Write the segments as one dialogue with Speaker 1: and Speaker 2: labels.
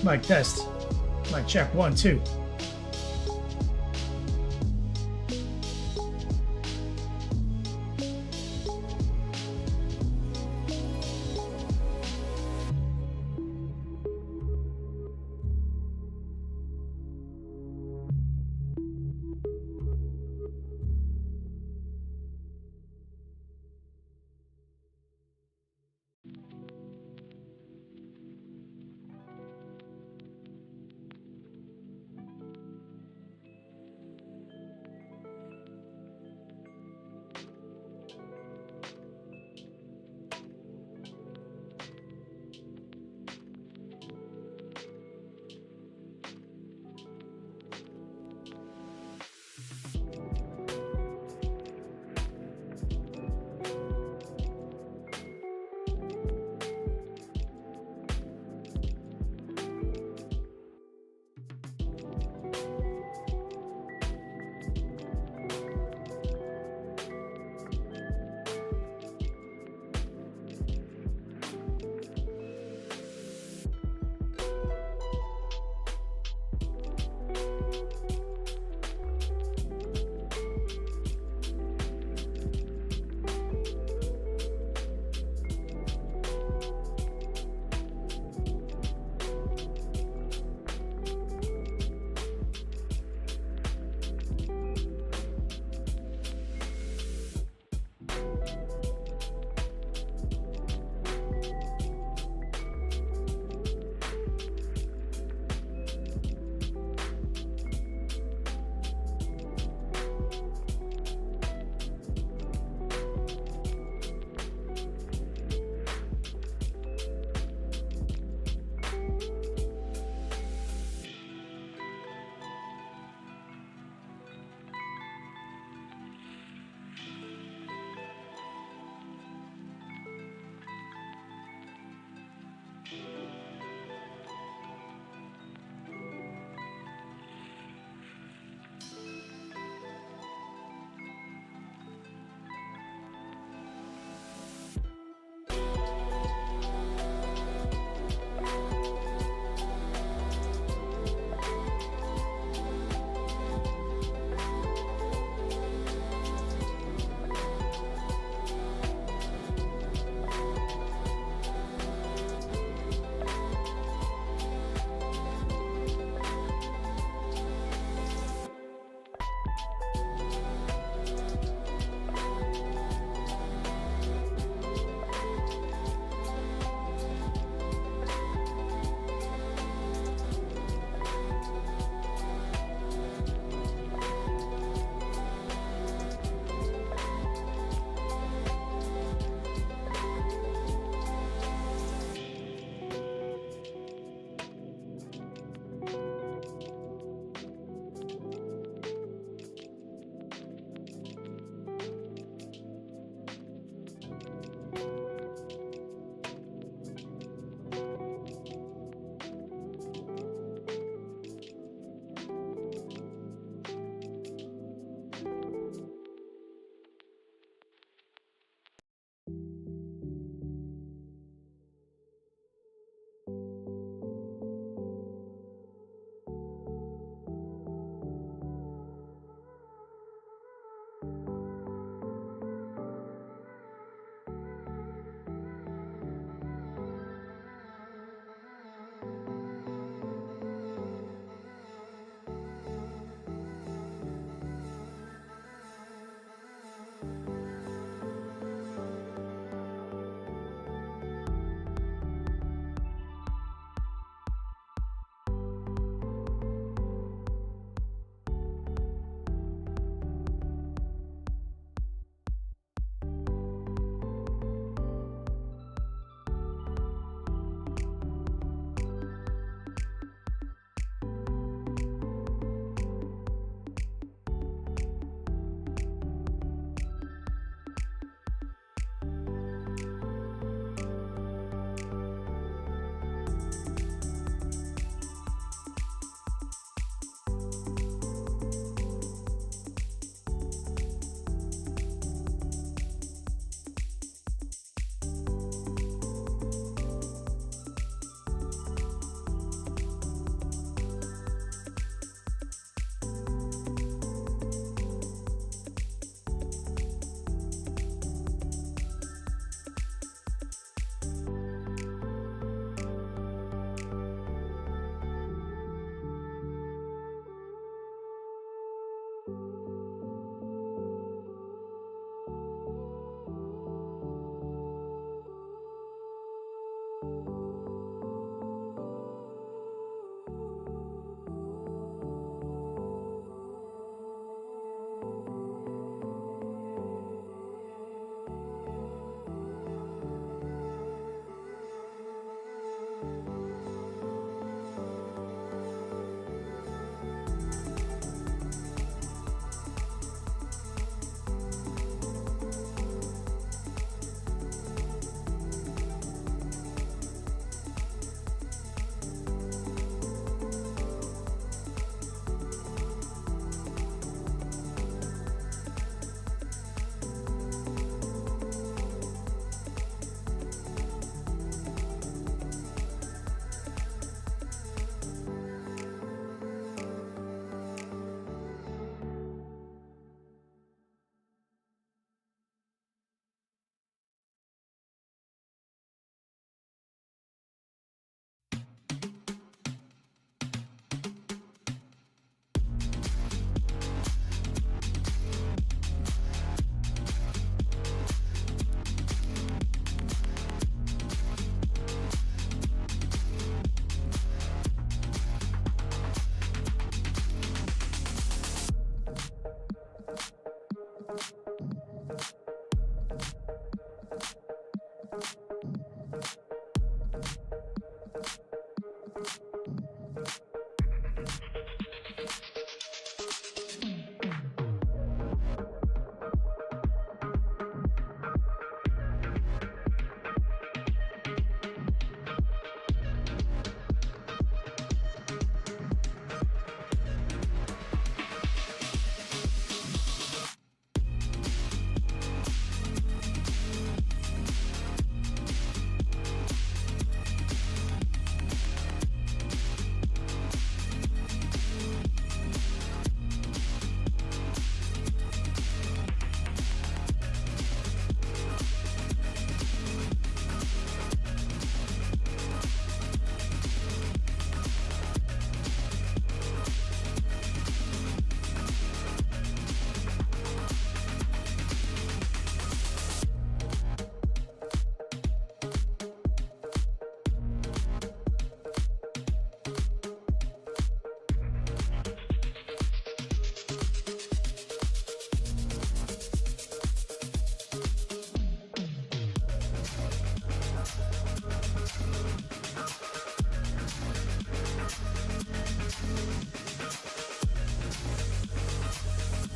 Speaker 1: Mic test. Mic check 1, 2.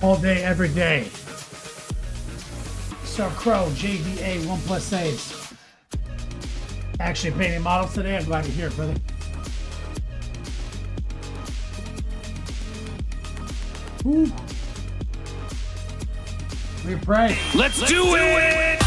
Speaker 1: All day, every day. Sir Crow, JVA, 1+ saves. Actually painting models today. I'm glad to hear it, brother. Woo. We pray.
Speaker 2: Let's do it!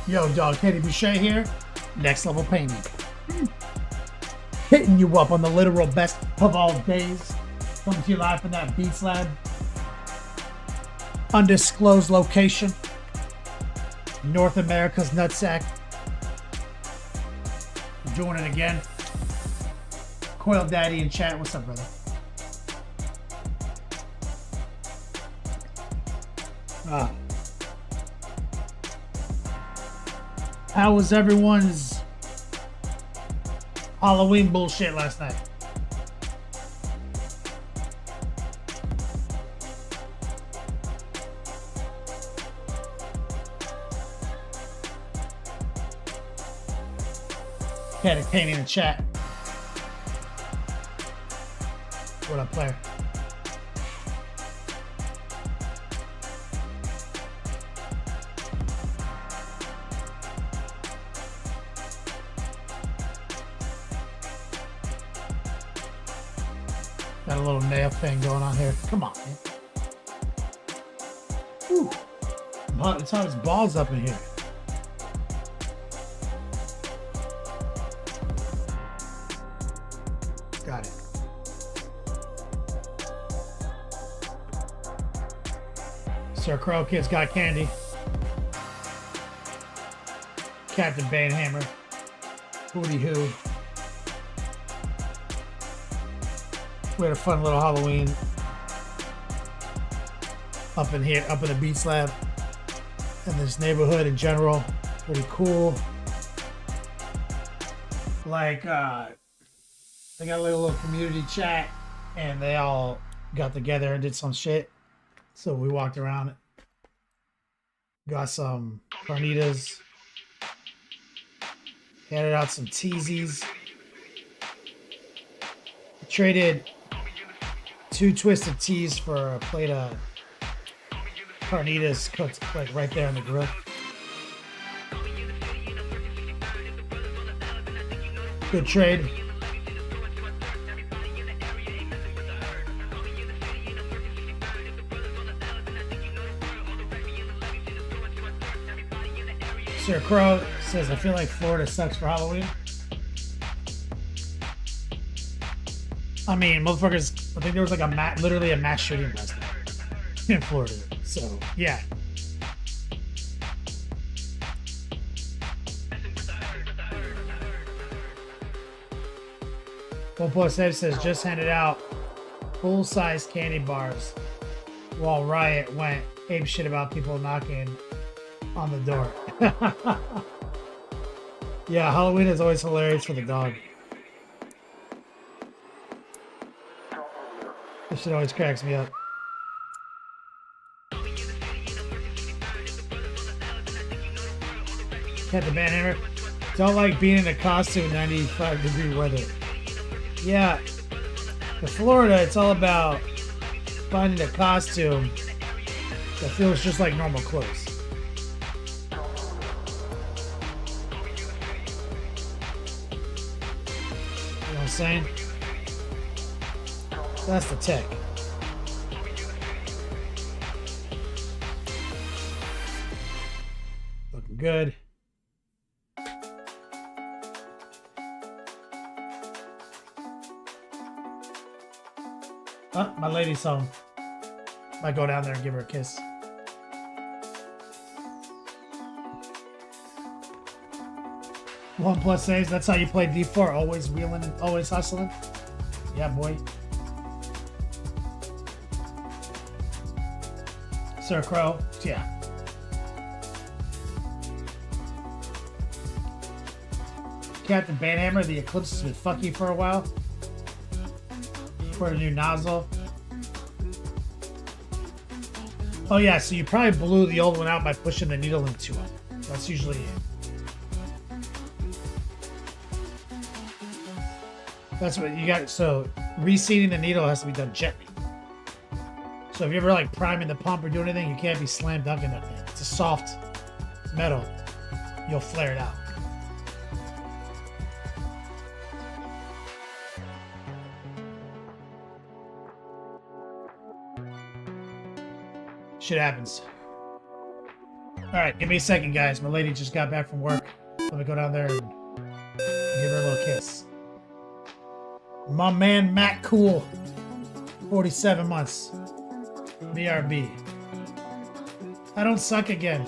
Speaker 1: Yo, dog, Teddy Boucher here. Next level painting. Hitting you up on the literal best of all days. Coming to you live from that Beats Lab. Undisclosed location. North America's nutsack. I'm doing it again. Coil Daddy in chat. What's up, brother? How was everyone's Halloween bullshit last night? Had a painting in the chat. What up, player? Got a little nail thing going on here. Come on, man. Ooh. It's hot as balls up in here. Got it. Sir Crow Kids got candy. Captain Banehammer. Hootie Hoo. We had a fun little Halloween up in here, up in the Beats Lab, and this neighborhood in general. Pretty cool. Like, they got a little community chat, and they all got together and did some shit. So we walked around, got some carnitas, handed out some teasies, traded 2 twisted teas for a plate of carnitas cooked like right there on the grill. Good trade. Sir Crow says, I feel like Florida sucks for Halloween. I mean, motherfuckers, I think there was like literally a mass shooting last night in Florida. So, yeah. Ed says, just handed out full-size candy bars while Riot went ape shit about people knocking on the door. Yeah, Halloween is always hilarious for the dog. This shit always cracks me up. Captain Banhammer. Don't like being in a costume in 95-degree weather. Yeah. In Florida, it's all about finding a costume that feels just like normal clothes. You know what I'm saying? That's the tech. Looking good. Oh, my lady's home. Might go down there and give her a kiss. One plus saves. That's how you play D4. Always wheeling and always hustling. Yeah, boy. Sir Crow. Yeah. Captain Banhammer, the Eclipse has been fucking you for a while. For a new nozzle. Oh yeah, so you probably blew the old one out by pushing the needle into it. That's usually it. That's what you got. So reseating the needle has to be done gently. So if you're ever like priming the pump or doing anything, you can't be slam dunking that thing. It's a soft metal. You'll flare it out. Shit happens. Alright, give me a second, guys. My lady just got back from work. Let me go down there and give her a little kiss. My man, Matt Cool. 47 months. BRB. I don't suck again.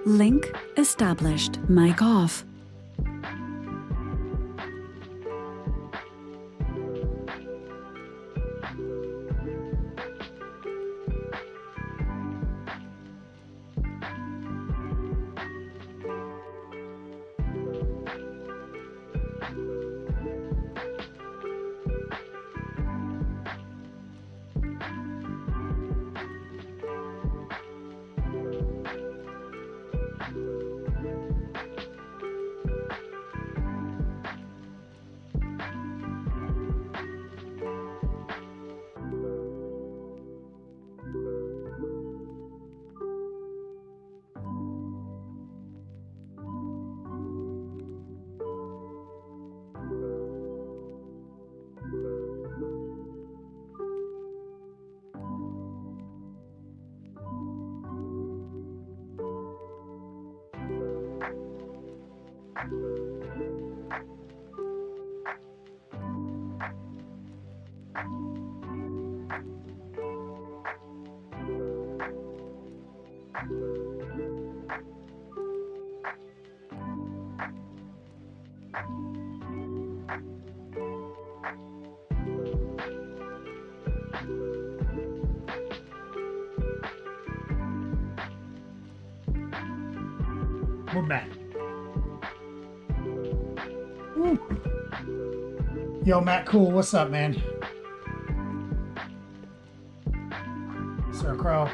Speaker 2: Link established. Mic off.
Speaker 1: We're back. Woo. Yo, Matt Cool, what's up, man? Sir Crow.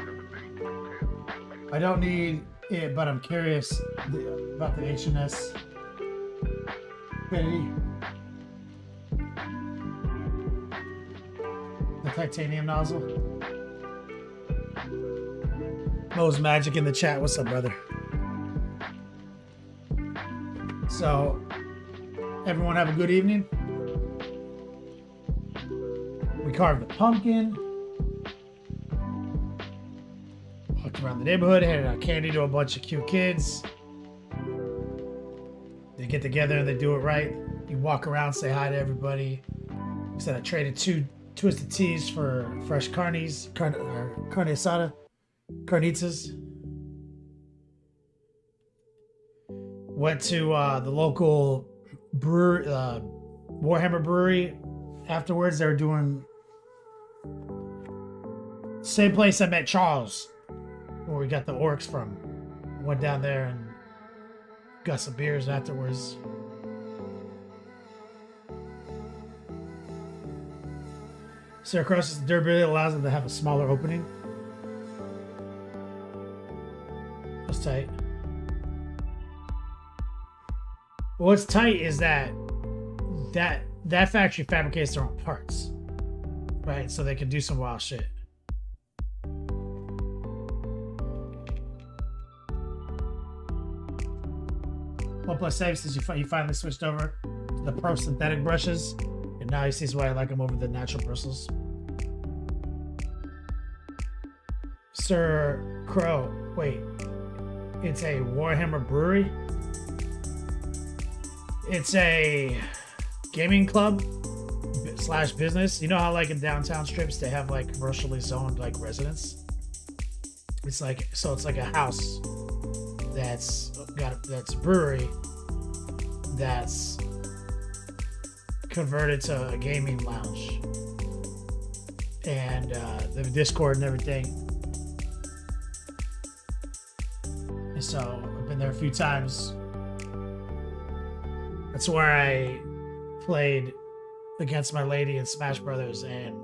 Speaker 1: I don't need it, but I'm curious about the HNS Infinity. The titanium nozzle. Mo's Magic in the chat. What's up, brother? So, everyone have a good evening. We carved the pumpkin. Walked around the neighborhood, handed out candy to a bunch of cute kids. They get together and they do it right. You walk around, say hi to everybody. Said I traded 2 twisted teas for fresh carne asada, carnitas. Went to the local brewery, Warhammer Brewery. Afterwards, they were doing same place I met Charles, where we got the orcs from. Went down there and got some beers afterwards. So across the durability allows them to have a smaller opening. That's tight. What's tight is that factory fabricates their own parts, right? So they can do some wild shit. One plus save since you finally switched over to the pro synthetic brushes, and now he sees why I like them over the natural bristles. Sir Crow, wait, it's a Warhammer Brewery? It's a gaming club / business. You know how like in downtown strips they have like commercially zoned like residents? It's like, so it's like a house that's a brewery that's converted to a gaming lounge, and the Discord and everything. And so I've been there a few times. That's where I played against my lady in Smash Brothers and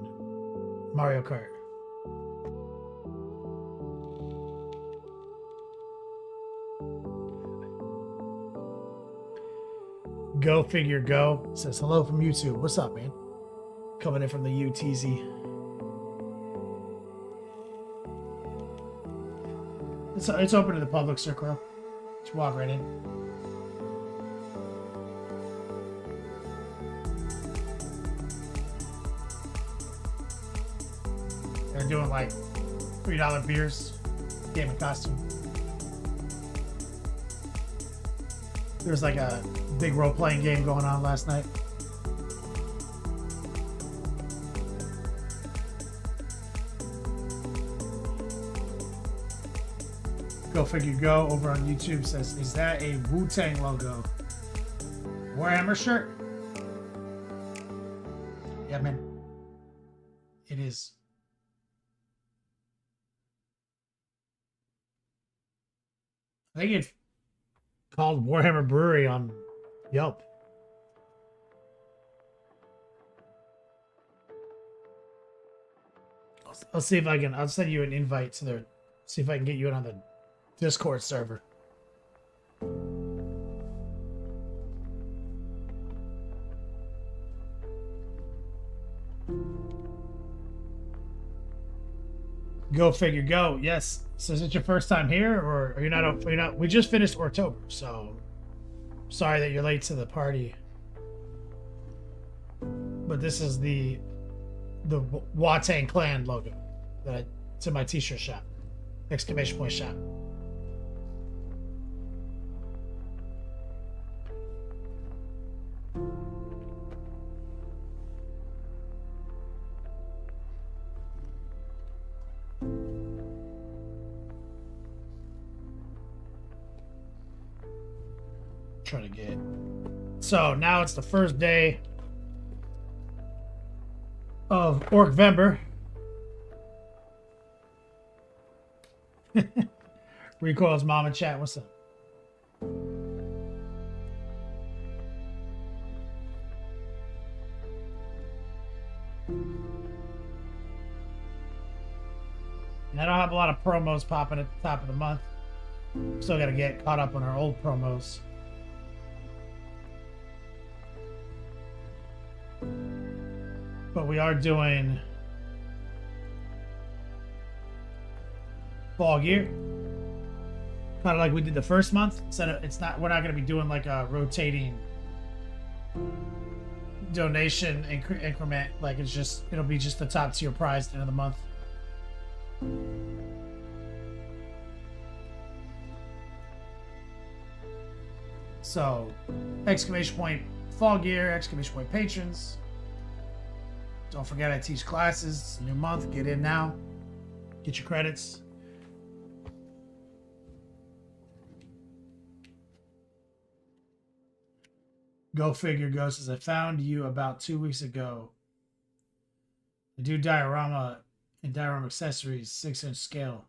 Speaker 1: Mario Kart. Go figure go says hello from YouTube. What's up, man? Coming in from the UTZ. It's open to the public, Sir Crow. Just walk right in. They're doing like $3 beers, game and costume. There's like a big role-playing game going on last night. Go figure go over on YouTube says, is that a Wu-Tang logo? Warhammer shirt? Yeah, man. It is. I think it's called Warhammer Brewery on Yelp. I'll see if I can. I'll send you an invite to their. See if I can get you in on the Discord server. Go figure. Go. Yes. So is it your first time here, or are you not? Are you not? We just finished October, so sorry that you're late to the party. But this is the Wu-Tang Clan logo that it's in my T-shirt shop, exclamation point shop. Trying to get. So now it's the first day of Orcvember. Recoil's mom in chat. What's up? And I don't have a lot of promos popping at the top of the month. Still got to get caught up on our old promos. But we are doing fall gear, kind of like we did the first month. Instead of, it's not. We're not going to be doing like a rotating donation increment. Like it's just. It'll be just the top tier prize at the end of the month. So, exclamation point fall gear, exclamation point patrons. Don't forget I teach classes. It's a new month. Get in now. Get your credits. Go figure, Ghost, as I found you about 2 weeks ago. I do diorama and diorama accessories, 6-inch scale.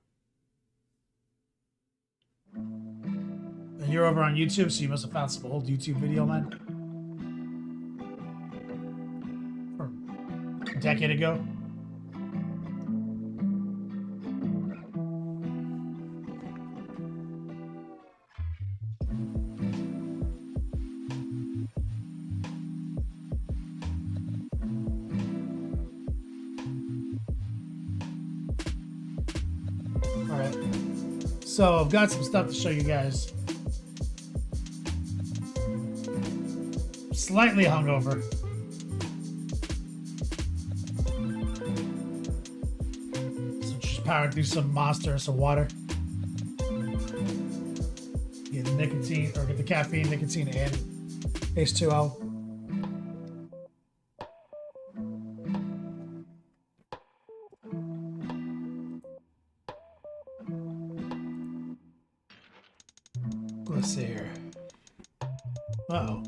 Speaker 1: And you're over on YouTube, so you must have found some old YouTube video, man. From a decade ago. So I've got some stuff to show you guys. Slightly hungover. So just powering through some Monster and some water. Get the nicotine, or get the caffeine, nicotine, and H2O. Let's see here. Uh-oh.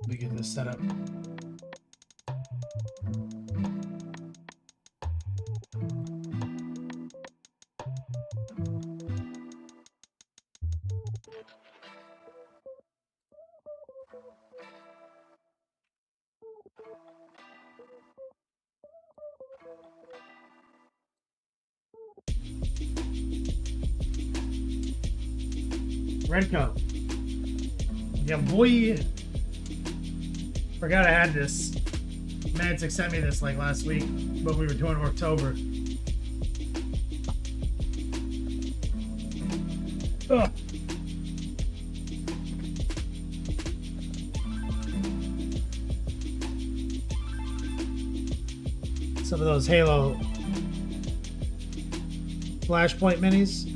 Speaker 1: Let me get this set up. Redco. Yeah, boy. Forgot I had this. Mantic sent me this like last week, but we were doing October. Ugh. Some of those Halo Flashpoint minis.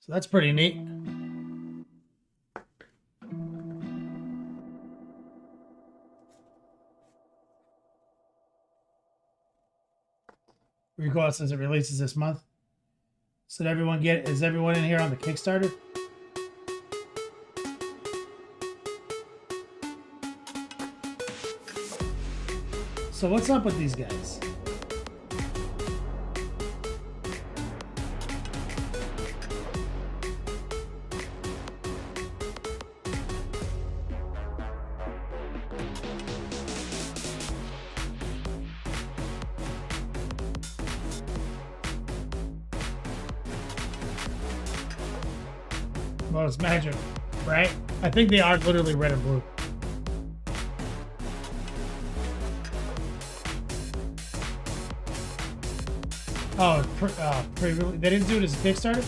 Speaker 1: So that's pretty neat. Recall since it releases this month. So did everyone get? Is everyone in here on the Kickstarter? So what's up with these guys? Well, it's magic, right? I think they are literally red and blue. Oh, they didn't do it as a Kickstarter?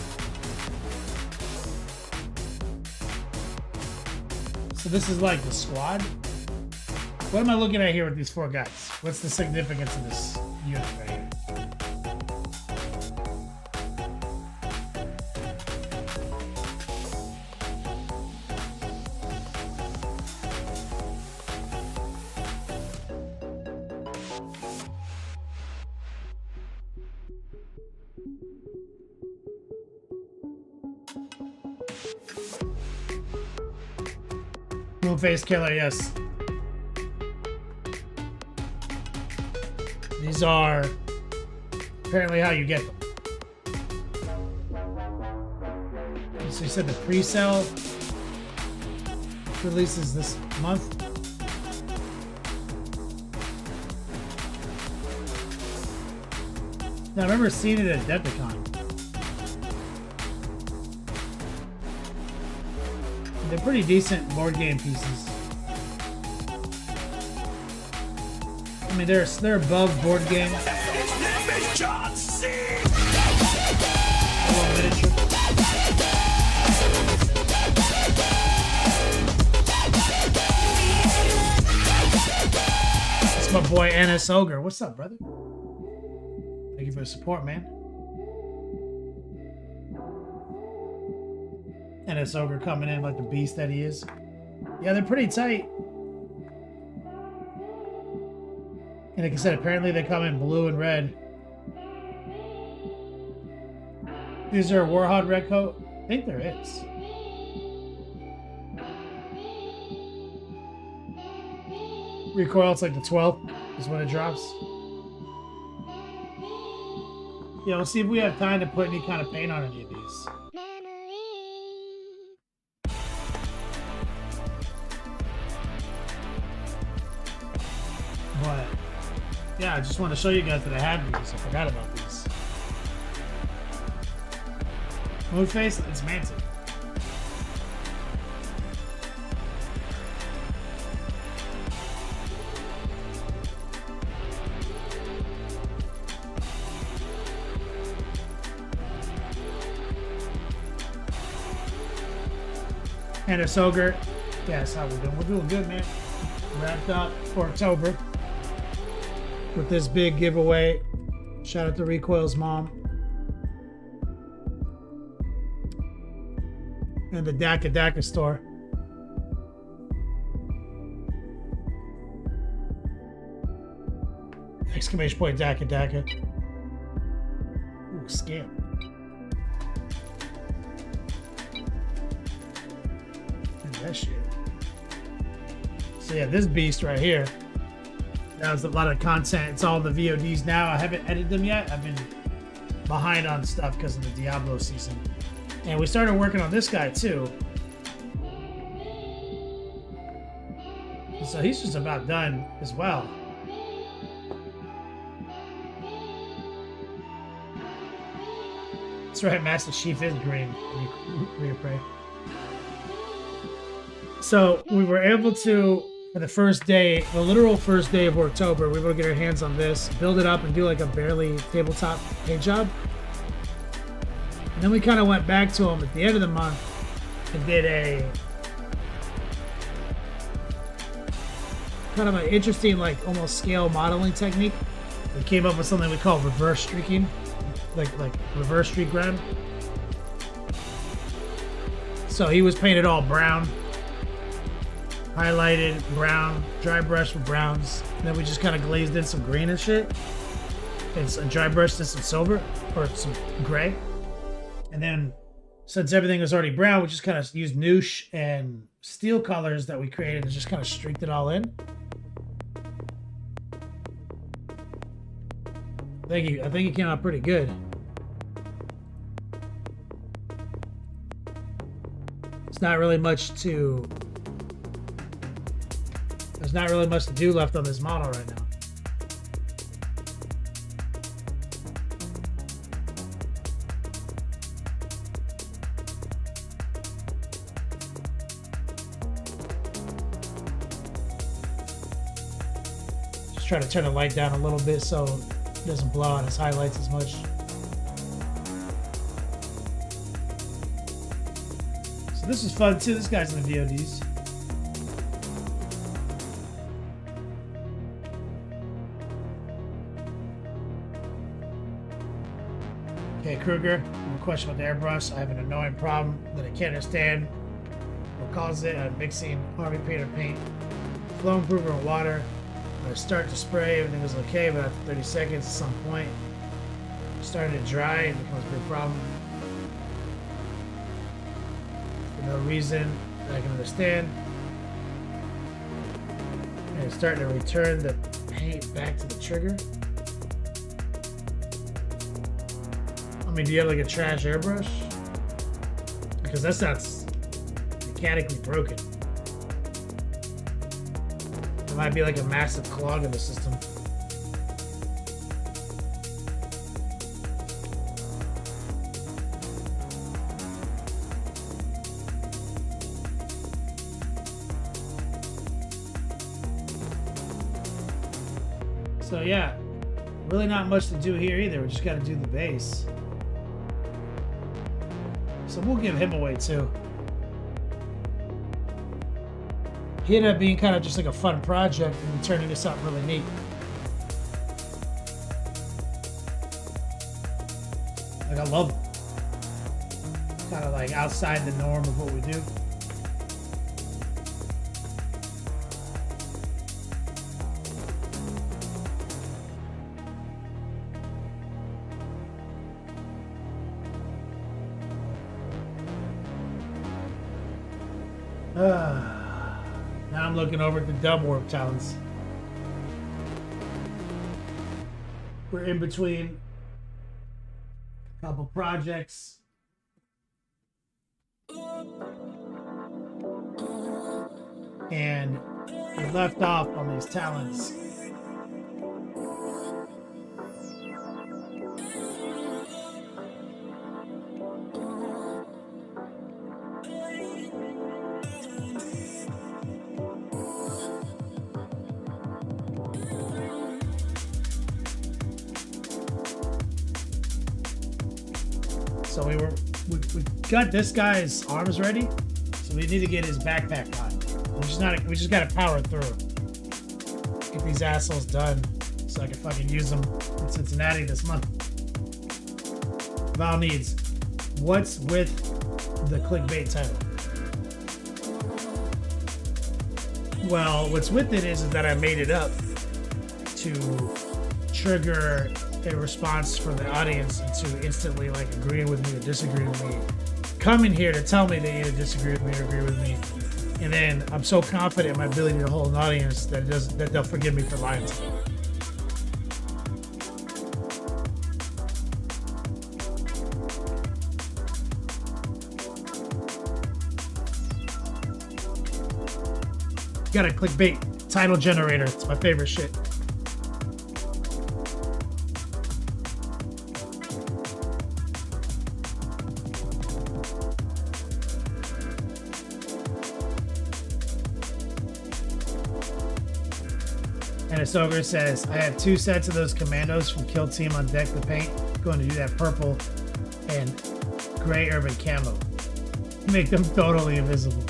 Speaker 1: So this is like the squad? What am I looking at here with these 4 guys? What's the significance of this unit right here? Face killer, yes. These are apparently how you get them. So you said the pre-sale releases this month. Now I remember seeing it at Adepticon. They're pretty decent board game pieces. I mean, they're above board game.
Speaker 3: His name is John C.
Speaker 1: Miniature. It's my boy NS Ogre. What's up, brother? I Thank you for the support, man. And this ogre coming in like the beast that he is. Yeah, they're pretty tight. And like I said, apparently they come in blue and red. Is there a Warhog red coat? I think there is. Recoil, it's like the 12th is when it drops. Yeah, we'll see if we have time to put any kind of paint on any of these. But yeah, I just want to show you guys that I have these. I forgot about these. Moon face, it's Mantic. And it's ogre. Yeah, that's how we're doing. We're doing good, man. Wrapped up for October with this big giveaway. Shout out to Recoil's mom. And the Daka Daka store. Exclamation point Daka Daka. Ooh, scam. That shit. So yeah, this beast right here. That was a lot of content. It's all the VODs now. I haven't edited them yet. I've been behind on stuff because of the Diablo season. And we started working on this guy too. So he's just about done as well. That's right, Master Chief is green. Reappraise. So we were able to, for the first day, the literal first day of October, we were able to get our hands on this, build it up, and do like a barely tabletop paint job. And then we kind of went back to him at the end of the month and did a kind of an interesting, like almost scale modeling technique. We came up with something we call reverse streaking, like reverse streak grind. So he was painted all brown. Highlighted brown, dry brush with browns. And then we just kind of glazed in some green and shit. And some dry brushed in some silver or some gray. And then since everything was already brown, we just kind of used noosh and steel colors that we created and just kind of streaked it all in. I think it came out pretty good. It's not really much to. There's not really much to do left on this model right now. Just try to turn the light down a little bit so it doesn't blow out his highlights as much. So this is fun too. This guy's in the VODs. Okay, Kruger, I have a question about the airbrush. I have an annoying problem that I can't understand what causes it. I'm mixing Harvey paint or paint, flow improver and water. When I start to spray, everything was okay, but after 30 seconds at some point, it started to dry and it becomes a big problem. For no reason that I can understand. And it's starting to return the paint back to the trigger. I mean, do you have like a trash airbrush? Because that sounds mechanically broken. There might be like a massive clog in the system. So yeah, really not much to do here either. We just got to do the base. So we'll give him away too. He ended up being kind of just like a fun project and turned into something really neat. Like, I love it. Kind of like outside the norm of what we do. Now I'm looking over at the dub warp talents. We're in between a couple projects. And we left off on these talents. So we got this guy's arms ready, so we need to get his backpack on. We just gotta power through. Get these assholes done so I can fucking use them in Cincinnati this month. Val needs, what's with the clickbait title? Well, what's with it is that I made it up to trigger a response from the audience to instantly like agreeing with me or disagreeing with me, coming here to tell me they either disagree with me or agree with me, and then I'm so confident in my ability to hold an audience that they'll forgive me for lying to them. Got a clickbait title generator. It's my favorite shit. And Ahsoka says, I have 2 sets of those commandos from Kill Team on deck to paint. Going to do that purple and gray urban camo. Make them totally invisible.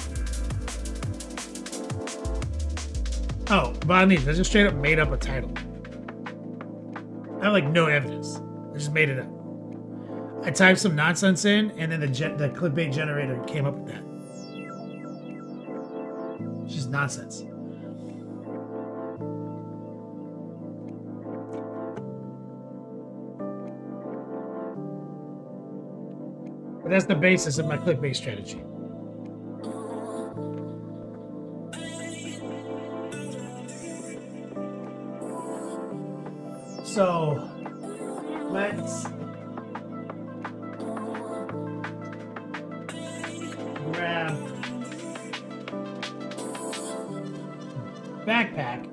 Speaker 1: Oh, but I just straight up made up a title. I have like no evidence. I just made it up. I typed some nonsense in, and then the clickbait generator came up with that. It's just nonsense. But that's the basis of my clickbait strategy. So let's grab backpack.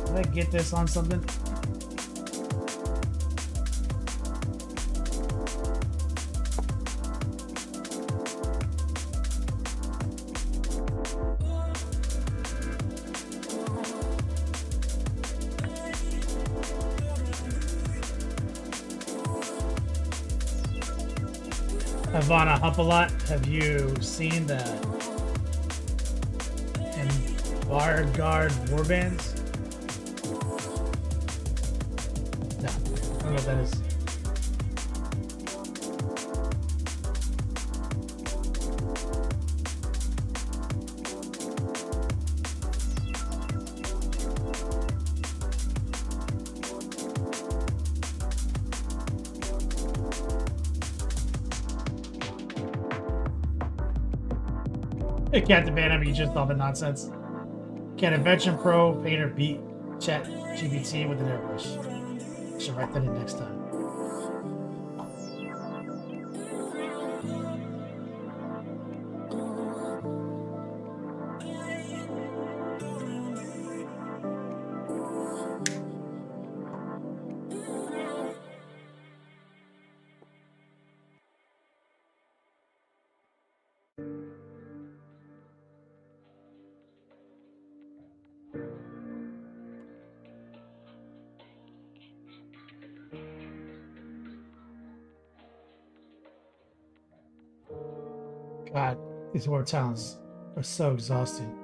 Speaker 1: Did I get this on something? Ivana Hup-a-Lot, have you seen the Guard warbands? No, I don't know what that is. It can't demand him, you just all the nonsense. Can Invention Pro Painter beat Chat GPT with an airbrush? Should write that in next time. God, These war towns are so exhausting.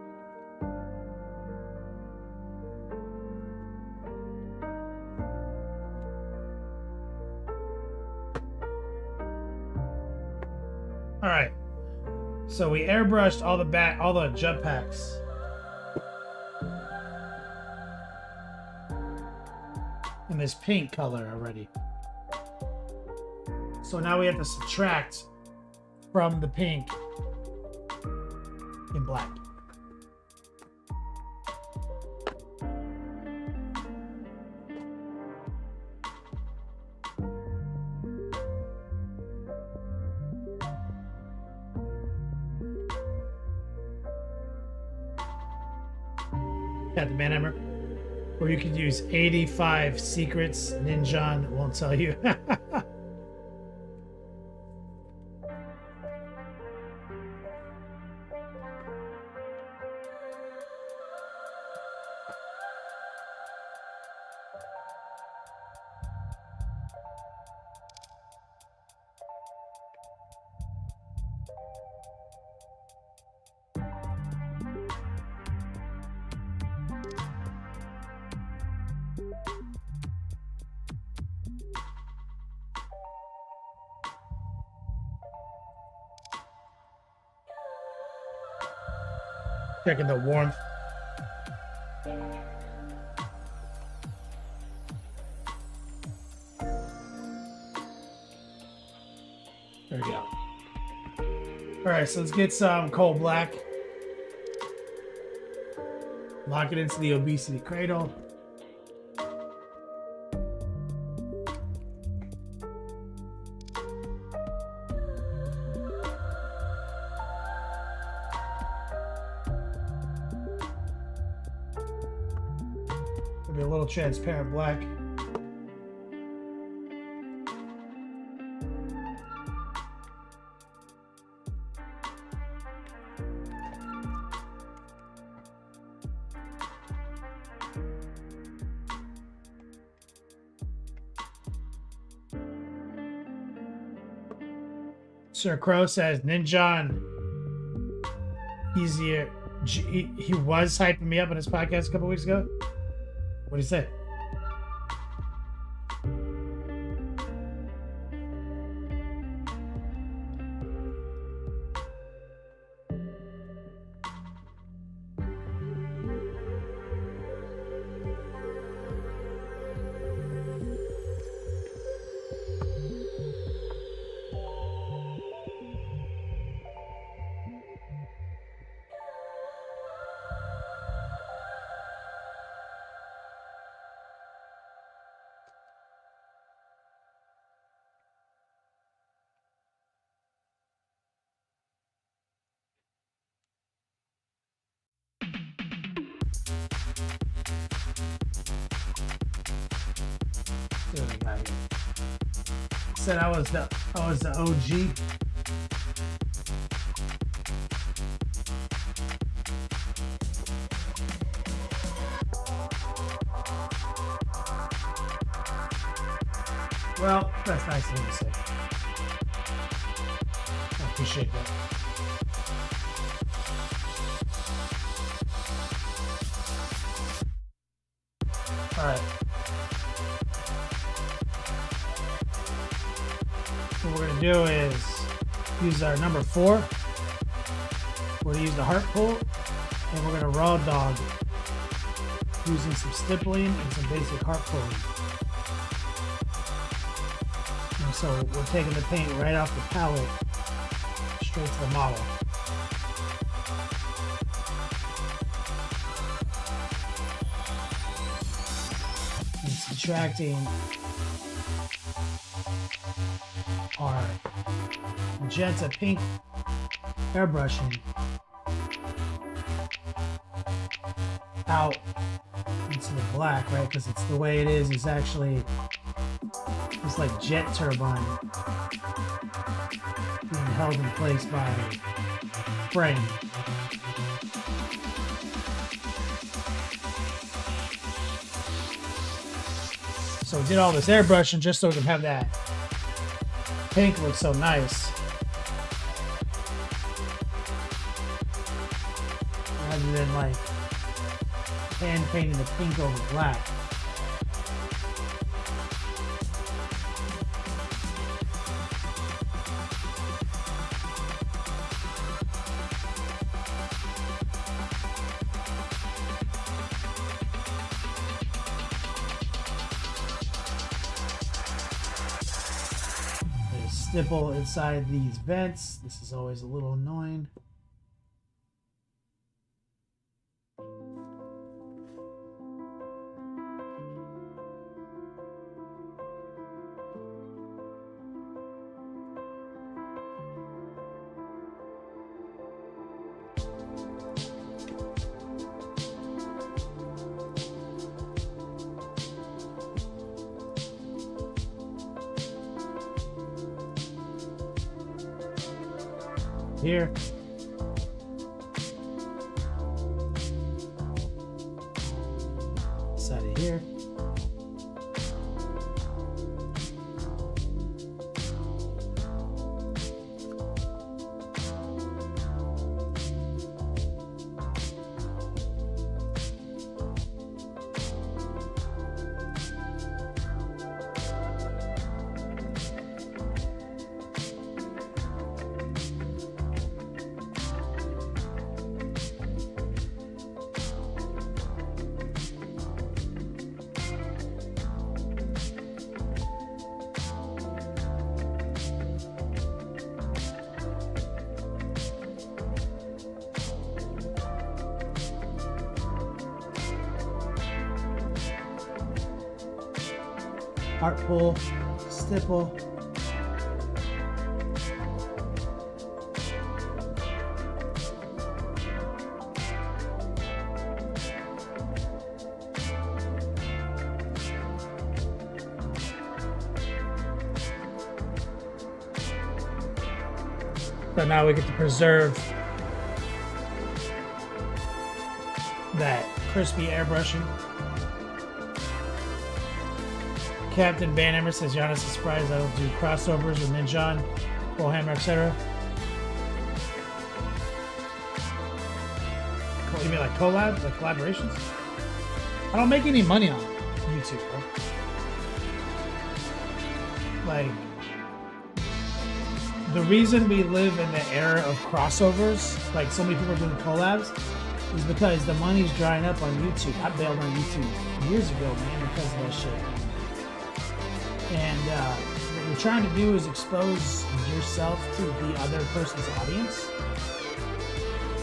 Speaker 1: All right. So we airbrushed all the jump packs. In this pink color already. So now we have to subtract from the pink in black. Got the manhammer. Or you could use 85 secrets. Ninjan won't tell you. Checking the warmth. There we go. All right, so let's get some coal black. Lock it into the obesity cradle. Maybe a little transparent black. Sir Crow says, Ninjan, easier. He was hyping me up on his podcast a couple weeks ago. What did he say? Said I was the OG. Well, that's nice of him to say. I appreciate that. All right. What we're going to do is use our number 4. We're going to use the heart pull, and we're going to raw dog using some stippling and some basic heart pulling. And so we're taking the paint right off the palette straight to the model. And subtracting our magenta pink airbrushing out into the black, right? Because it's the way it is actually it's like jet turbine being held in place by a frame. So we did all this airbrushing just so we can have that pink look so nice. than like hand painting the pink over black. Stipple inside these vents. This is always a little annoying. Here. Side of here. Art pull, stipple. So now we get to preserve that crispy airbrushing. Captain Banhammer says Giannis is surprised I don't do crossovers with Ninja, Bullhammer, etc. You mean like collabs, like collaborations? I don't make any money on YouTube, bro. Like, the reason we live in the era of crossovers, like so many people are doing collabs, is because the money's drying up on YouTube. I bailed on YouTube years ago, man, because of that shit. And what you're trying to do is expose yourself to the other person's audience.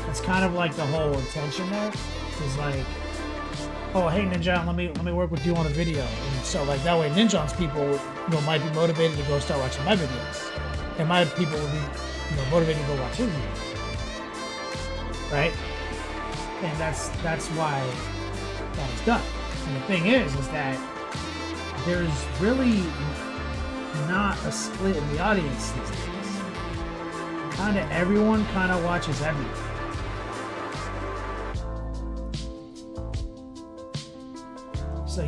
Speaker 1: That's kind of like the whole intention there. Is like, oh hey Ninja, let me work with you on a video. And so like that way Ninja's people might be motivated to go start watching my videos. And my people will be motivated to go watch his videos. Right? And that's why that is done. And the thing is that there's really not a split in the audience these days. Kind of everyone kind of watches everything. So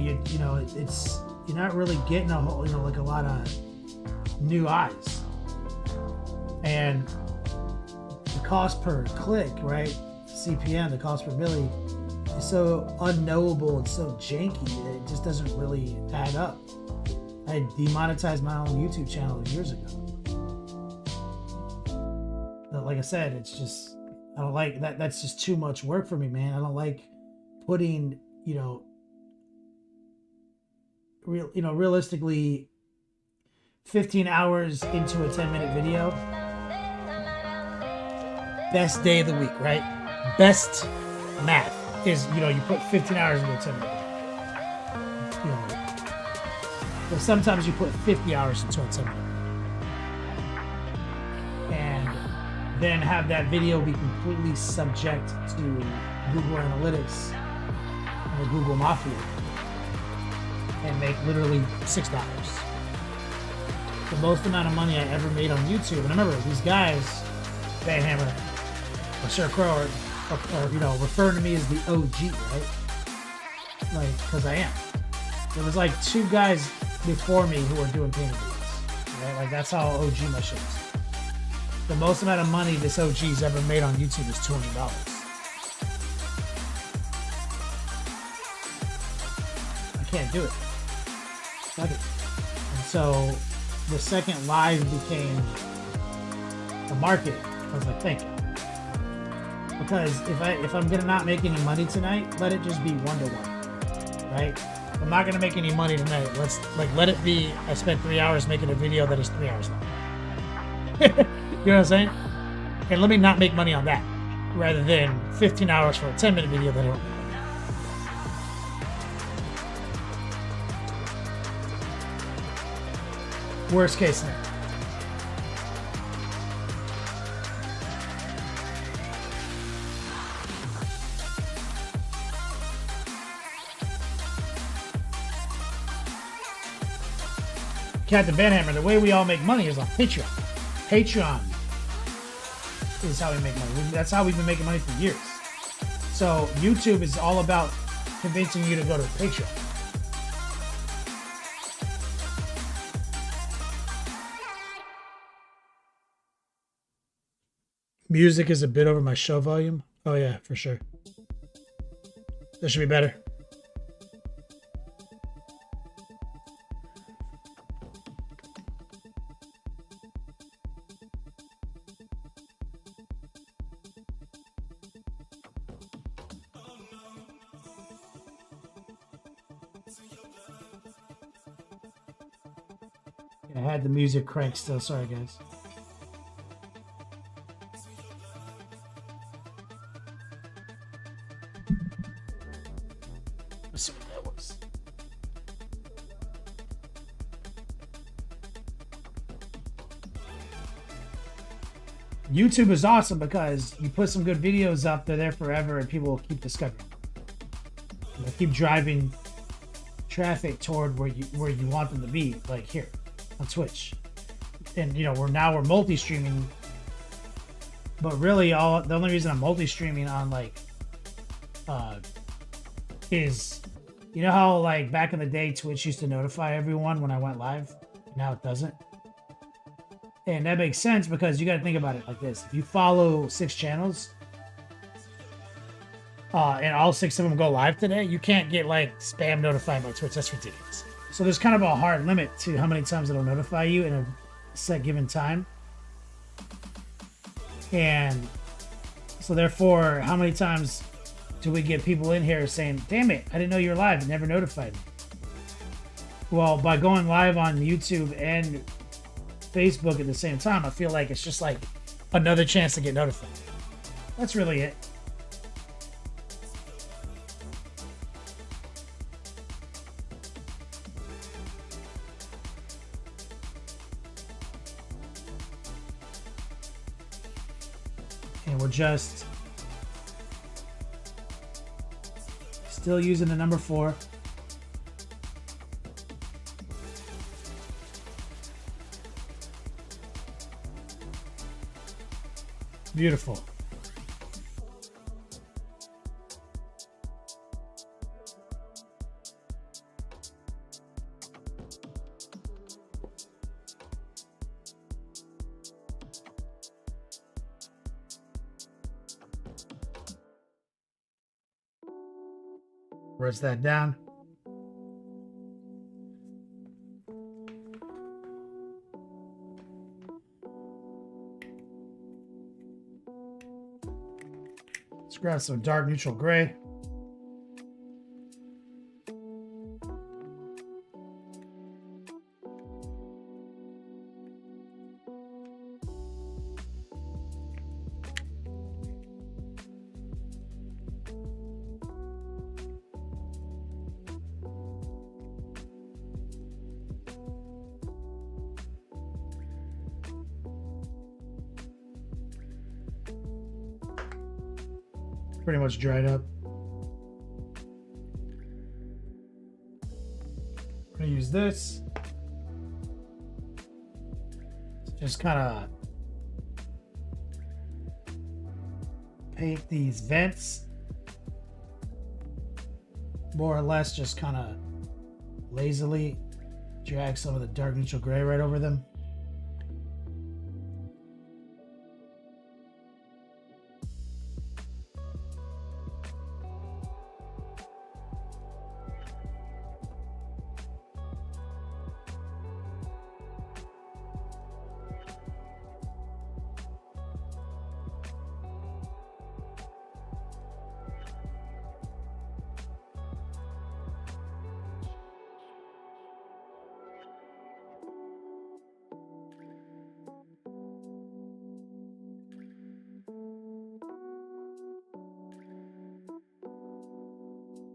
Speaker 1: it's you're not really getting a whole like a lot of new eyes. And the cost per click, right? CPM, the cost per milli, is so unknowable and so janky that it just doesn't really add up. I demonetized my own YouTube channel years ago. But like I said, it's just, I don't like that. That's just too much work for me, man. I don't like putting, realistically 15 hours into a 10-minute video. Best day of the week, right? Best math is, you put 15 hours into a 10-minute video. But sometimes you put 50 hours into a 10-minute. And then have that video be completely subject to Google Analytics and the Google Mafia and make literally $6. The most amount of money I ever made on YouTube. And remember, these guys, Van Hammer or Sir Crow, or referring to me as the OG, right? Like, because I am. There was like 2 guys before me who were doing painting videos, right? Like, that's how OG my shit is. The most amount of money this OG's ever made on YouTube is $200. can't do it. Fuck it. And so the second live became the market. I was like, thank you. Because if I'm gonna not make any money tonight, let it just be 1-to-1, right? If I'm not gonna make any money tonight, let it be. I spent 3 hours making a video that is 3 hours long. You know what I'm saying? And let me not make money on that, rather than 15 hours for a 10-minute video that I don't make money on. Worst case scenario. Captain Banhammer, the way we all make money is on Patreon. Patreon is how we make money. That's how we've been making money for years. So YouTube is all about convincing you to go to Patreon. Music is a bit over my show volume. Oh yeah, for sure. That should be better. I had the music cranked still. Sorry, guys. Let's see what that was. YouTube is awesome because you put some good videos up, they're there forever, and people will keep discovering them. They'll keep driving traffic toward where you want them to be, like here on Twitch. And you know, we're multi-streaming, but really the only reason I'm multi-streaming on like is, you know how like back in the day Twitch used to notify everyone when I went live, now it doesn't. And that makes sense because you got to think about it like this: if you follow 6 channels and all 6 of them go live today, you can't get like spam notified by Twitch. That's ridiculous. So there's kind of a hard limit to how many times it'll notify you in a set given time. And so therefore, how many times do we get people in here saying, damn it, I didn't know you were live, it never notified me. Well, by going live on YouTube and Facebook at the same time, I feel like it's just like another chance to get notified. That's really it. And we're just still using the number 4. Beautiful. Press that down. Let's grab some dark neutral gray. Pretty much dried up. We're gonna use this. Just kind of paint these vents. More or less just kind of lazily drag some of the dark neutral gray right over them.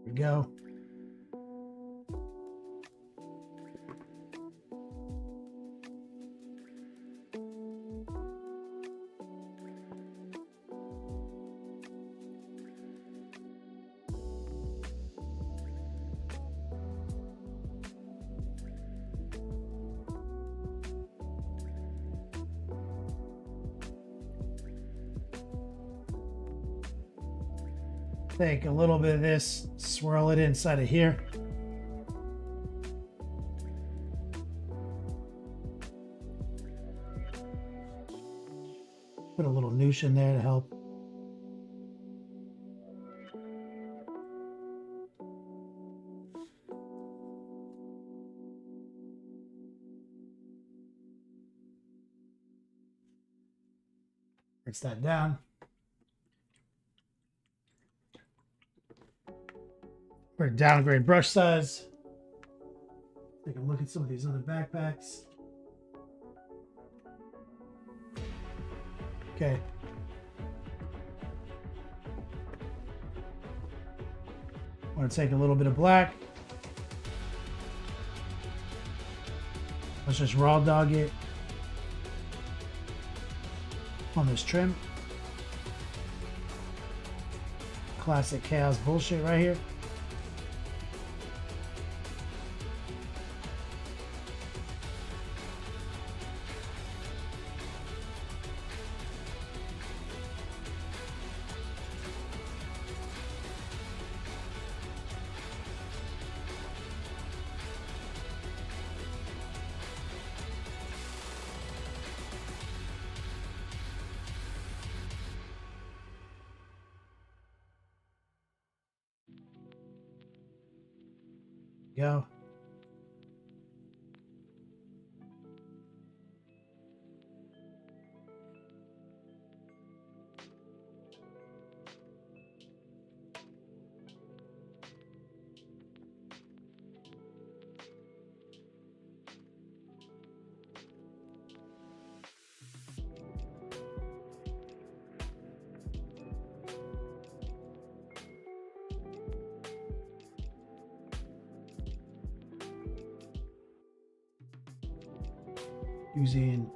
Speaker 1: we go. Take a little bit of this, swirl it inside of here. Put a little noosh in there to help. Rinse that down. We're gonna downgrade brush size. Take a look at some of these other backpacks. Okay. I'm gonna take a little bit of black. Let's just raw dog it on this trim. Classic chaos bullshit right here. Go. Using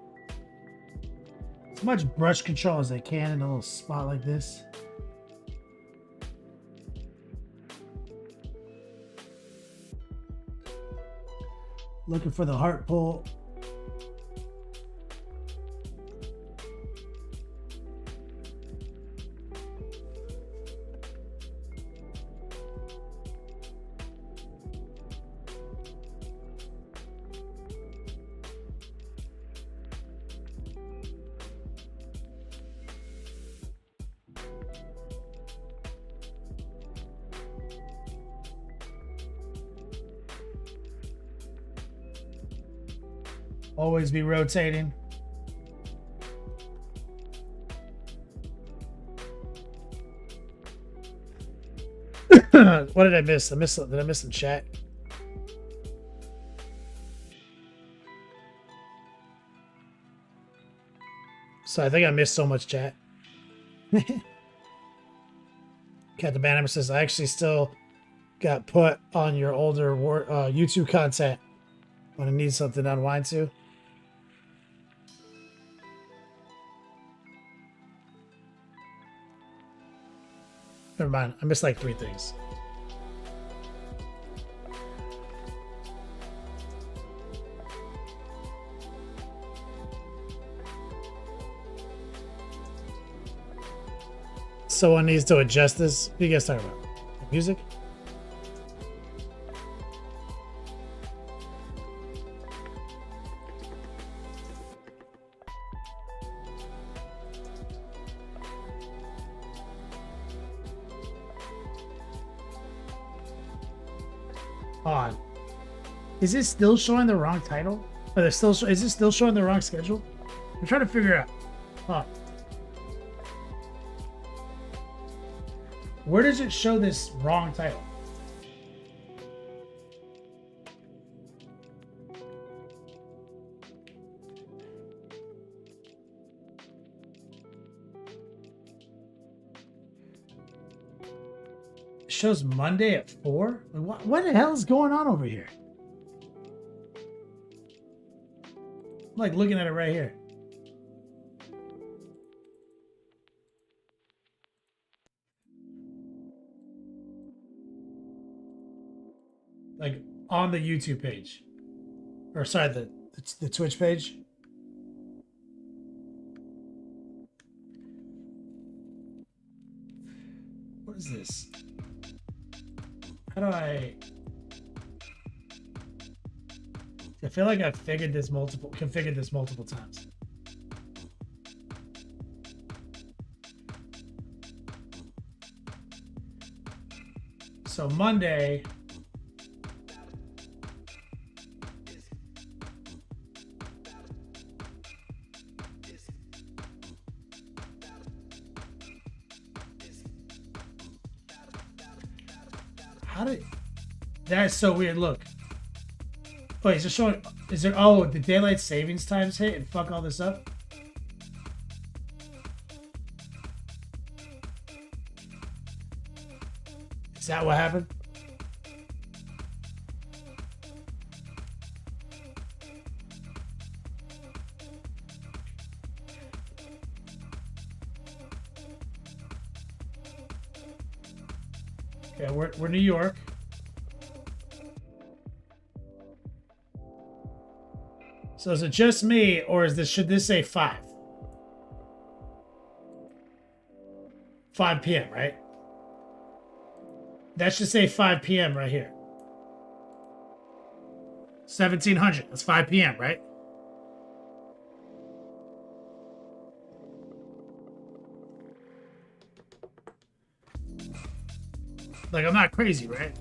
Speaker 1: as much brush control as I can in a little spot like this. Looking for the heart pull. Always be rotating. What did I miss? Did I miss some chat? So I think I missed so much chat. Cat the Banner says, I actually still got put on your older YouTube content when I need something to unwind to. Never mind. I missed like 3 things. Someone needs to adjust this. What are you guys talking about? Music? On. Is it still showing the wrong title? Or is it still showing the wrong schedule? I'm trying to figure out. Huh. Where does it show this wrong title? shows Monday at 4? What the hell is going on over here? I'm like looking at it right here. Like on the YouTube page. Or sorry, the Twitch page. What is this? How do I feel like I've configured this multiple times. So Monday. How did that's so weird? Look. Wait, is it showing? Is there? Oh, the daylight savings times hit and fuck all this up. Is that what happened? Okay, we're New York. So is it just me, or should this say 5? 5 p.m., right? That should say 5 p.m. right here. 1700. That's 5 p.m., right? Like, I'm not crazy, right?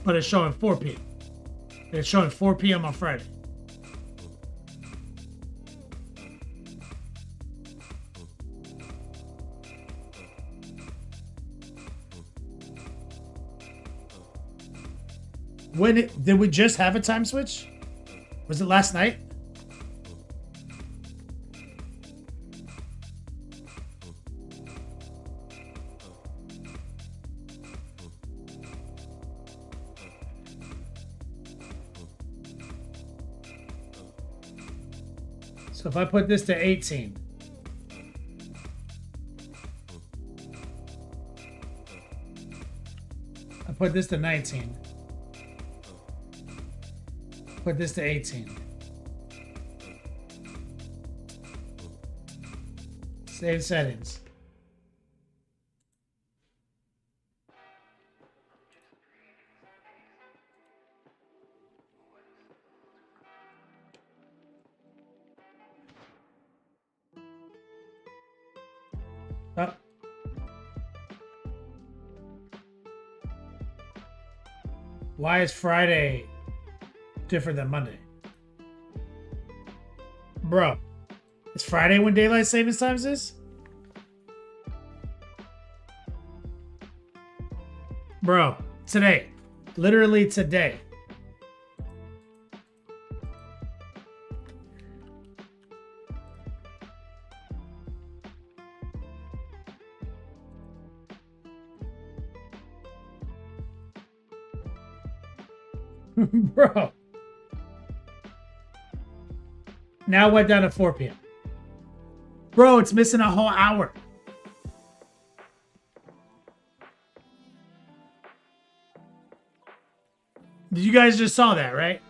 Speaker 1: But it's showing 4 p.m. It's showing 4 p.m. on Friday. Did we just have a time switch? Was it last night? So if I put this to 18. I put this to 19. Put this to 18. Save settings. Oh. Why is Friday different than Monday? Bro, it's Friday when daylight savings times is? Bro, today. Literally today. Bro. Now it went down to 4 p.m. Bro, it's missing a whole hour. You guys just saw that, right?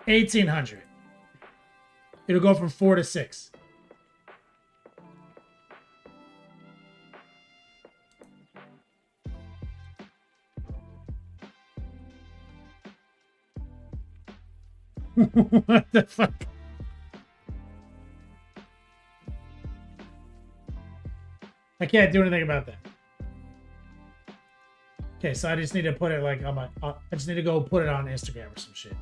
Speaker 1: $1,800. It'll go from 4 to 6. What the fuck? I can't do anything about that. Okay, so I just need to put it like on my. I just need to go put it on Instagram or some shit.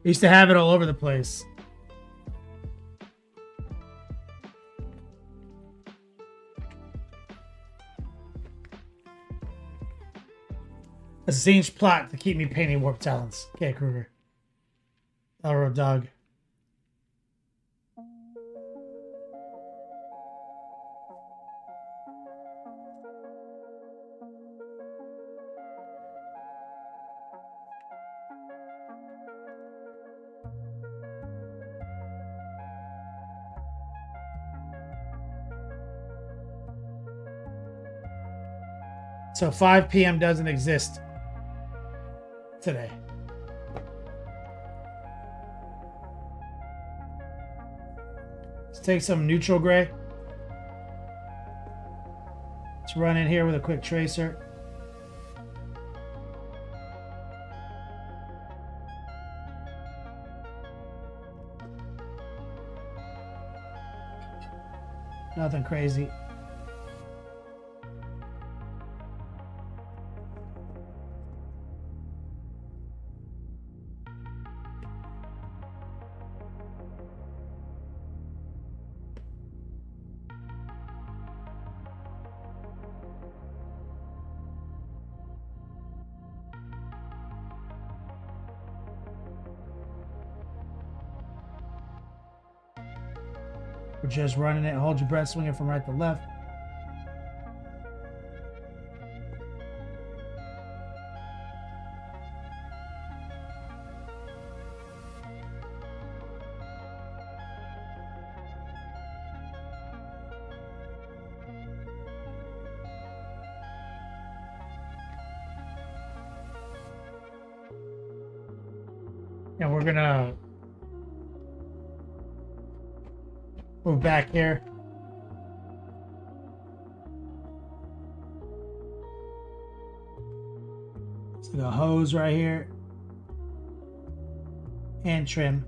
Speaker 1: I used to have it all over the place. A Zinch plot to keep me painting warp talons. Okay, Kruger. Elro dog. So 5 p.m. doesn't exist today. Let's take some neutral gray. Let's run in here with a quick tracer. Nothing crazy. We're just running it. Hold your breath, swinging from right to left. And we're gonna move back here. So the hose right here. And trim.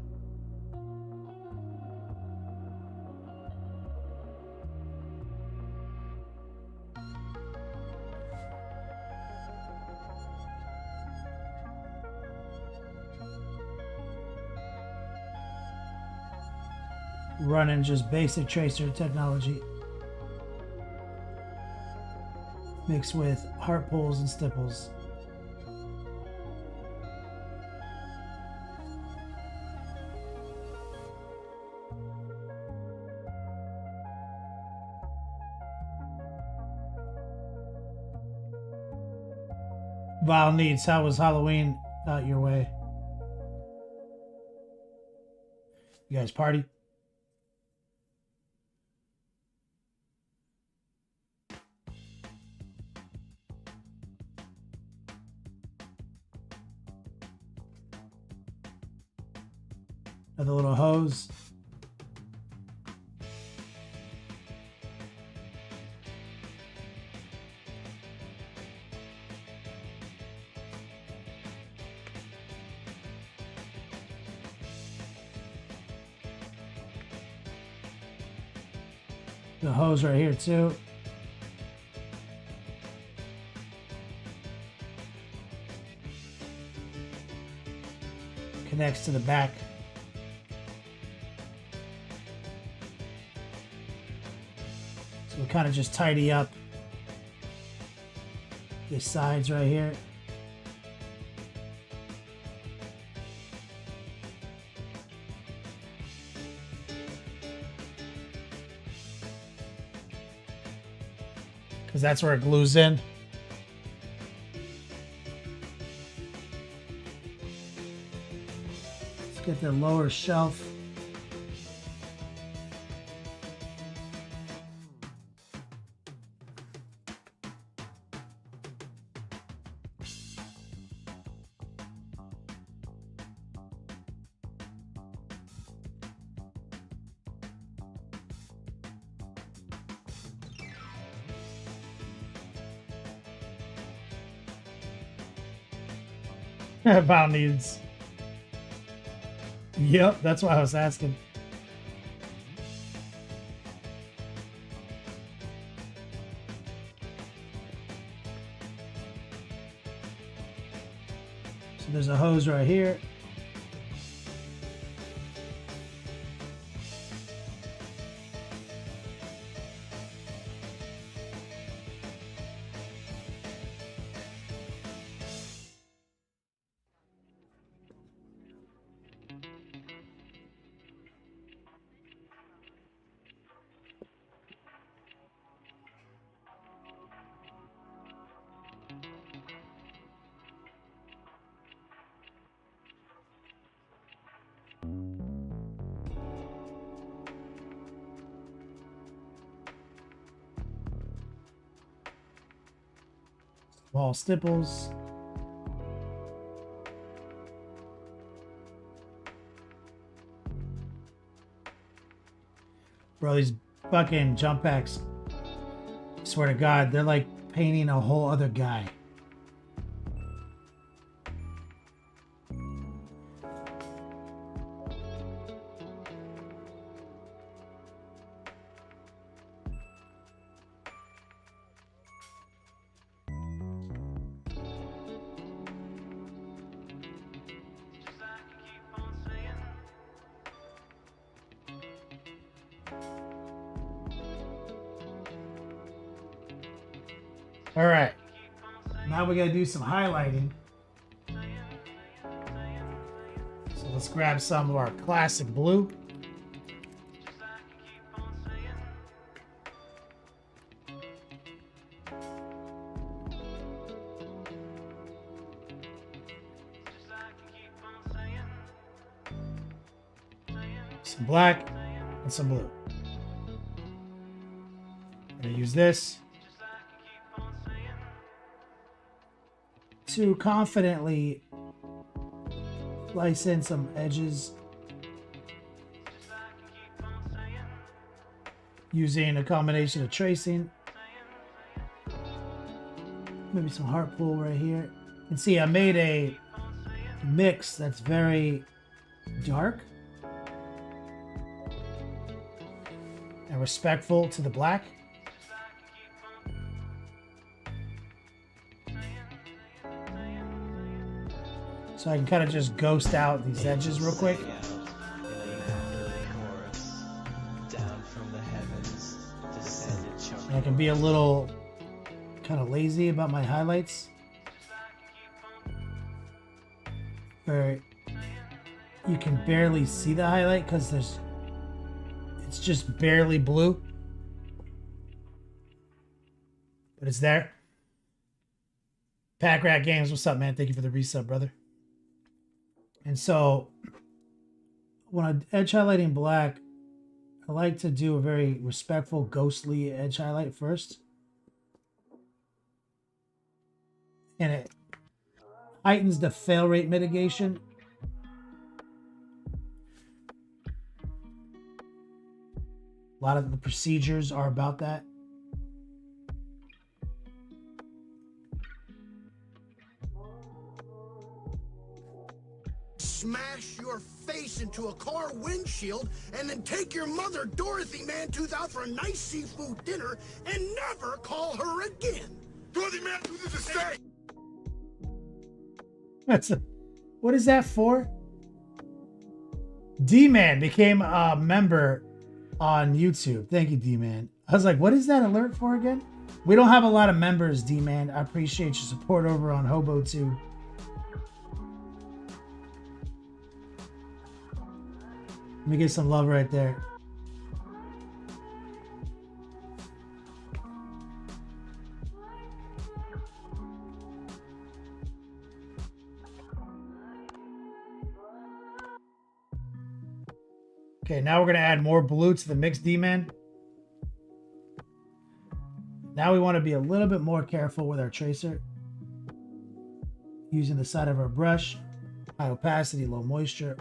Speaker 1: Running just basic tracer technology mixed with heart pulls and stipples. Val needs, how was Halloween out your way? You guys party? Another little hose. The hose right here too. Connects to the back. So we'll kind of just tidy up the sides right here. Because that's where it glues in. Let's get the lower shelf. Val needs. Yep, that's what I was asking. So there's a hose right here. Wall stipples. Bro, these fucking jump packs, I swear to God, they're like painting a whole other guy. All right, now we gotta do some highlighting. So let's grab some of our classic blue. Some black and some blue. I'm gonna use this to confidently slice in some edges using a combination of tracing, maybe some heart pull right here. You can see I made a mix that's very dark and respectful to the black. So I can kind of just ghost out these edges real quick. And I can be a little kind of lazy about my highlights, where you can barely see the highlight because it's just barely blue, but it's there. Pack Rat Games, what's up, man? Thank you for the resub, brother. And so when I'm edge highlighting black, I like to do a very respectful, ghostly edge highlight first. And it heightens the fail rate mitigation. A lot of the procedures are about that.
Speaker 3: Smash your face into a car windshield and then take your mother Dorothy Mantooth out for a nice seafood dinner and never call her again. Dorothy Mantooth is a steak.
Speaker 1: What is that for? D-Man became a member on YouTube. Thank you, D-Man. I was like, what is that alert for again? We don't have a lot of members, D-Man. I appreciate your support over on Hobo2. Let me get some love right there. Okay, now we're going to add more blue to the mix, D-Man. Now we want to be a little bit more careful with our tracer. Using the side of our brush. High opacity, low moisture.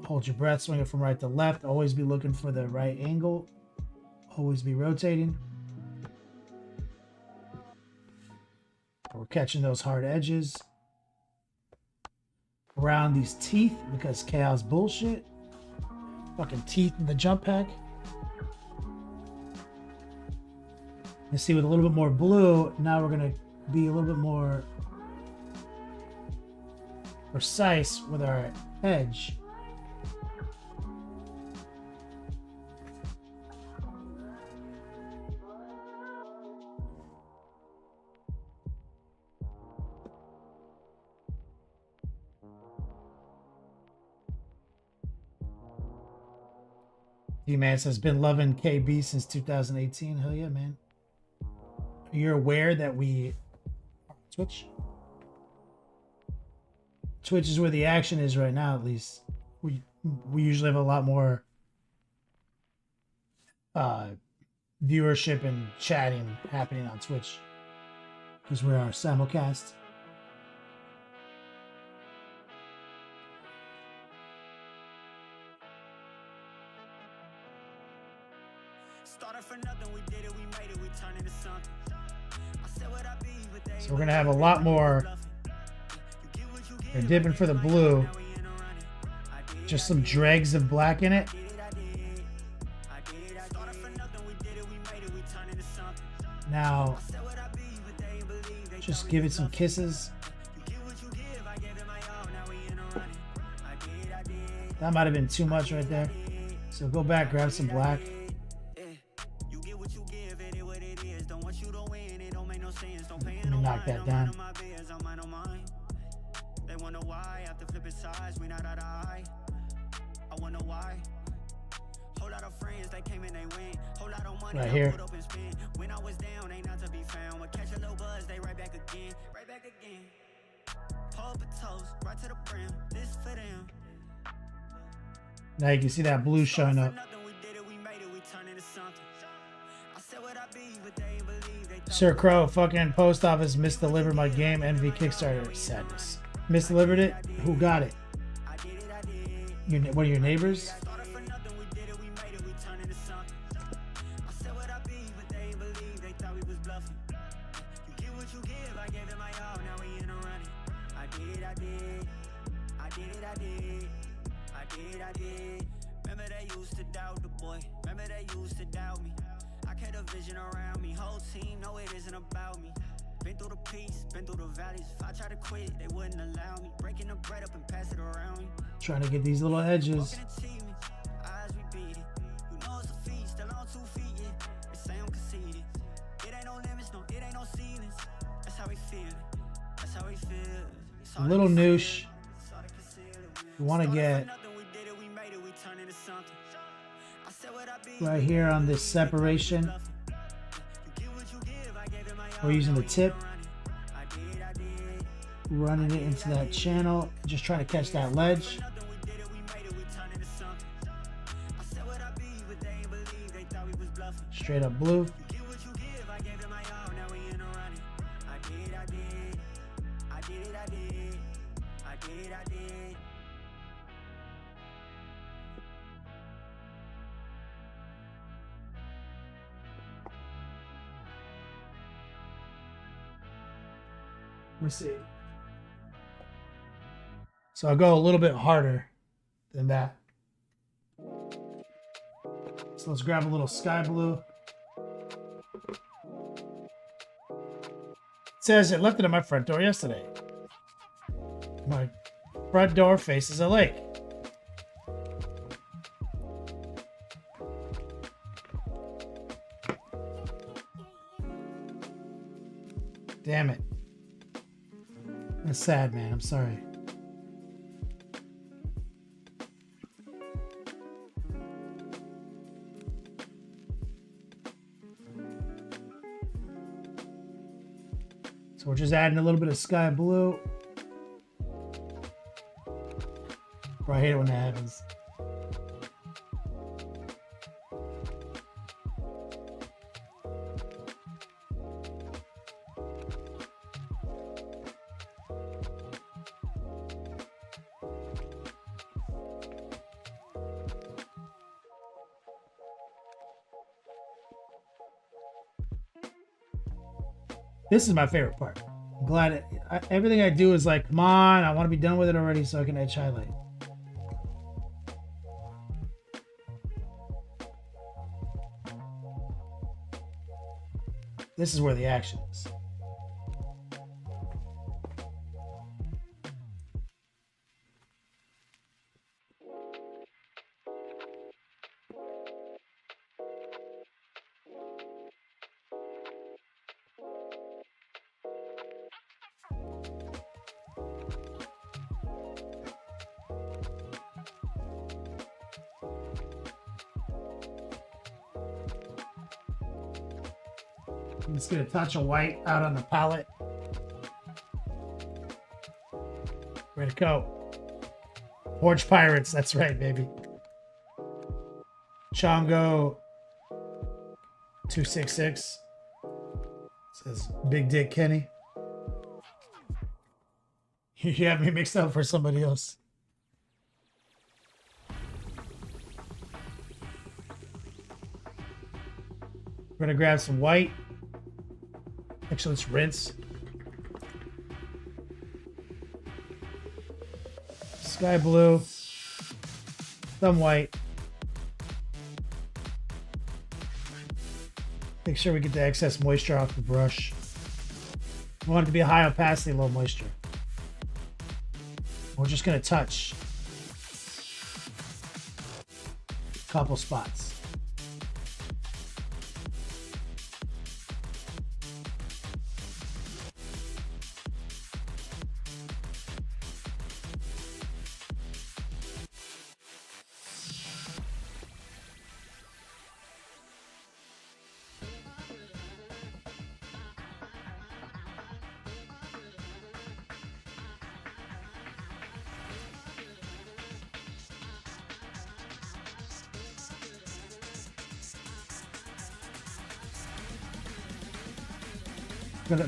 Speaker 1: Hold your breath, swing it from right to left. Always be looking for the right angle. Always be rotating. We're catching those hard edges. Around these teeth, because chaos bullshit. Fucking teeth in the jump pack. You see, with a little bit more blue, now we're going to be a little bit more precise with our edge. D-Man says, been loving KB since 2018. Hell yeah, man. You're aware that we... Twitch? Twitch is where the action is right now, at least. We usually have a lot more viewership and chatting happening on Twitch. because we're our simulcast. So we're gonna have a lot more. They're dipping for the blue. Just some dregs of black in it. Now, just give it some kisses. That might have been too much right there. So go back, grab some black. Let me knock that down. Right here. Now you can see that blue showing up. Sir Crow, fucking post office misdelivered my game envy Kickstarter. Sadness. Misdelivered it? Who got it? One of your neighbors? Trying to get these little edges. A little noosh. You want to get right here on this separation. We're using the tip, running it into that channel, just trying to catch that ledge. Straight up blue. Let me see. So I'll go a little bit harder than that. So let's grab a little sky blue. It says it left it at my front door yesterday. My front door faces a lake. Damn it. That's sad, man. I'm sorry. So we're just adding a little bit of sky blue. Bro, I hate it when that happens. This is my favorite part. I'm glad everything I do is like, come on, I want to be done with it already so I can edge highlight. This is where the action is. I'm just gonna touch a white out on the palette. Ready to go. Porch Pirates, that's right, baby. Chongo 266 says Big Dick Kenny. You have me mixed up for somebody else. We're gonna grab some white. Actually, let's rinse. Sky blue. Some white. Make sure we get the excess moisture off the brush. We want it to be a high opacity, low moisture. We're just gonna touch a couple spots.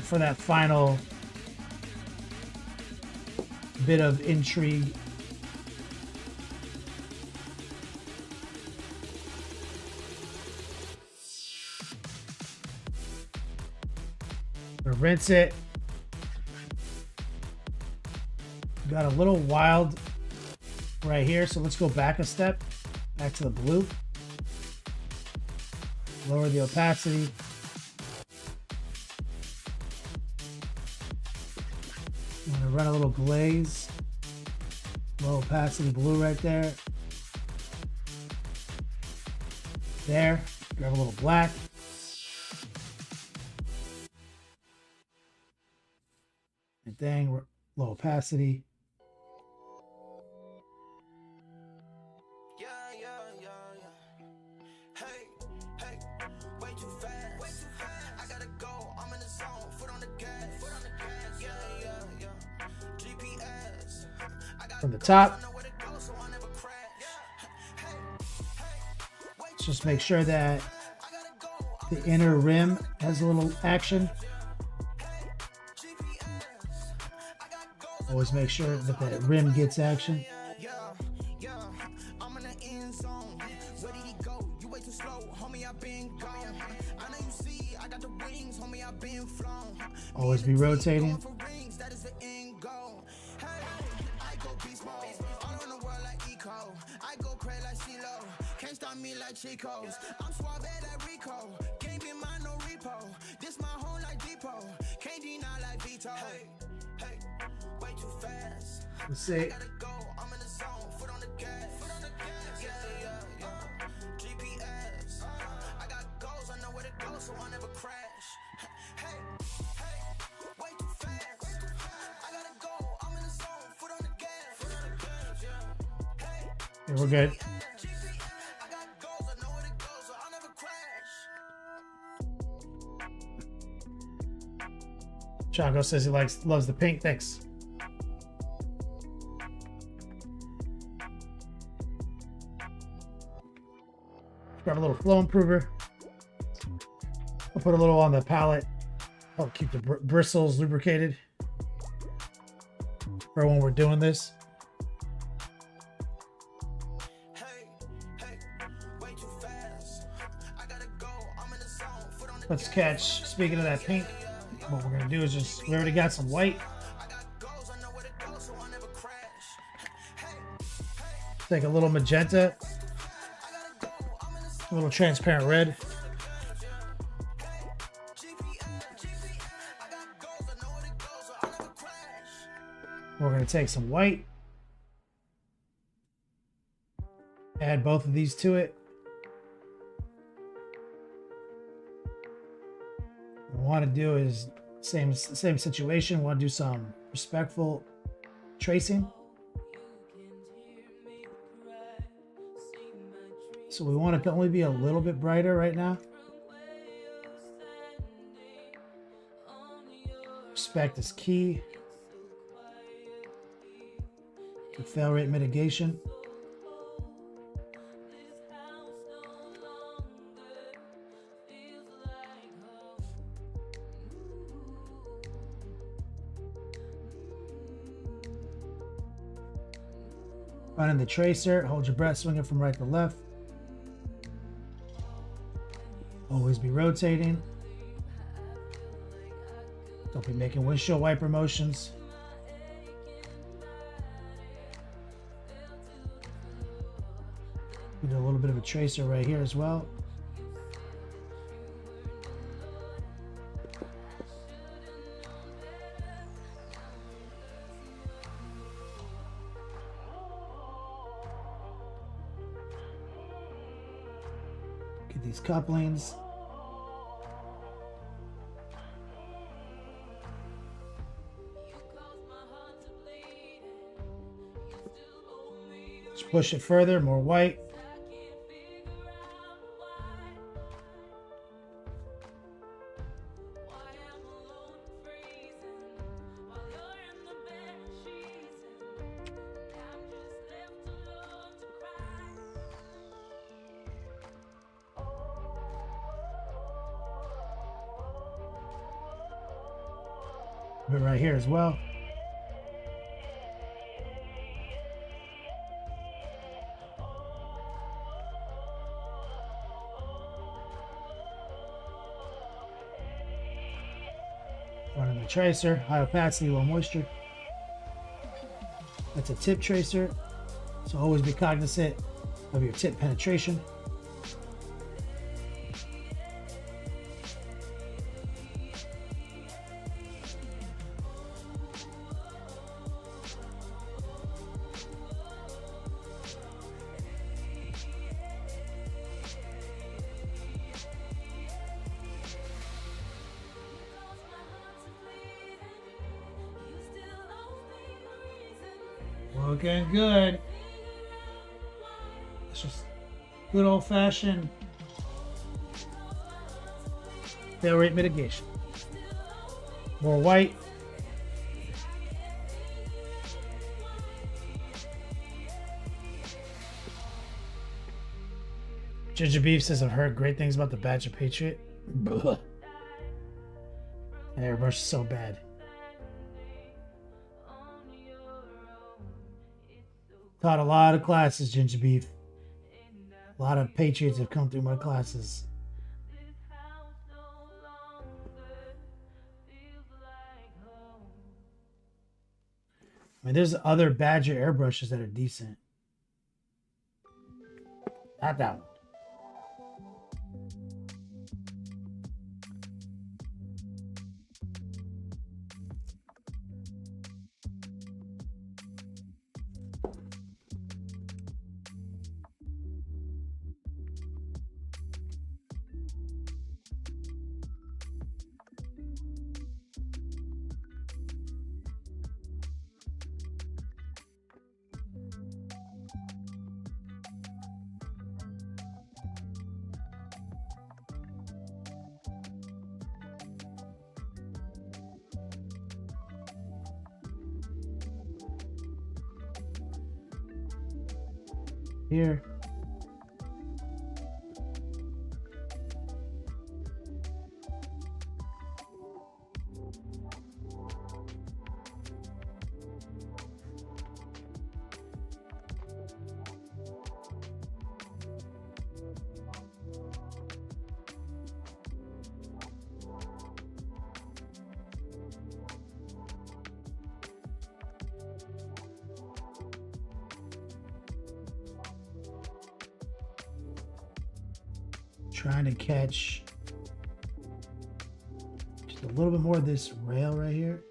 Speaker 1: For that final bit of intrigue. Rinse it. Got a little wild right here, so let's go back a step, back to the blue. Lower the opacity. I'm gonna run a little glaze. Low opacity blue right there. There. Grab a little black. And dang, low opacity. From the top, let's just make sure that the inner rim has a little action. Always make sure that the rim gets action. Always be rotating.
Speaker 4: I'm suave like Rico. Can't be mine, no repo. This my home like depot. Can't deny like Vito. Hey, way too fast.
Speaker 1: Let's see.
Speaker 4: Gotta go. I'm in the zone. Foot on the gas. Yeah. GPS. I got goals. I know where to go, so I never crash. Hey, way too fast. I gotta go. I'm in the zone. Foot on the gas.
Speaker 1: Yeah, we're good. Chaco says he loves the pink. Thanks. Grab a little flow improver. I'll put a little on the palette. I'll keep the bristles lubricated for when we're doing this. Let's catch, speaking of that pink, what we're gonna do is just, we already got some white. Take a little magenta, a little transparent red. We're gonna take some white, add both of these to it. What we want to do is same situation. We want to do some respectful tracing. So we want it to only be a little bit brighter right now. Respect is key to fail rate mitigation. Finding the tracer. Hold your breath, swinging from right to left. Always be rotating. Don't be making windshield wiper motions. We do a little bit of a tracer right here as well. Get these couplings. Just push it further, more white. A bit right here as well. Running the tracer, high opacity, low moisture. That's a tip tracer, so always be cognizant of your tip penetration. Looking good. It's just good old-fashioned fail rate mitigation. More white. Ginger Beef says, I've heard great things about the Badger Patriot. Blah. Airbrush is so bad. Taught a lot of classes, Ginger Beef. A lot of Patriots have come through my classes. I mean, there's other Badger airbrushes that are decent. Not that one. Here. Trying to catch just a little bit more of this rail right here.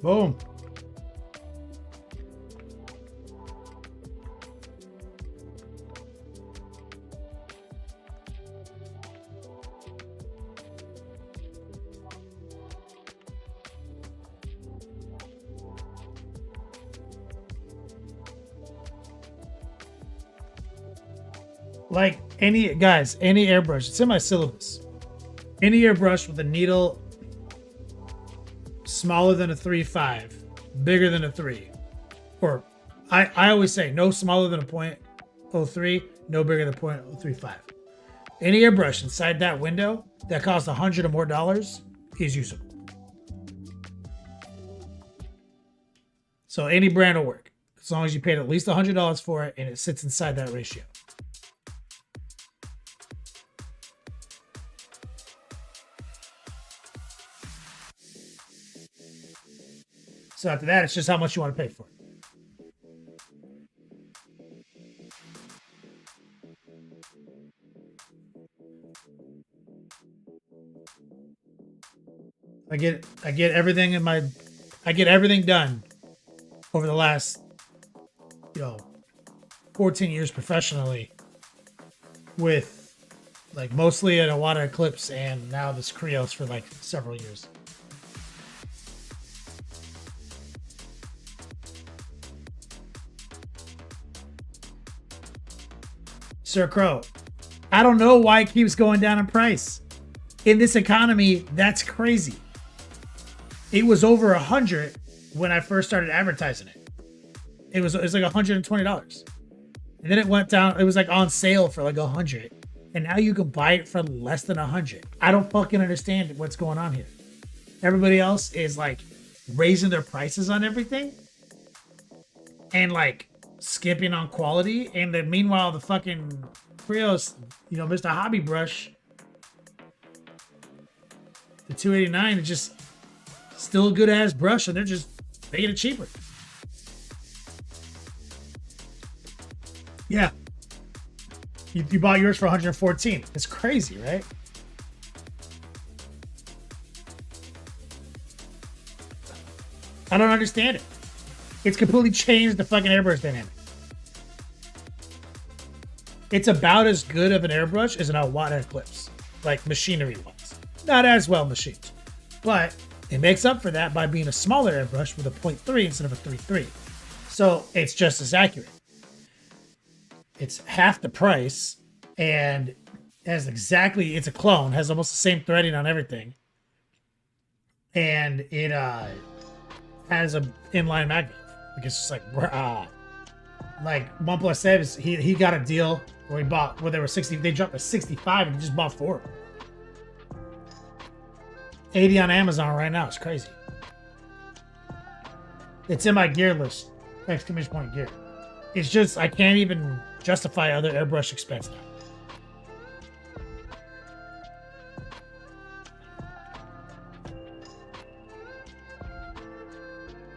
Speaker 1: Boom. Like any guys, any airbrush, it's in my syllabus. Any airbrush with a needle smaller than a 3.5, bigger than a 3, or I always say no smaller than a .03, no bigger than .035. Any airbrush inside that window that costs $100 or more is usable. So any brand will work as long as you paid at least $100 for it and it sits inside that ratio. So after that, it's just how much you want to pay for it. I get everything done over the last 14 years professionally with like mostly an Iwata Eclipse and now this Krios for like several years. Sir Crow, I don't know why it keeps going down in price. In this economy, that's crazy. It was over 100 when I first started advertising it. It was like $120. And then it went down. It was like on sale for like 100. And now you can buy it for less than 100. I don't fucking understand what's going on here. Everybody else is like raising their prices on everything and like skipping on quality. And then meanwhile, the fucking Krios, Mr. Hobby Brush, the 289 is just still a good ass brush, and they're just making it cheaper. Yeah. You bought yours for 114. It's crazy, right? I don't understand it. It's completely changed the fucking airbrush dynamic. It's about as good of an airbrush as an Iwata Eclipse, like machinery-wise. Not as well machined, but it makes up for that by being a smaller airbrush with a 0.3 instead of a 3.3. So it's just as accurate. It's half the price and it's a clone, has almost the same threading on everything. And it has an inline magnet. Like it's just like OnePlus says he got a deal where they were 60, they dropped to 65 and he just bought 4 of them. 80 on Amazon right now. It's crazy. It's in my gear list. Exclamation point gear. It's just I can't even justify other airbrush expense now.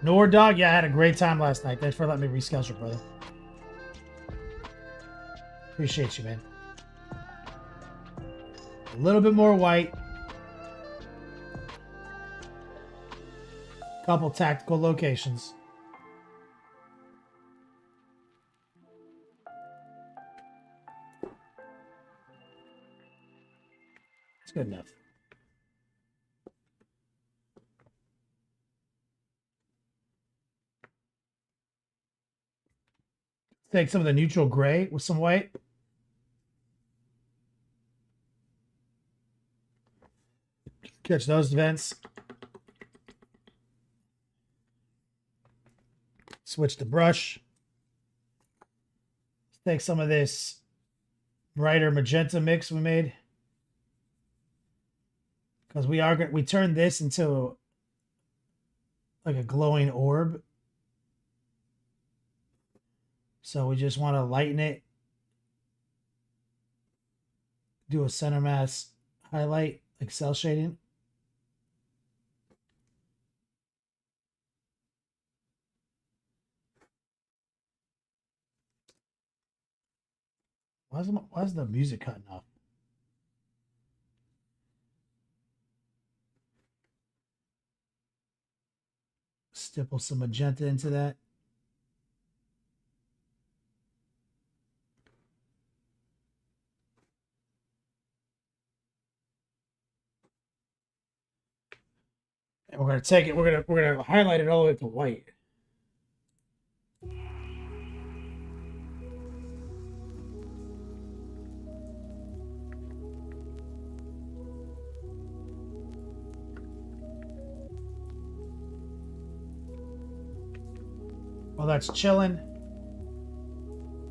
Speaker 1: Nor Dog, yeah, I had a great time last night. Thanks for letting me reschedule, brother. Appreciate you, man. A little bit more white. Couple tactical locations. It's good enough. Take some of the neutral gray with some white. Catch those vents. Switch the brush. Take some of this brighter magenta mix we made. Because we turned this into like a glowing orb. So we just want to lighten it. Do a center mass highlight, like cell shading. Why is the music cutting off? Stipple some magenta into that. And we're gonna take it. We're gonna highlight it all the way to white. Well, that's chilling.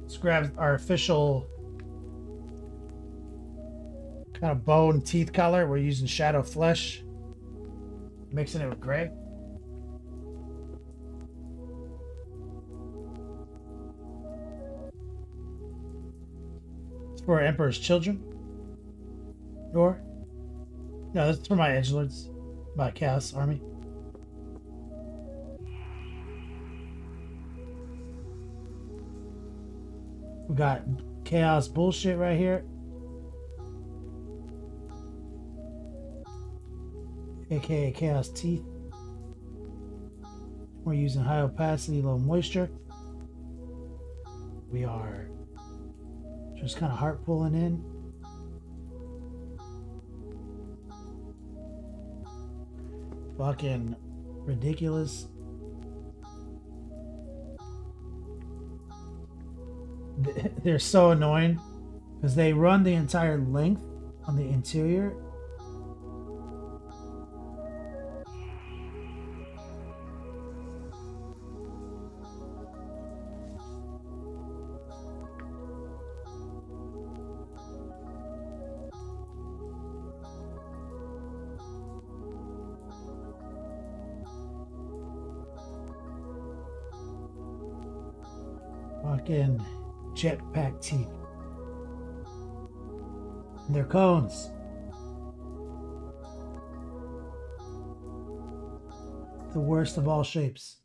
Speaker 1: Let's grab our official kind of bone teeth color. We're using Shadow Flesh, mixing it with gray. It's for Emperor's Children. Or no, that's for my edgelords, my Chaos Army. We got Chaos bullshit right here, aka Chaos Teeth. We're using high opacity, low moisture. We are just kind of heart pulling in. Fucking ridiculous. They're so annoying because they run the entire length on the interior. Fucking jetpack teeth. And they're cones. The worst of all shapes.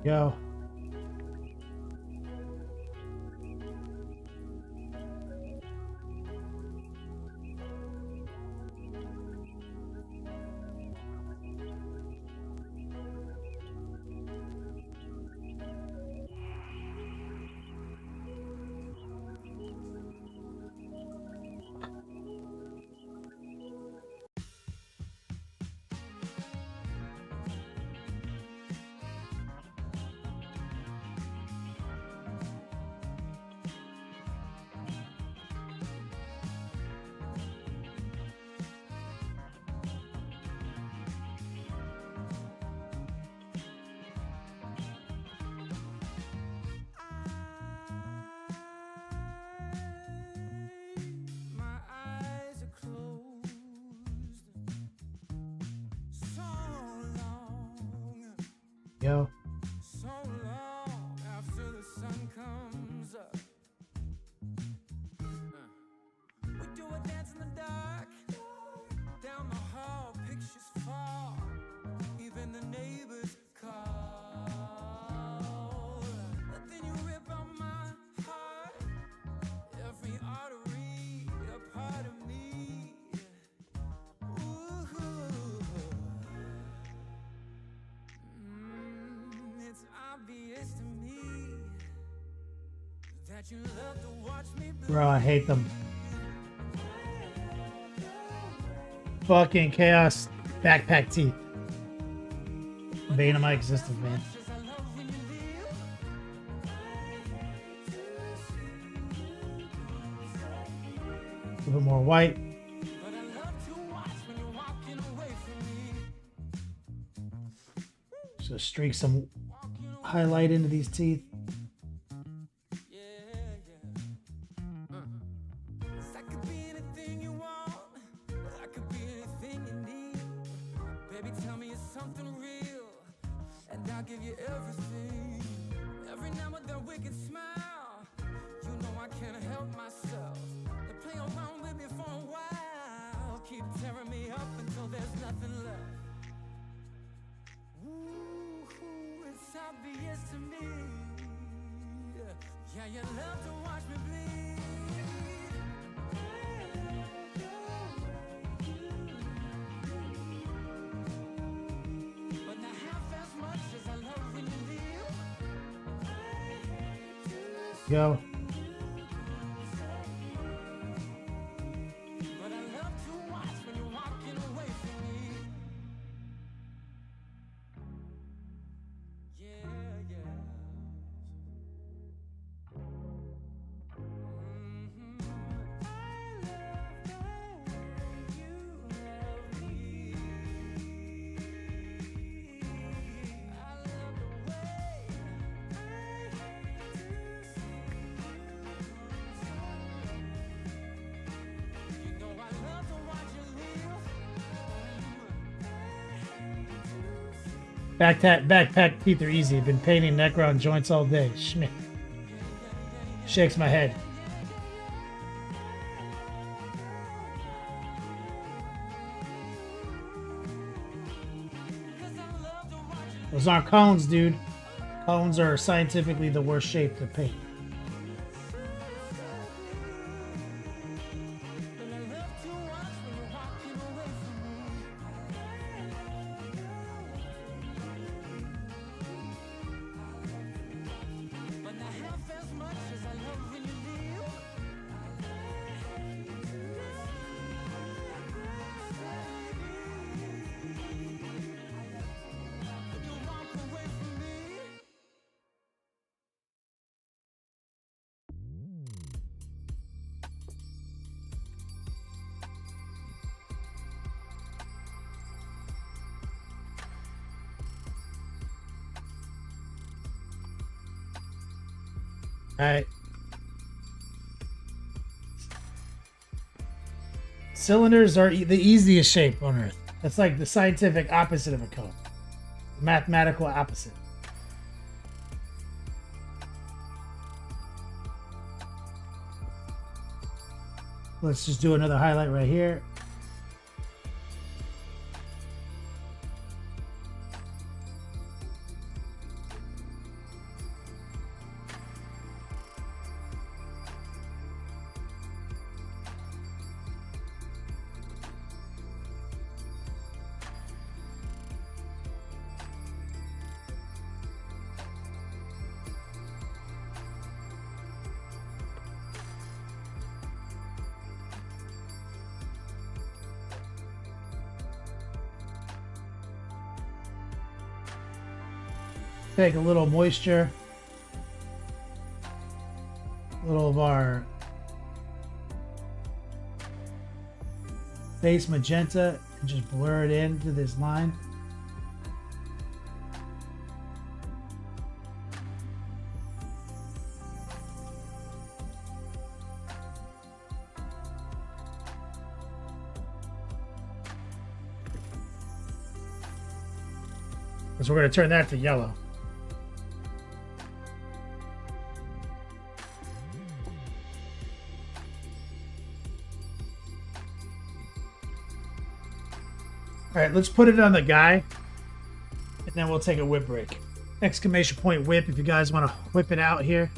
Speaker 1: Yo. Yo.
Speaker 4: So long after the sun comes up. We do a dance in the dark. Down the hall, pictures fall. Even the neighbors call. But then you rip out my heart. Every artery, a part of me. It's obvious to me that you love to watch me bleed.
Speaker 1: Bro, I hate them. Fucking Chaos backpack teeth. Bane of my existence, man. A little bit more white. So streak some highlight into these teeth.
Speaker 4: That could be anything you want. That could be anything you need. Baby, tell me it's something real, and I'll give you everything. Every now and then wicked smile. You know I can't help myself. They play around with me for a while. Keep tearing me up until there's nothing left. It's obvious to me. Yeah, you love to watch me bleed.
Speaker 1: Go. Backpack teeth are easy. Been painting necro on joints all day. Schmidt. Shakes my head. Those aren't cones, dude. Cones are scientifically the worst shape to paint. Alright. Cylinders are the easiest shape on Earth. That's like the scientific opposite of a cone. Mathematical opposite. Let's just do another highlight right here. Take a little moisture, a little of our base magenta, and just blur it into this line. Because we're going to turn that to yellow. All right, let's put it on the guy, and then we'll take a whip break. Exclamation point whip if you guys want to whip it out here.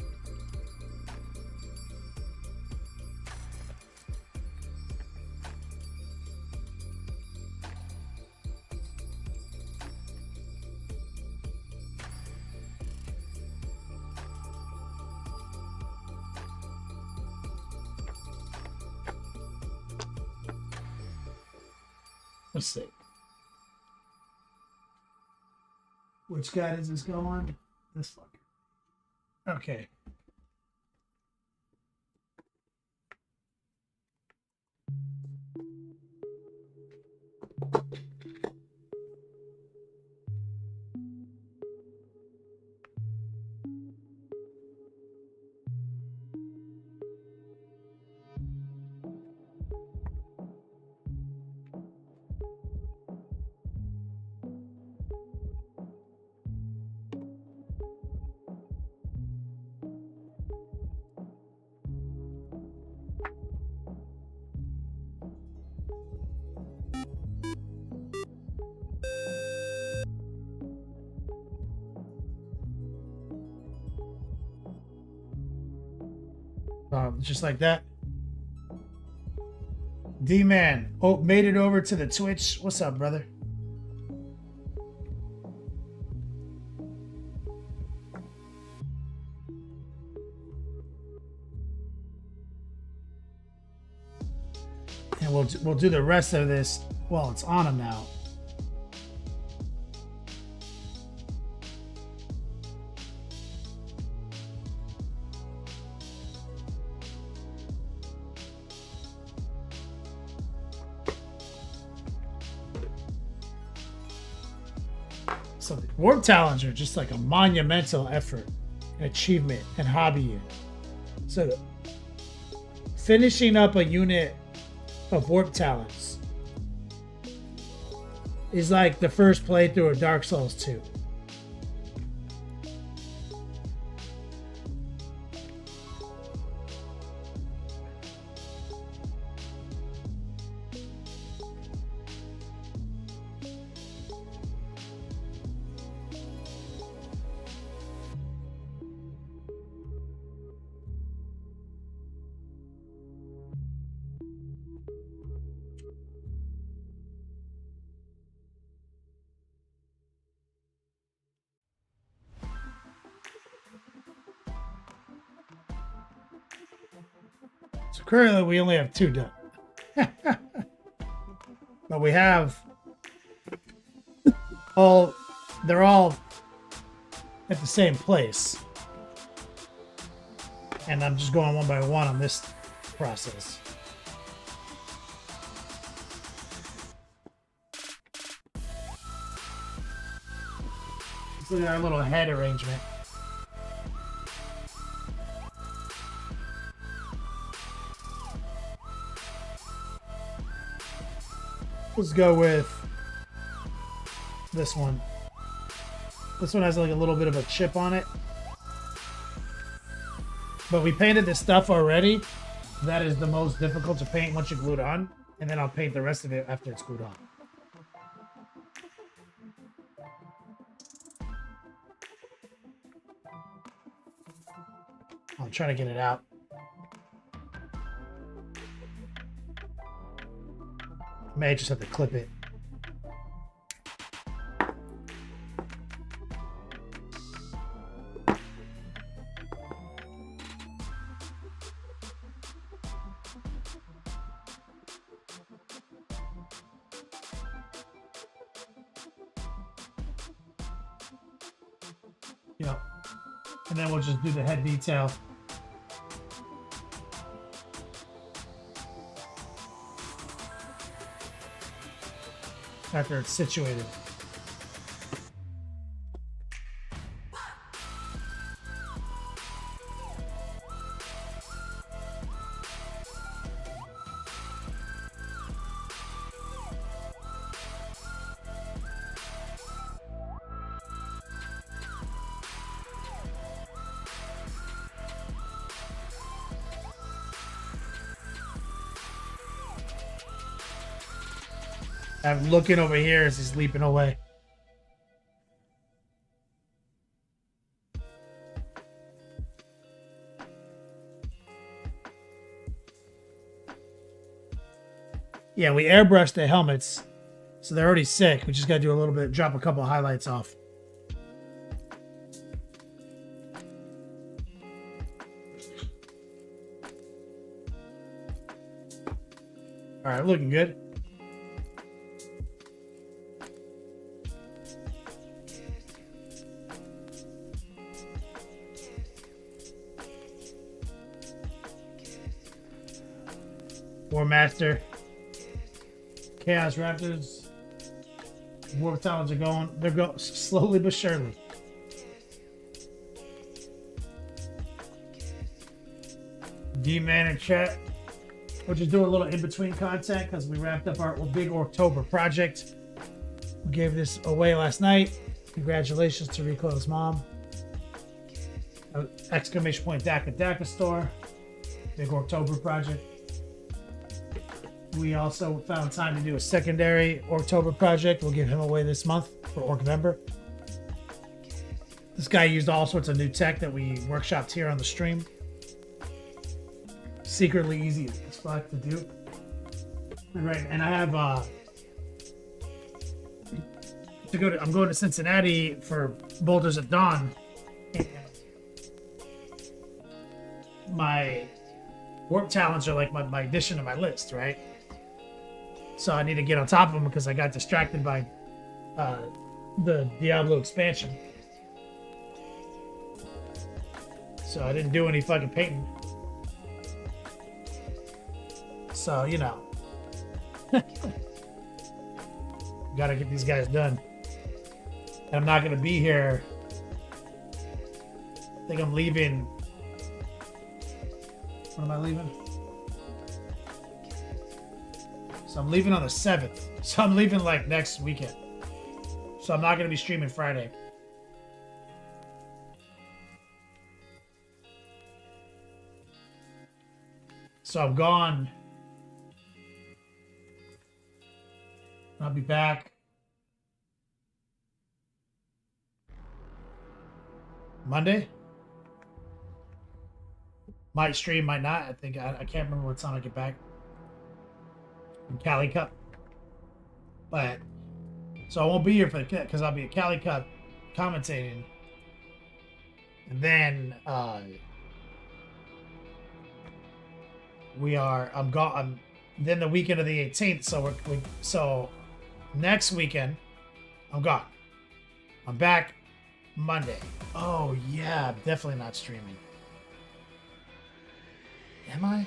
Speaker 1: Let's see. Which guy does this go on? This fucker. Okay. Just like that. D-Man, oh, made it over to the Twitch. What's up, brother? And we'll do the rest of this while it's on him now. So the warp talons are just like a monumental effort, and achievement, and hobby. So finishing up a unit of warp talons is like the first playthrough of Dark Souls 2. So currently we only have 2 done. But we have they're all at the same place. And I'm just going one by one on this process. Let's look at our little head arrangement. Let's go with this one. This one has like a little bit of a chip on it. But we painted this stuff already. That is the most difficult to paint once you glue it on. And then I'll paint the rest of it after it's glued on. I'm trying to get it out. May just have to clip it. Yep. And then we'll just do the head detail. After it's situated. I'm looking over here as he's leaping away. Yeah, we airbrushed the helmets, so they're already sick. We just got to do a little bit, drop a couple of highlights off. All right, looking good. War Master, Chaos Raptors, Warp Talons are going. They're going slowly but surely. D-Man and chat. We'll just do a little in-between content because we wrapped up our big October project. We gave this away last night. Congratulations to Recoil's mom. Exclamation point DACA DACA store. Big October project. We also found time to do a secondary October project. We'll give him away this month for Orcvember. This guy used all sorts of new tech that we workshopped here on the stream. Secretly easy as fuck to do. And I have I'm going to Cincinnati for Boulders at Dawn. And my warp talents are like my addition to my list, right? So I need to get on top of them because I got distracted by the Diablo expansion. So I didn't do any fucking painting. So, you know. Gotta get these guys done. And I'm not gonna be here. I think I'm leaving. When am I leaving? So I'm leaving on the 7th. So I'm leaving like next weekend. So I'm not gonna be streaming Friday. So I'm gone. I'll be back Monday. Might stream, might not. I think I can't remember what time I get back from Cali Cup. But so I won't be here for the because I'll be at Cali Cup commentating, and then I'm gone. Then the weekend of the 18th. So next weekend I'm gone. I'm back Monday. Oh yeah, I'm definitely not streaming. Am I?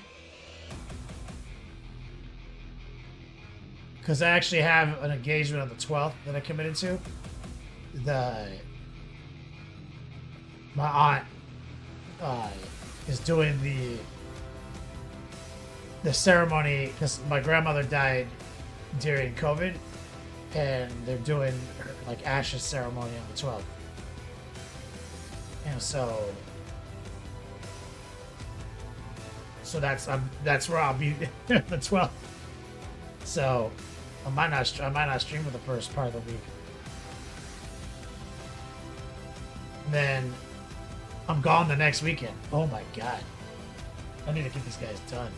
Speaker 1: Because I actually have an engagement on the 12th that I committed to. My aunt is doing the ceremony because my grandmother died during COVID, and they're doing her, like, ashes ceremony on the 12th. And so that's where I'll be the 12th. So I might not stream for the first part of the week. And then I'm gone the next weekend. Oh my god. I need to get these guys done.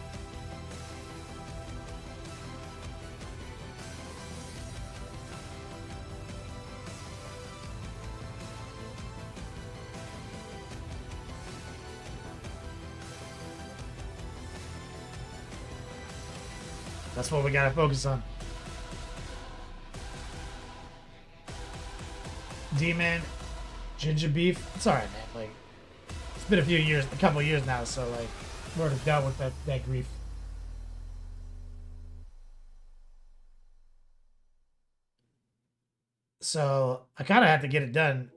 Speaker 1: That's what we gotta focus on. D-Man, ginger beef. It's alright, man. Like, it's been a couple of years now, so like, we're done with that grief. So I kind of have to get it done.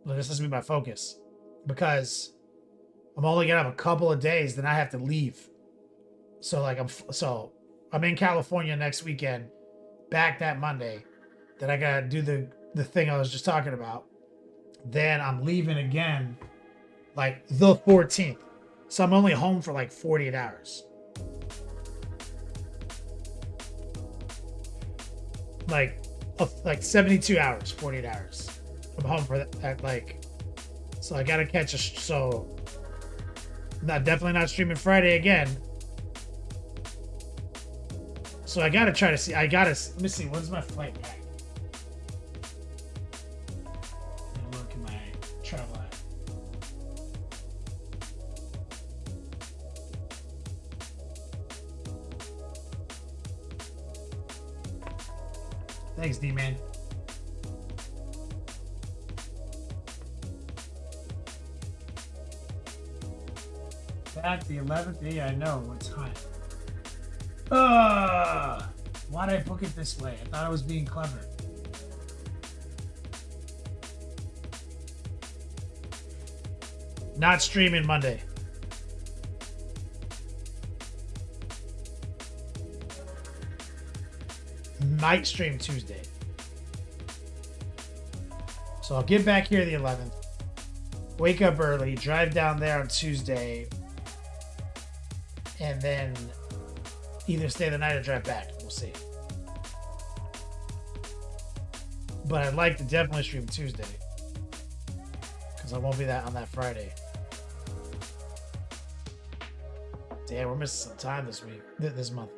Speaker 1: But this has to be my focus because I'm only gonna have a couple of days. Then I have to leave. So like I'm in California next weekend, back that Monday. Then I gotta do the thing I was just talking about. Then I'm leaving again, like the 14th. So I'm only home for like 48 hours. Like 72 hours, 48 hours. I'm home for that like. So I gotta catch definitely not streaming Friday again. So I gotta try to see. Let me see. When's my flight back? Let me look at my travel app. Thanks, D-Man. Back the 11th. Yeah, I know. What time? Why'd I book it this way? I thought I was being clever. Not streaming Monday. Might stream Tuesday. So I'll get back here the 11th. Wake up early. Drive down there on Tuesday. And then either stay the night or drive back. We'll see. But I'd like to definitely stream Tuesday. Because I won't be on that Friday. Damn, we're missing some time this week. This month.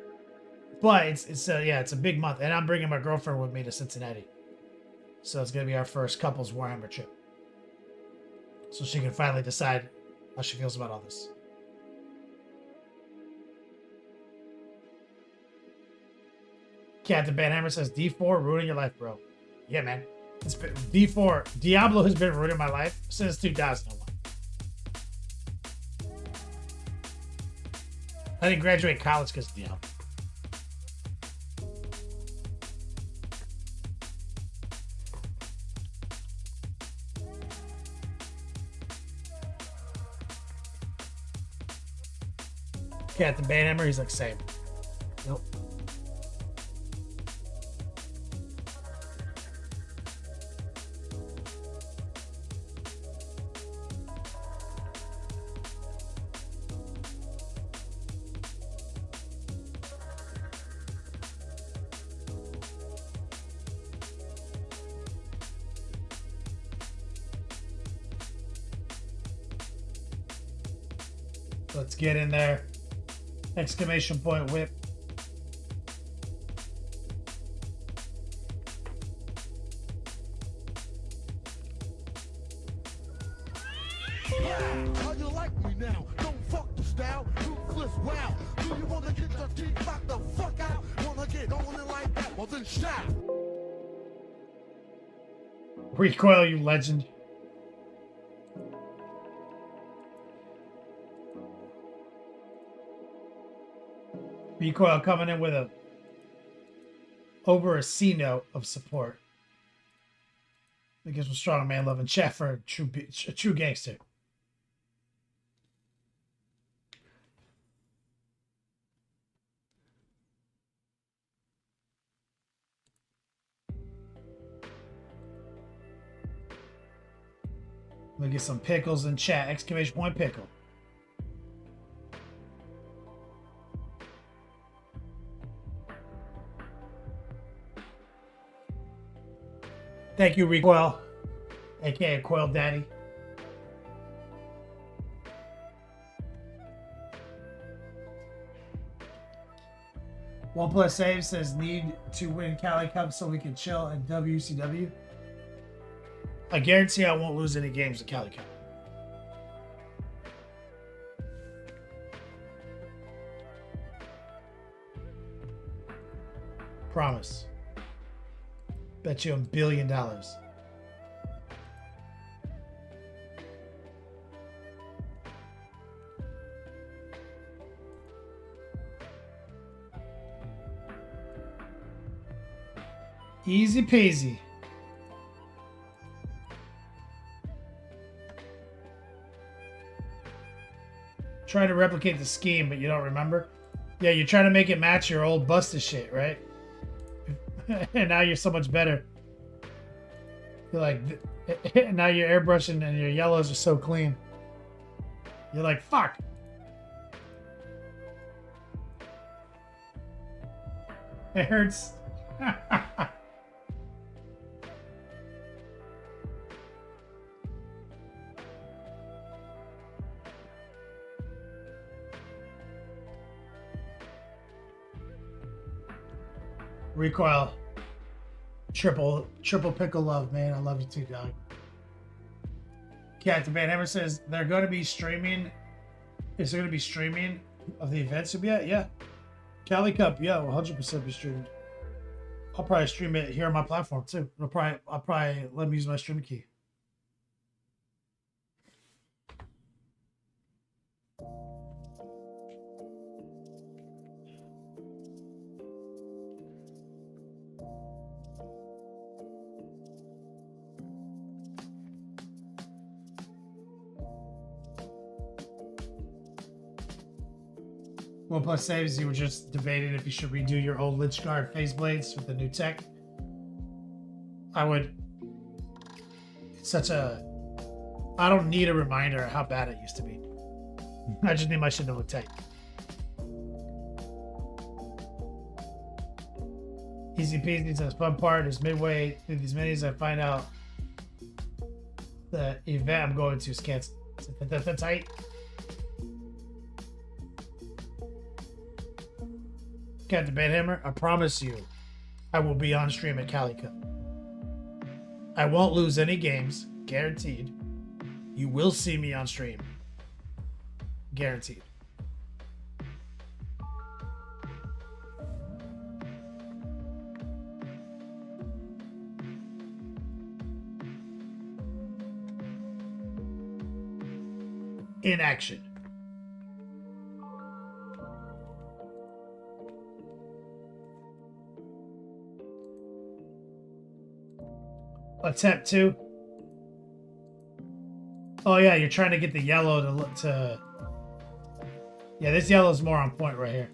Speaker 1: But it's a big month. And I'm bringing my girlfriend with me to Cincinnati. So it's going to be our first couples Warhammer trip. So she can finally decide how she feels about all this. Captain Banhammer says D4 ruining your life, bro. Yeah, man. It's been D4. Diablo has been ruining my life since 2001. I didn't graduate college because of Diablo. Captain Banhammer, he's like, same. Nope. Let's get in there. Exclamation point whip.
Speaker 3: How you like me now? Don't fuck the style. Ruthless, wow. Do you wanna get your teeth knocked the fuck out? Wanna get on it like that? Well then shout.
Speaker 1: Recoil, you legend. Recoil coming in with a over a C note of support. That gives a strong man loving chat for a true gangster. Look at some pickles in chat. Exclamation point pickle. Thank you, Recoil, aka Coil Daddy. OnePlus Save says need to win Cali Cup so we can chill at WCW. I guarantee I won't lose any games at Cali Cup. Promise. Bet you $1 billion. Easy peasy. Trying to replicate the scheme, but you don't remember? Yeah, you're trying to make it match your old busted shit, right? And now you're so much better. You're like, now you're airbrushing and your yellows are so clean. You're like, fuck. It hurts. Recoil. Triple pickle love, man. I love you too, dog. Captain Banhammer says they're going to be streaming. Is there going to be streaming of the events? Yeah. Cali Cup, yeah, 100% be streamed. I'll probably stream it here on my platform too. I'll probably let me use my stream key. OnePlus Saves, you were just debating if you should redo your old Lich Guard phase blades with the new tech. I would. It's such a. I don't need a reminder of how bad it used to be. I just need my shit to look tight. Easy peasy says, fun part is midway through these minis, I find out the event I'm going to is canceled. That's tight. Captain Banhammer, I promise you, I will be on stream at Cali Cup. I won't lose any games, guaranteed. You will see me on stream, guaranteed. in action. Attempt 2. Oh yeah, you're trying to get the yellow to look to. Yeah, this yellow is more on point right here.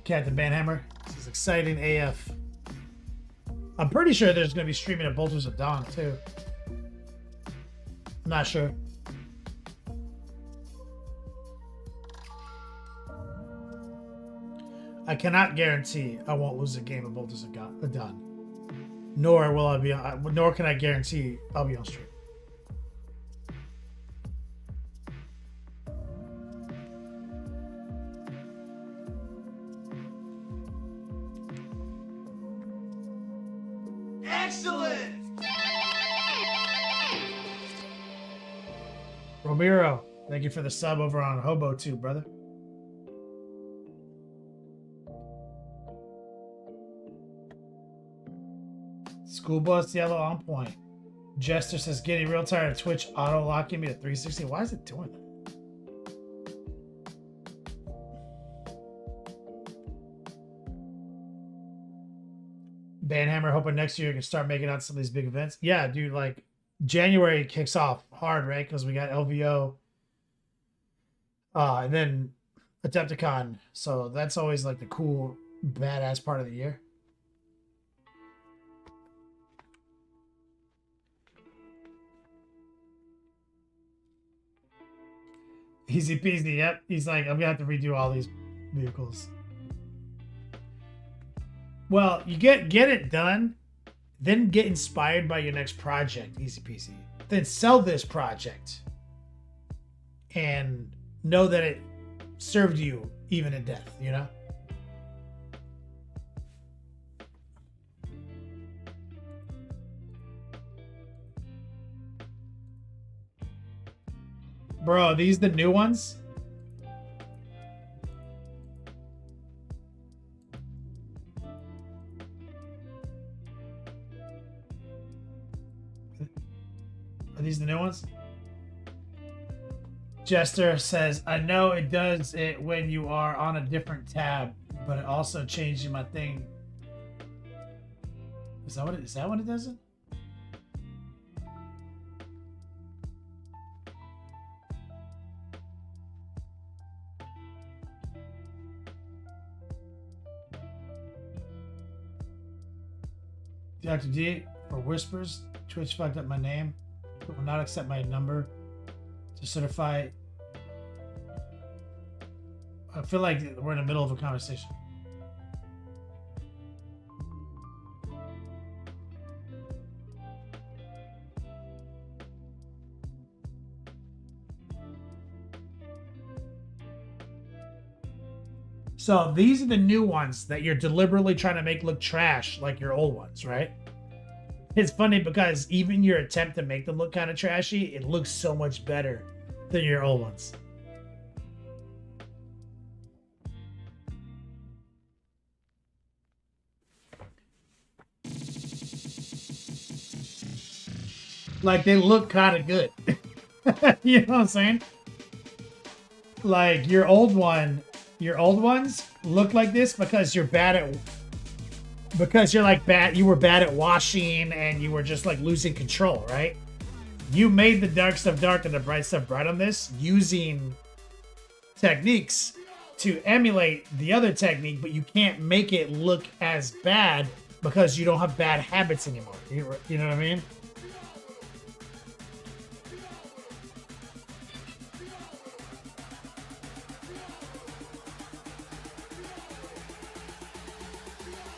Speaker 1: Captain Banhammer. This is exciting AF. I'm pretty sure there's going to be streaming at Bolters of Dawn too. I'm not sure. I cannot guarantee I won't lose a game of Bolters of Dawn. Nor will I be on, nor can I guarantee I'll be on stream.
Speaker 3: Excellent!
Speaker 1: Romero, thank you for the sub over on Hobo too, brother. School bus yellow on point. Jester says getting real tired of Twitch auto locking me to 360. Why is it doing that? Banhammer hoping next year you can start making out some of these big events. Yeah, dude, like January kicks off hard, right? Because we got LVO. And then Adepticon. So that's always like the cool, badass part of the year. Easy peasy, yep. He's like, I'm gonna have to redo all these vehicles. Well, you get it done, then get inspired by your next project, easy peasy. Then sell this project and know that it served you even in death, you know? Bro, these the new ones? Are these the new ones? Jester says, I know it does it when you are on a different tab, but it also changes my thing. Is that what it does it? Dr. D, for whispers, Twitch fucked up my name. It will not accept my number to certify. I feel like we're in the middle of a conversation. So these are the new ones that you're deliberately trying to make look trash like your old ones, right? It's funny because even your attempt to make them look kind of trashy, it looks so much better than your old ones. Like they look kind of good. You know what I'm saying? Like your old ones look like this because you're bad at, because you're like bad, you were bad at washing and you were just like losing control, right? You made the dark stuff dark and the bright stuff bright on this using techniques to emulate the other technique, but you can't make it look as bad because you don't have bad habits anymore. You know what I mean?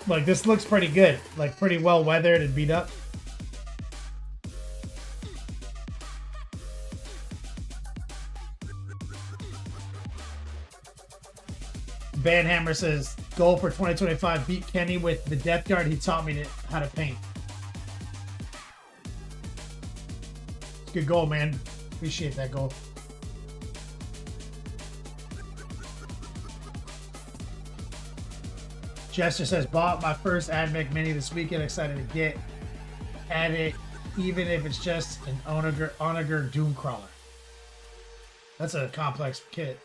Speaker 1: Like this looks pretty good, like pretty well weathered and beat up. Banhammer says, goal for 2025, beat Kenny with the Death Guard. He taught me how to paint. It's a good goal, man. Appreciate that goal. Jester says, bought my first AdMech Mini this weekend. Excited to get at it, even if it's just an Onager Doomcrawler. That's a complex kit.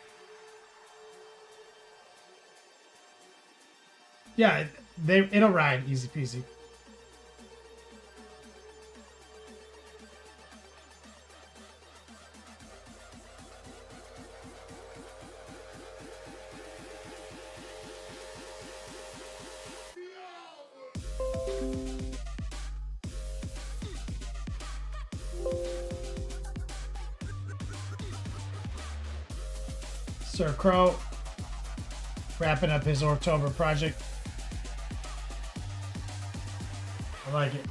Speaker 1: Yeah, it'll ride easy peasy. Sir Crow wrapping up his October project. I like it.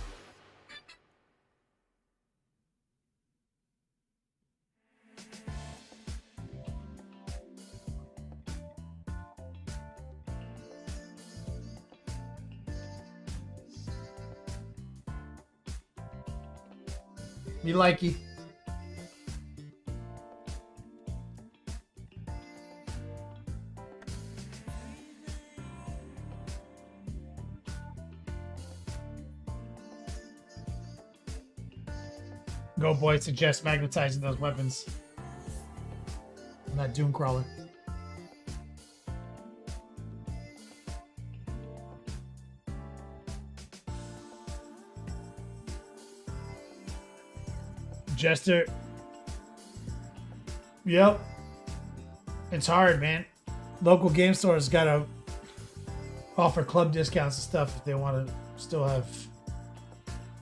Speaker 1: Me likey. Go boy suggests magnetizing those weapons. And that Doomcrawler. Jester. Yep. It's hard, man. Local game stores gotta offer club discounts and stuff if they want to still have.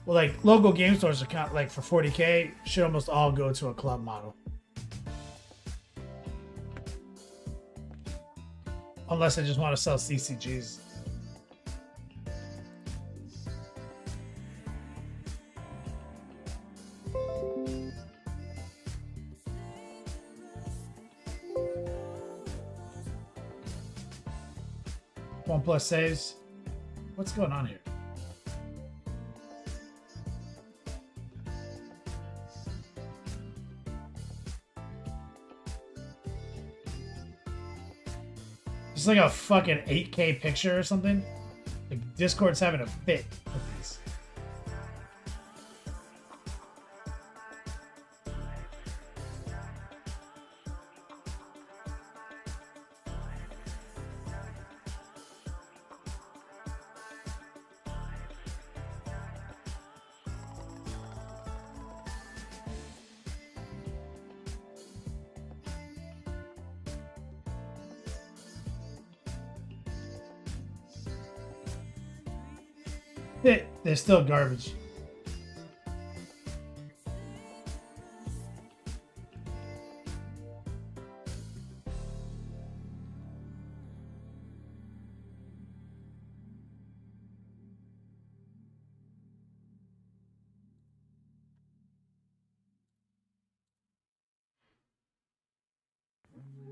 Speaker 1: Well, like local game stores account like for 40K should almost all go to a club model. Unless they just want to sell CCGs. OnePlus saves. What's going on here? It's like a fucking 8K picture or something. Like Discord's having a fit with these. They're still garbage.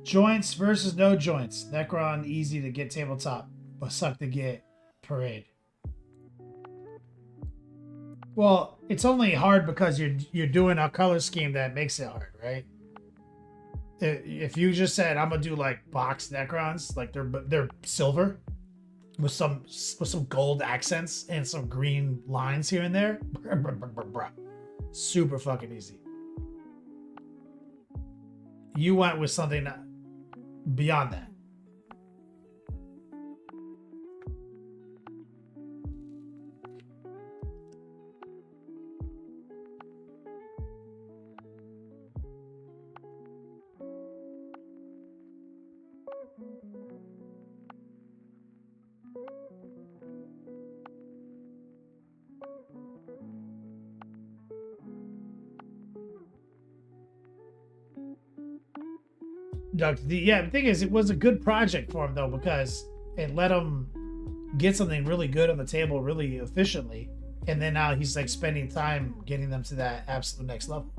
Speaker 1: Joints versus no joints. Necron easy to get tabletop, but suck to get parade. Well, it's only hard because you're doing a color scheme that makes it hard, right? If you just said I'm gonna do like box Necrons, like they're silver with some gold accents and some green lines here and there, super fucking easy. You went with something beyond that. Dr. D, yeah, the thing is, it was a good project for him though, because it let him get something really good on the table really efficiently, and then now he's like spending time getting them to that absolute next level.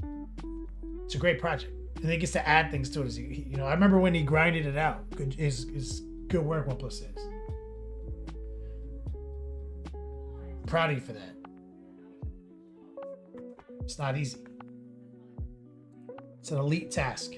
Speaker 1: It's a great project, and he gets to add things to it. As I remember when he grinded it out. His Good work, 1+6. Proud of you for that. It's not easy. It's an elite task.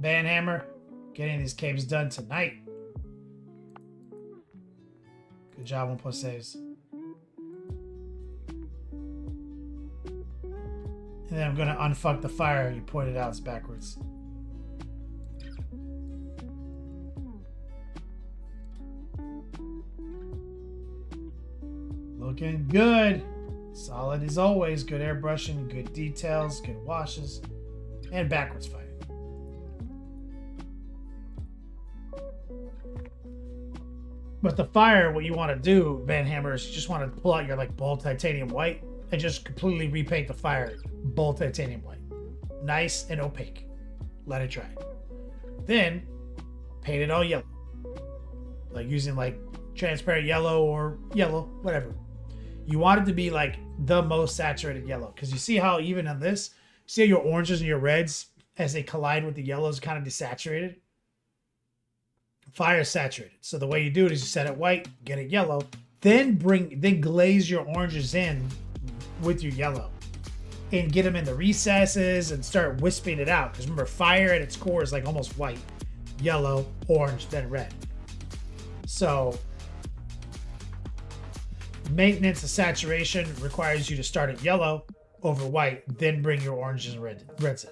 Speaker 1: Banhammer, getting these caves done tonight. Good job, 1+6. And then I'm gonna unfuck the fire. You pointed out it's backwards. Looking good. Solid as always. Good airbrushing, good details, good washes, and backwards fire. But the fire, what you want to do, Banhammer, is you just want to pull out your like bold titanium white and just completely repaint the fire bold titanium white. Nice and opaque. Let it dry. Then paint it all yellow. Like using like transparent yellow or yellow, whatever. You want it to be like the most saturated yellow. Because you see how even on this, see how your oranges and your reds, as they collide with the yellows, kind of desaturated? Fire saturated. So the way you do it is you set it white, get it yellow, then glaze your oranges in with your yellow and get them in the recesses and start wisping it out. Because remember, fire at its core is like almost white, yellow, orange, then red. So maintenance of saturation requires you to start at yellow over white, then bring your oranges and reds in.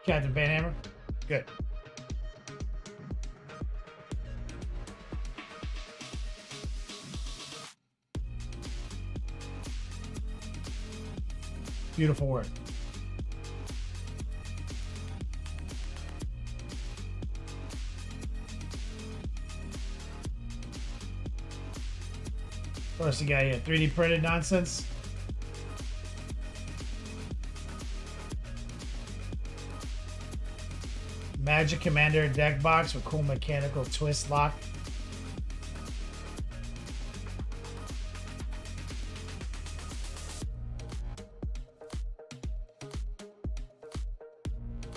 Speaker 1: Captain Banhammer? Good. Beautiful work. What else you got here? 3D printed nonsense? Magic Commander deck box with cool mechanical twist lock.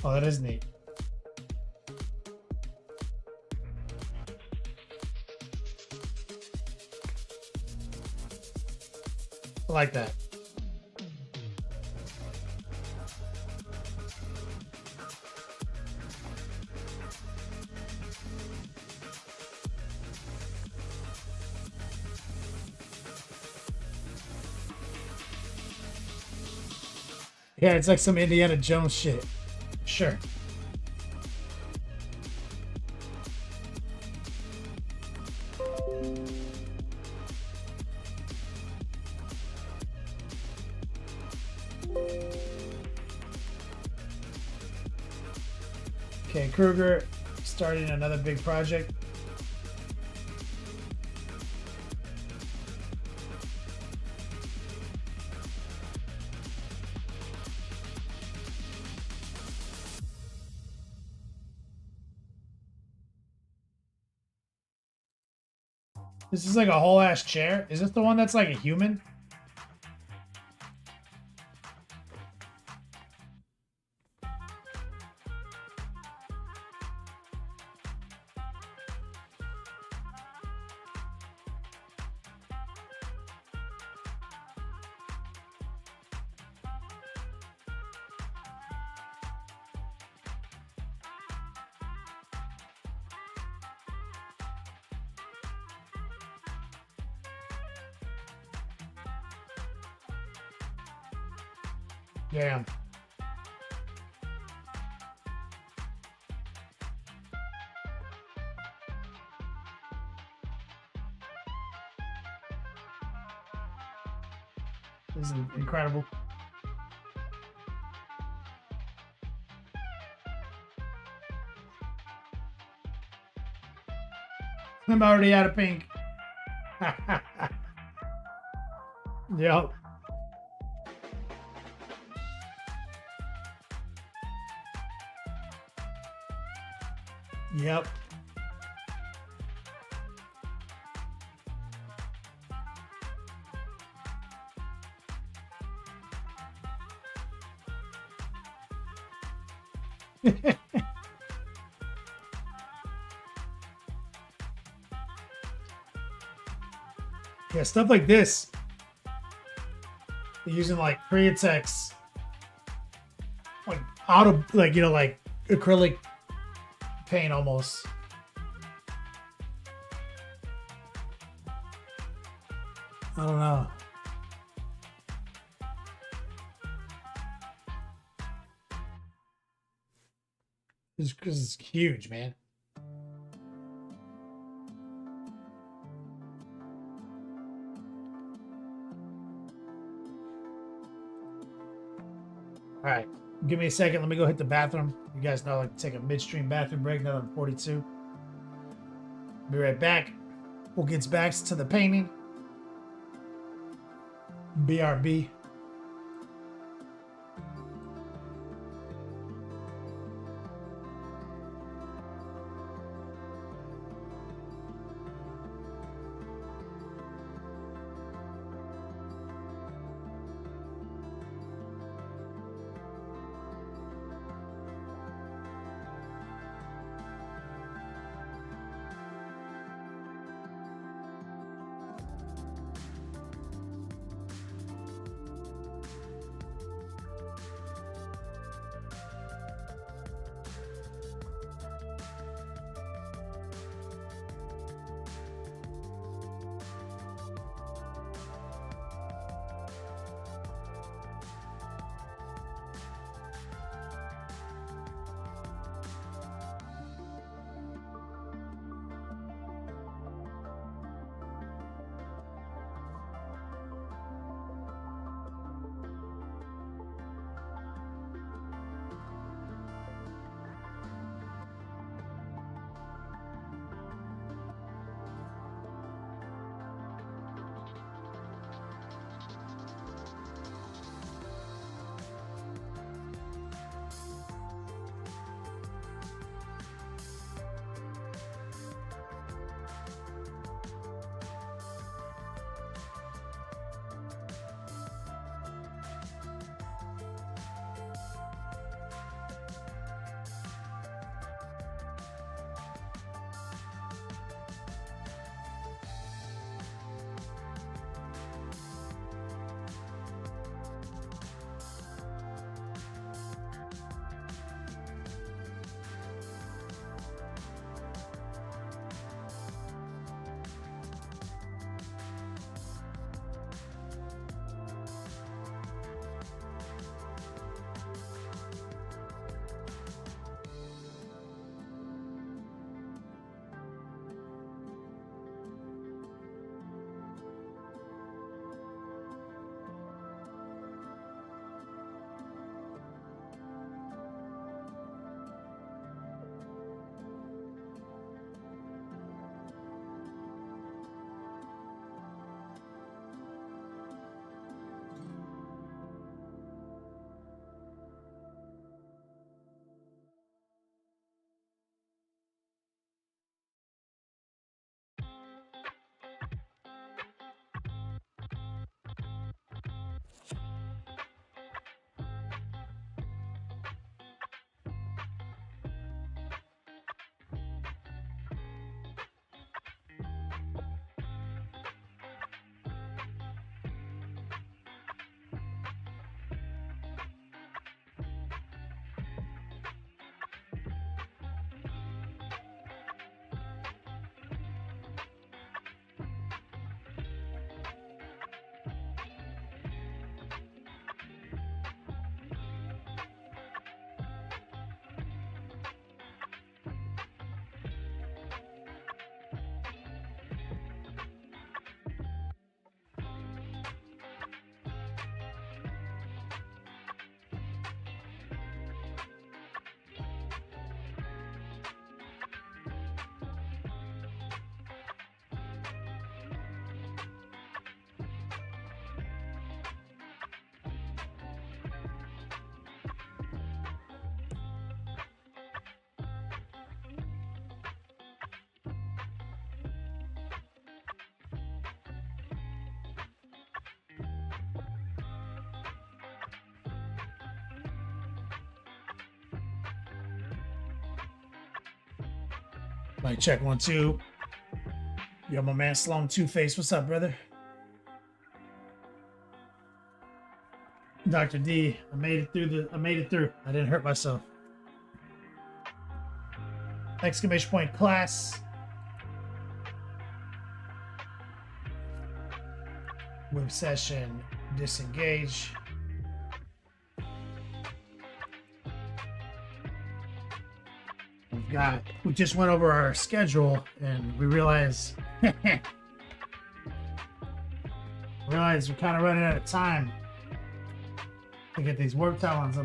Speaker 1: Oh, that is neat. I like that. Yeah, it's like some Indiana Jones shit. Sure. Okay, Kruger starting another big project. This is like a whole ass chair. Is this the one that's like a human? Damn. This is incredible. I'm already out of pink. Yep. Yep. Yeah, stuff like this. They're using like Createx, like like, you know, like acrylic paint almost. I don't know. It's huge, man. All right, give me a second. Let me go hit the bathroom. You guys know I like to take a midstream bathroom break. Now I'm 42. Be right back. We'll get back to the painting. BRB. Mic check 1 2. Yo, my man Sloan Two-Face. What's up, brother? Dr. D, I made it through. I didn't hurt myself. Exclamation point class. Web session disengage. We just went over our schedule and we realized we're kind of running out of time to get these work talons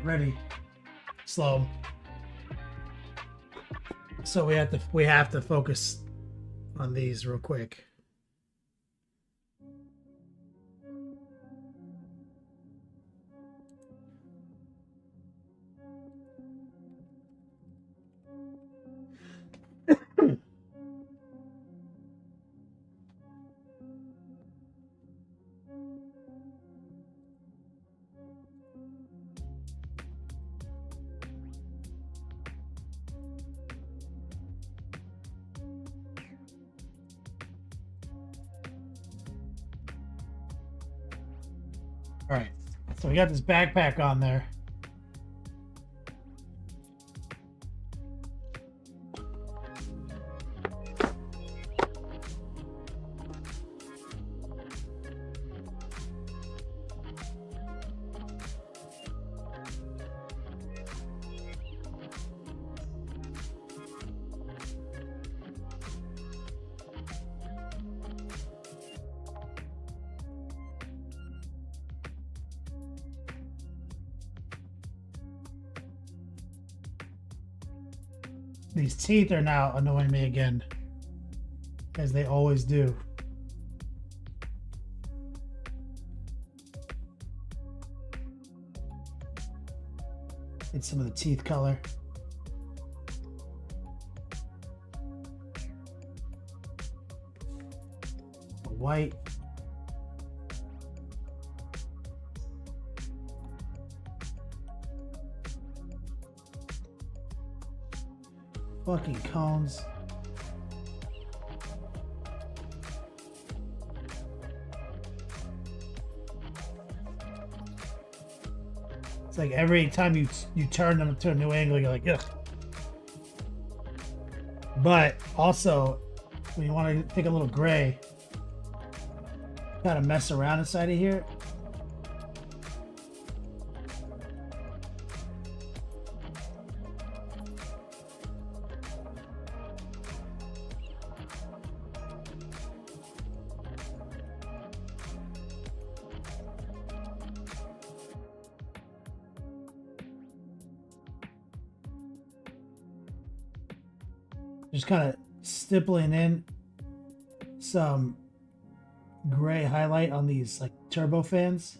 Speaker 1: ready. Slow. So we have to focus on these real quick. All right, so we got this backpack on there. These teeth are now annoying me again, as they always do. It's some of the teeth color. The white. Fucking cones. It's like every time you turn them to a new angle, you're like, ugh. But also, when you want to take a little gray, kind of mess around inside of here. Just kind of stippling in some gray highlight on these like turbo fans.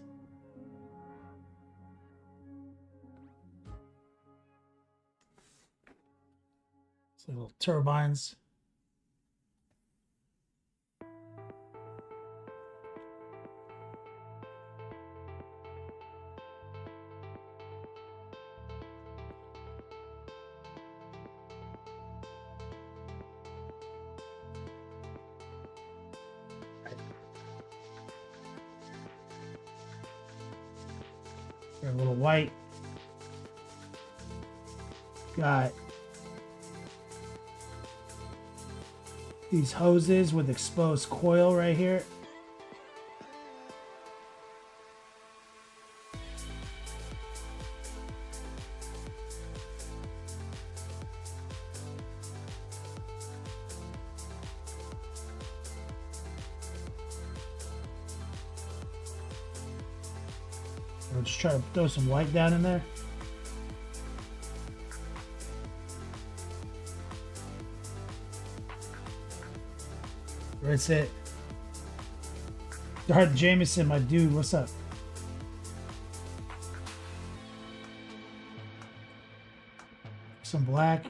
Speaker 1: It's like little turbines. They're a little white. Got these hoses with exposed coil right here. I'll just try to throw some white down in there. That's it. Dart Jameson, my dude, what's up? Some black.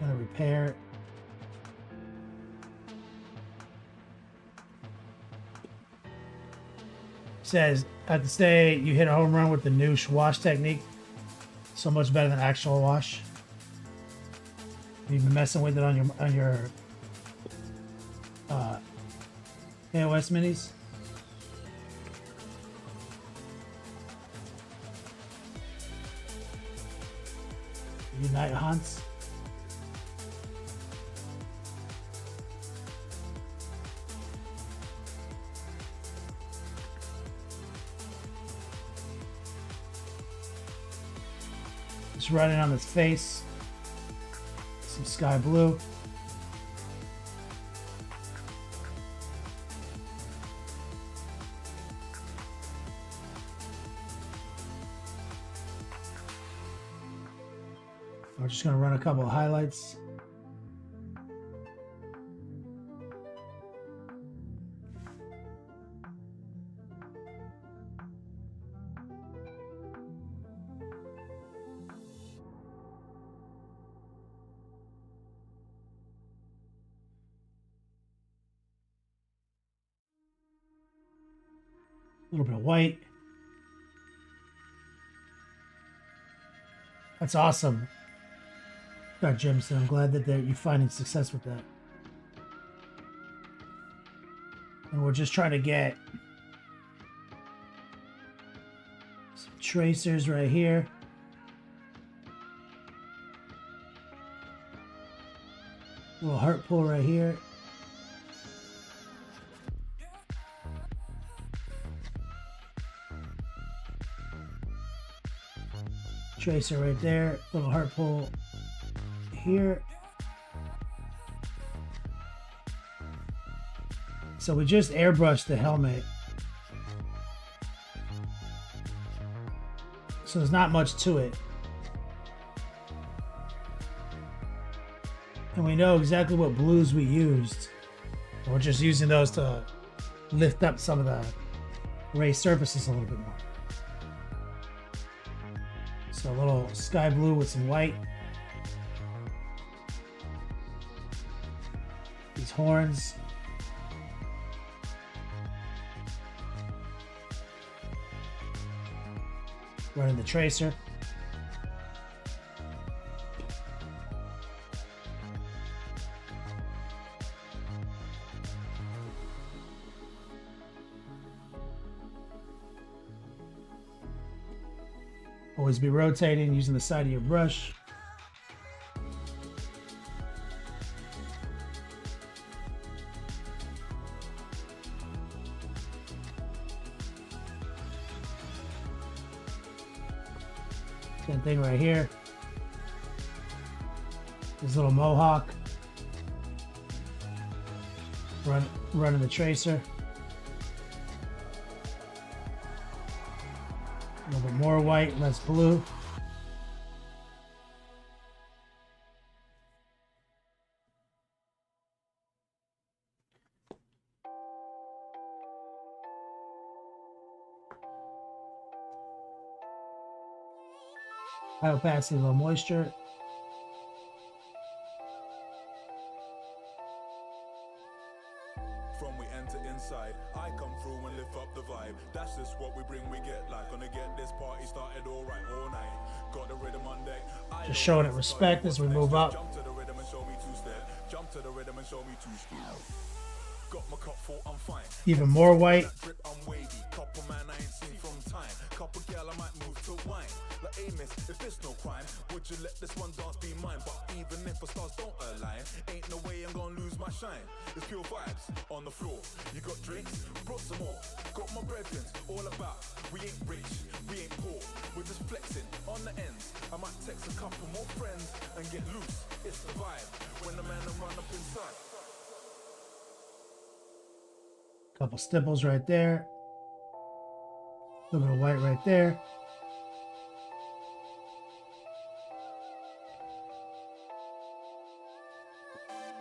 Speaker 1: Kind of repair it. Says, I have to say, you hit a home run with the new wash technique. So much better than actual wash. You've been messing with it on your AOS minis. Unite hunts. Just running on his face. Some sky blue. We're just going to run a couple of highlights. A little bit of white. That's awesome. Got Jimson. I'm glad that you're finding success with that. And we're just trying to get some tracers right here. A little heart pull right here. Tracer right there. Little heart pull here. So we just airbrushed the helmet. So there's not much to it. And we know exactly what blues we used. We're just using those to lift up some of the raised surfaces a little bit more. So a little sky blue with some white. These horns. Running the tracer. Always be rotating using the side of your brush. Same thing right here. This little mohawk. Running the tracer. A little bit more white, less blue. Biopass a little moisture.
Speaker 5: From we enter inside, I come through and lift up the vibe. That's just what we bring, we get like. Gonna get this party started alright all night. Got the rhythm on deck.
Speaker 1: Just showing it respect as we move up.
Speaker 5: Jump to the rhythm and show me two-step. Jump to the rhythm and show me two-step. Got my cup full, I'm fine.
Speaker 1: Even more white.
Speaker 5: Drip, I'm wavy. Couple man I ain't seen from time. Couple girl I might move to wine. Like Amos, if it's no crime, would you let this one dance be mine? But even if the stars don't align, ain't no way I'm gonna lose my shine. It's pure vibes on the floor. You got drinks? Brought some more. Got my brethren, all about. We ain't rich, we ain't poor. We're just flexing on the ends. I might text a couple more friends and get loose. It's the vibe when the man run up inside.
Speaker 1: Couple stipples right there. A little bit of white right there.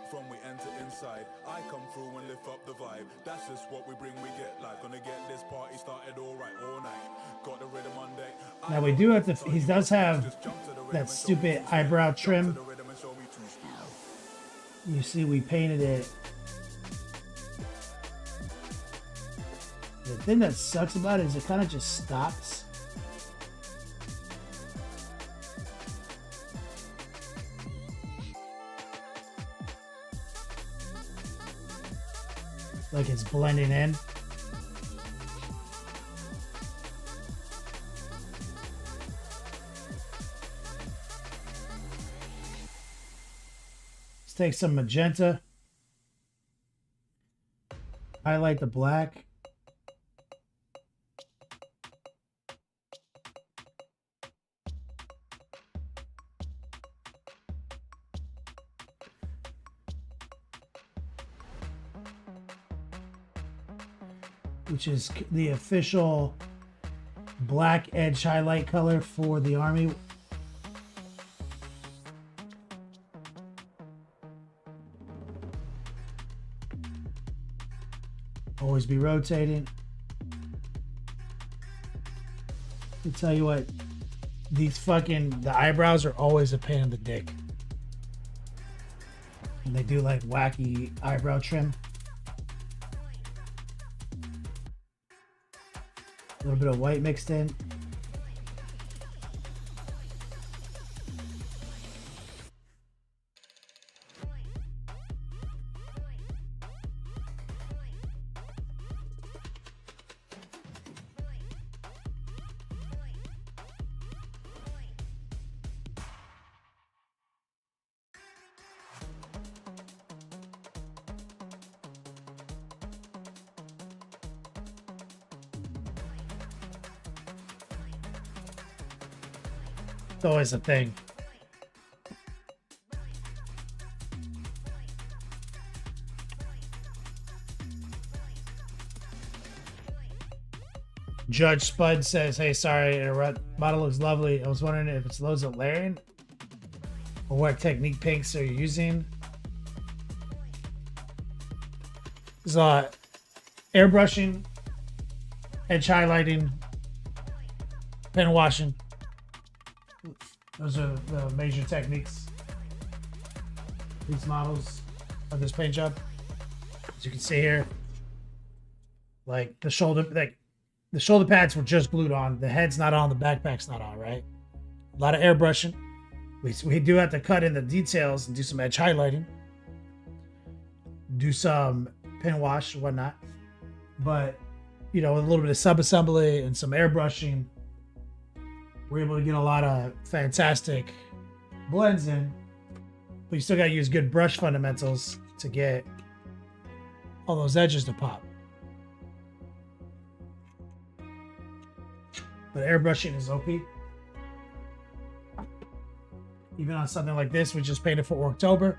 Speaker 5: From we enter inside, I come through and lift up the vibe. That's just what we bring, we get like. Gonna get this party started alright all night. Got the rhythm on deck.
Speaker 1: Now we do have to, he does have that stupid eyebrow trim. You see we painted it. The thing that sucks about it is it kind of just stops. like it's blending in. Let's take some magenta. Highlight the black. Which is the official black edge highlight color for the army. Always be rotating. I'll tell you what, the eyebrows are always a pain in the dick. And they do like wacky eyebrow trim. A little bit of white mixed in. It's always a thing. Judge Spud says, hey, sorry, interrupt. Model looks lovely. I was wondering if it's loads of layering or what technique pinks are you using. There's airbrushing, edge highlighting, pen washing. Those are the major techniques. These models of this paint job. As you can see here, like the shoulder pads were just glued on. The head's not on, the backpack's not on, right? A lot of airbrushing. We do have to cut in the details and do some edge highlighting. Do some pen wash and whatnot. But, you know, with a little bit of sub-assembly and some airbrushing, we're able to get a lot of fantastic blends in, but you still got to use good brush fundamentals to get all those edges to pop. But airbrushing is OP. Even on something like this, we just painted for October.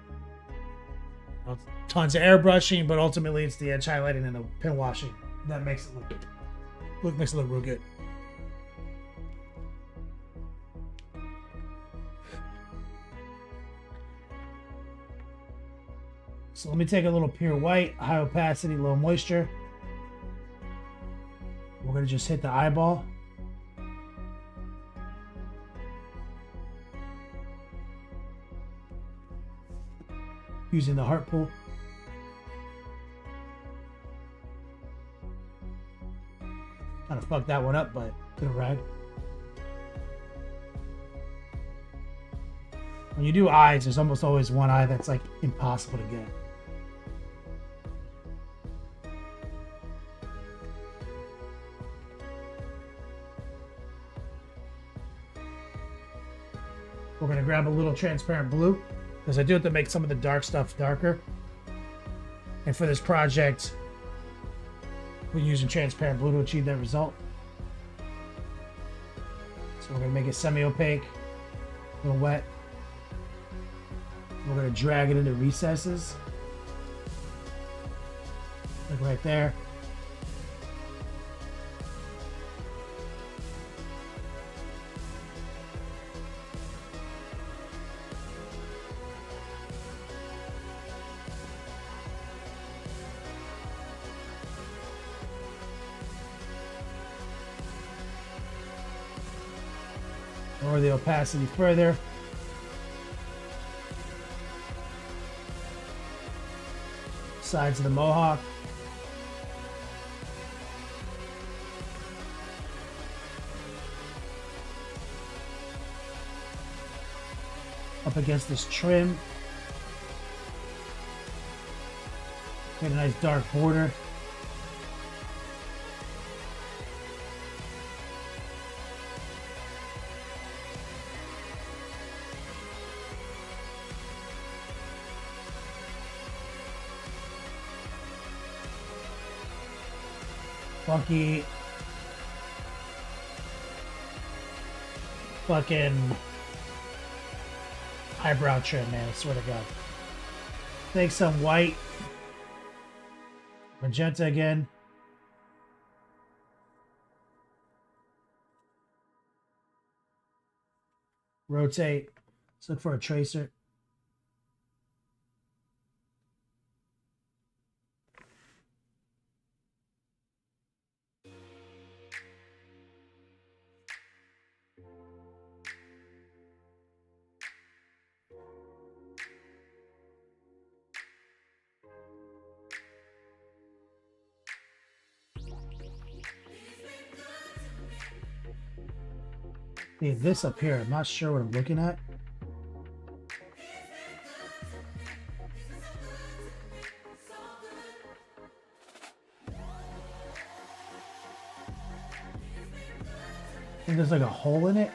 Speaker 1: Tons of airbrushing, but ultimately it's the edge highlighting and the pen washing that makes it makes it look real good. So let me take a little pure white, high opacity, low moisture. We're going to just hit the eyeball. Using the heart pull. Kind of fucked that one up, but gonna rag. When you do eyes, there's almost always one eye that's like impossible to get. We're going to grab a little transparent blue because I do have to make some of the dark stuff darker. And for this project, we're using transparent blue to achieve that result. So we're going to make it semi-opaque, a little wet. We're going to drag it into recesses. Like right there. Lower the opacity further. Sides of the mohawk. Up against this trim. Get a nice dark border. funky fucking eyebrow trim, man. I swear to God. Take some white, magenta again. Rotate. Let's look for a tracer. See this up here, I'm not sure what I'm looking at. I think there's like a hole in it.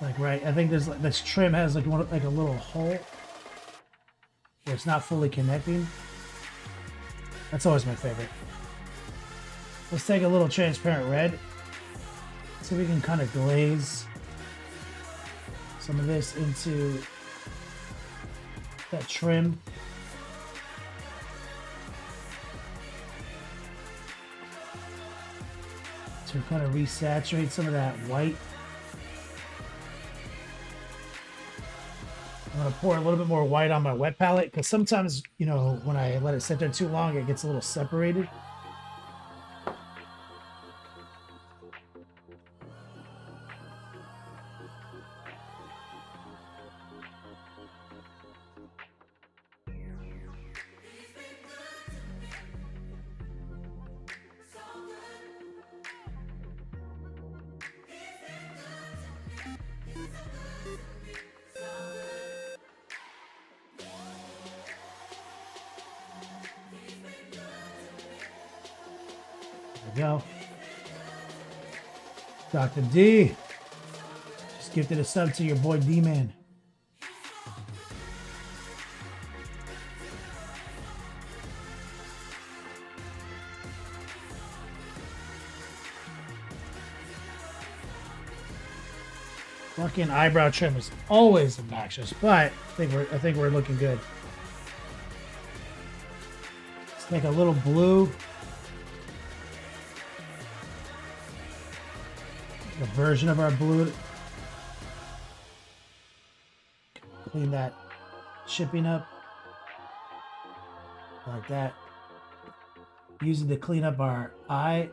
Speaker 1: Like right, I think there's like this trim has like one, like a little hole where it's not fully connecting. That's always my favorite. Let's take a little transparent red. See if we can kind of glaze some of this into that trim. To kind of resaturate some of that white. I'm going to pour a little bit more white on my wet palette because sometimes, you know, when I let it sit there too long, it gets a little separated. Go. Dr. D. Just gifted a sub to your boy D-Man. Fucking eyebrow trim is always obnoxious, but I think we're looking good. Let's take a little blue. A version of our blue. Clean that shipping up. Like that. Use it to clean up our eye.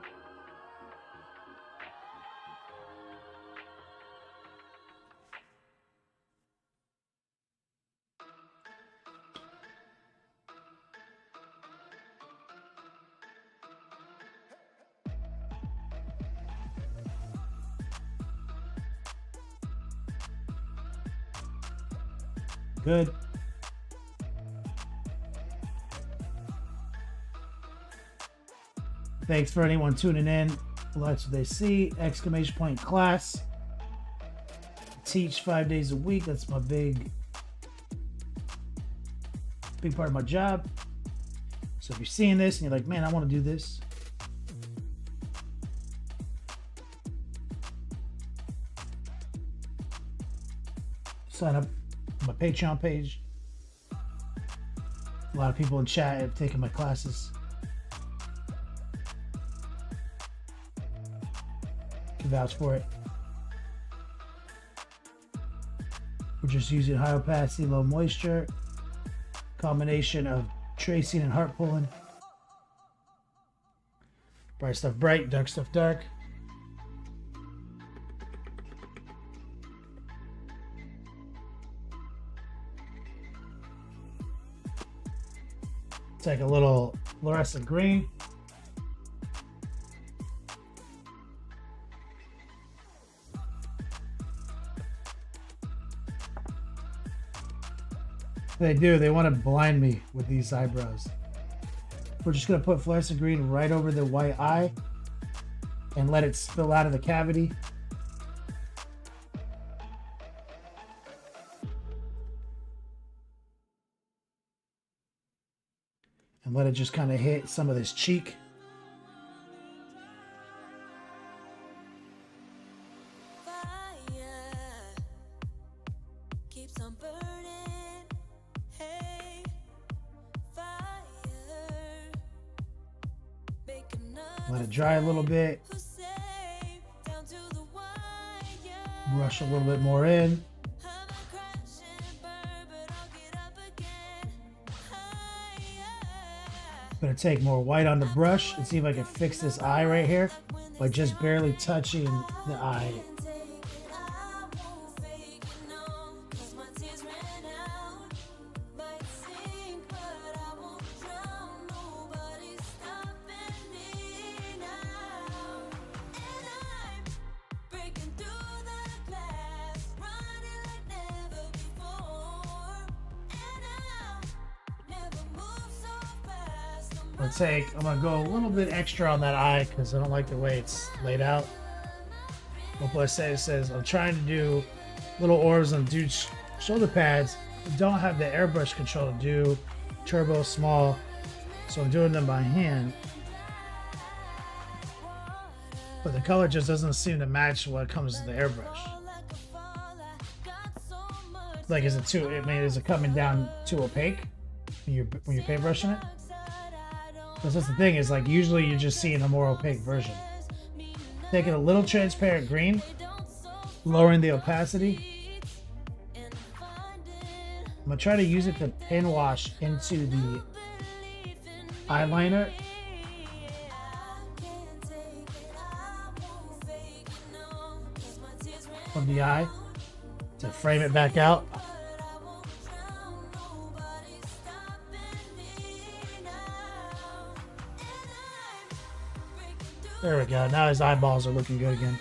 Speaker 1: Good. Thanks for anyone tuning in. That's what they see. Exclamation point class. Teach 5 days a week. That's my big part of my job. So if you're seeing this and you're like, man, I want to do this. Sign up on my Patreon page. A lot of people in chat have taken my classes. Can vouch for it. We're just using high opacity, low moisture. Combination of tracing and heart pulling. Bright stuff bright, dark stuff dark. Take a little fluorescent green. They want to blind me with these eyebrows. We're just going to put fluorescent green right over the white eye and let it spill out of the cavity. and let it just kind of hit some of this cheek. Let it dry a little bit. Brush a little bit more in. Gonna take more white on the brush and see if I can fix this eye right here by just barely touching the eye. I'm gonna go a little bit extra on that eye because I don't like the way it's laid out. What I say, it says I'm trying to do little orbs on dude's shoulder pads. I don't have the airbrush control to do turbo small, so I'm doing them by hand. But the color just doesn't seem to match what comes to the airbrush. Like, is it too? I mean, is it coming down too opaque when you're paintbrushing it? Because that's the thing, is like usually you're just seeing a more opaque version. Taking a little transparent green, lowering the opacity. I'm gonna try to use it to pin wash into the eyeliner. Of the eye to frame it back out. There we go. Now his eyeballs are looking good again.